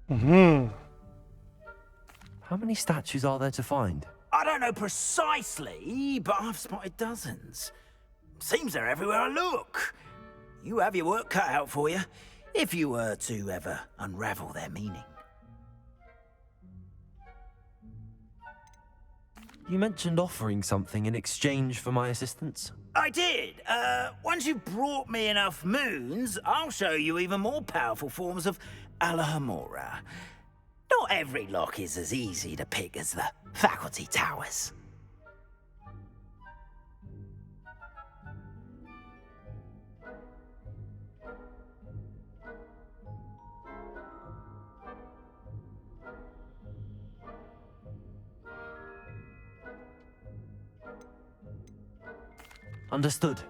How many statues are there to find? I don't know precisely, but I've spotted dozens. Seems they're everywhere I look. You have your work cut out for you, if you were to ever unravel their meaning. You mentioned offering something in exchange for my assistance? I did. Once you've brought me enough moons, I'll show you even more powerful forms of Alahamora. Not every lock is as easy to pick as the faculty towers. Understood.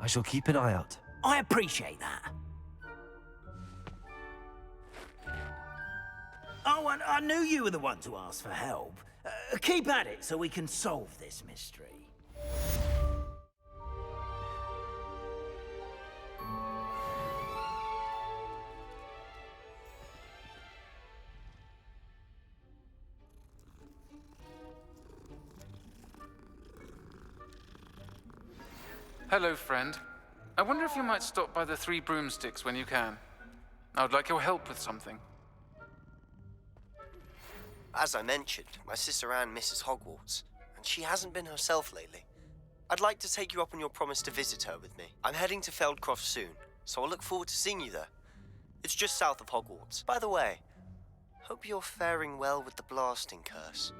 I shall keep an eye out. I appreciate that. Oh, and I knew you were the one to ask for help. Keep at it so we can solve this mystery. Hello, friend. I wonder if you might stop by the Three Broomsticks when you can. I would like your help with something. As I mentioned, my sister Anne misses Hogwarts, and she hasn't been herself lately. I'd like to take you up on your promise to visit her with me. I'm heading to Feldcroft soon, so I'll look forward to seeing you there. It's just south of Hogwarts. By the way, hope you're faring well with the blasting curse.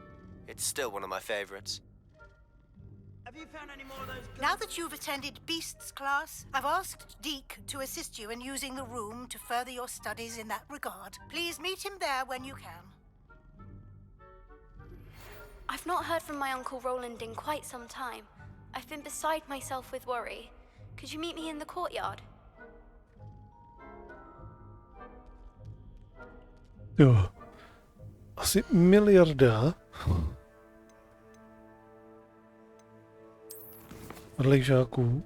It's still one of my favorites. Have you found any more of those? Now that you've attended Beasts class, I've asked Deke to assist you in using the room to further your studies in that regard. Please meet him there when you can. I've not heard from my Uncle Roland in quite some time. I've been beside myself with worry. Could you meet me in the courtyard? Jo. Asi miliarda. Odlejžáků.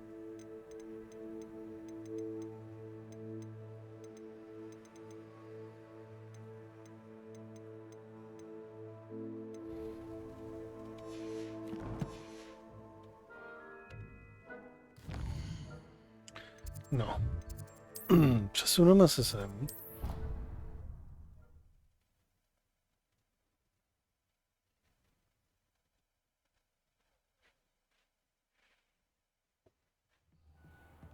No. Přesuneme se sem.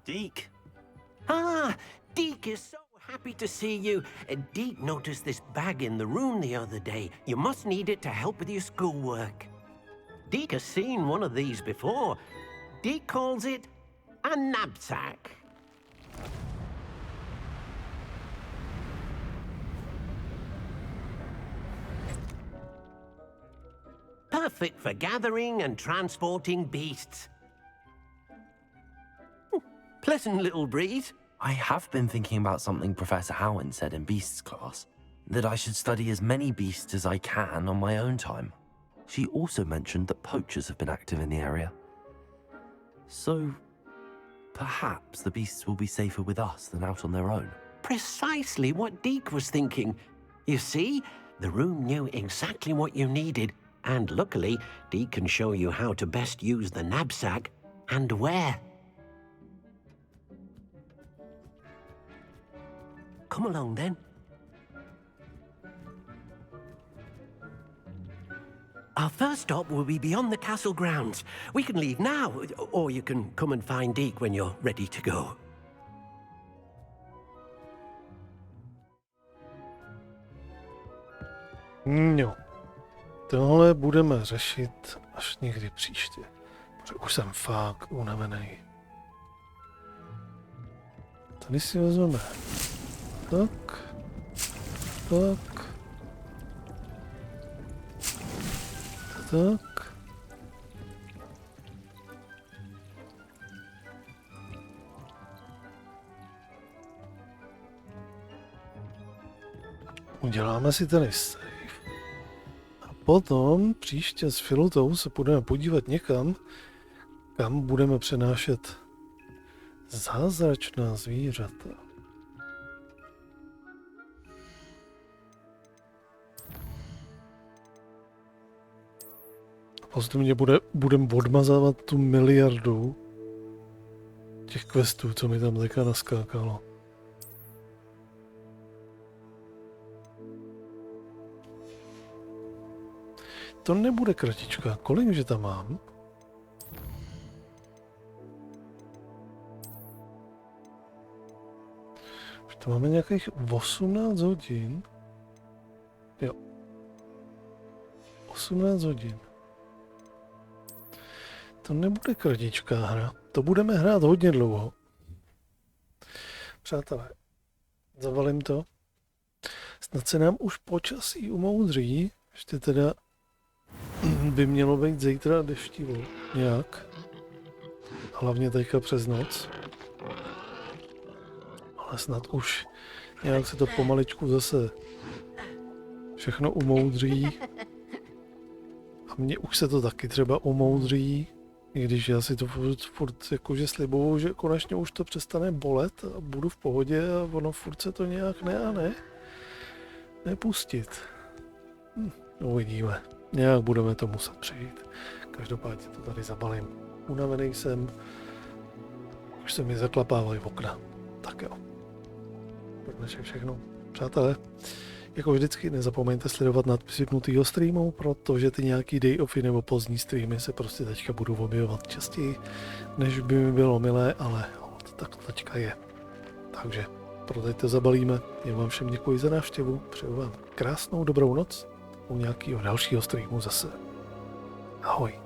Deke. Ah, Deke is so happy to see you. Deke noticed this bag in the room the other day. You must need it to help with your schoolwork. Deke has seen one of these before. Deke calls it a knapsack. Perfect for gathering and transporting beasts. Pleasant little breeze. I have been thinking about something Professor Howin said in Beasts class, that I should study as many beasts as I can on my own time. She also mentioned that poachers have been active in the area. So, perhaps the beasts will be safer with us than out on their own. Precisely what Deke was thinking. You see, the room knew exactly what you needed, and luckily, Deke can show you how to best use the knapsack and where. come along then. Our first stop will be beyond the castle grounds. We can leave now, or you can come and find Deke when you're ready to go. Jo. Tohle budeme řešit až někdy příště. Protože už jsem fakt unavený. Tady si vezmeme. Tak. Tak. Tak. Uděláme si tady save. A potom příště s Filutou se budeme podívat někam, kam budeme přenášet zázračná zvířata. Postupně budeme odmazávat tu miliardu těch questů, co mi tam teďka naskákalo. To nebude kratička. Kolik že tam mám? Už to máme nějakých 18 hodin. Jo. 18 hodin. To nebude kratičká hra. To budeme hrát hodně dlouho. Přátelé, zavalím to. Snad se nám už počasí umoudří. Ještě teda by mělo být zítra deštivo. Nějak. Hlavně teďka přes noc. Ale snad už nějak se to pomaličku zase všechno umoudří. A mně už se to taky třeba umoudří. I když já si to furt jakože slibuju, že konečně už to přestane bolet a budu v pohodě a ono furt se to nějak nepustit. Uvidíme. Nějak budeme to muset přejít. Každopádně to tady zabalím. Unavený jsem. Už se mi zaklapávají okna. Tak jo. Pro dnešek všechno. Přátelé, jako vždycky nezapomeňte sledovat nadpisy vypnutýho streamu, protože ty nějaký day offy nebo pozdní streamy se prostě teďka budou objevovat častěji, než by mi bylo milé, ale tak to teďka je. Takže pro teď to zabalíme. Já vám všem děkuji za návštěvu, přeju vám krásnou dobrou noc u nějakého dalšího streamu zase. Ahoj.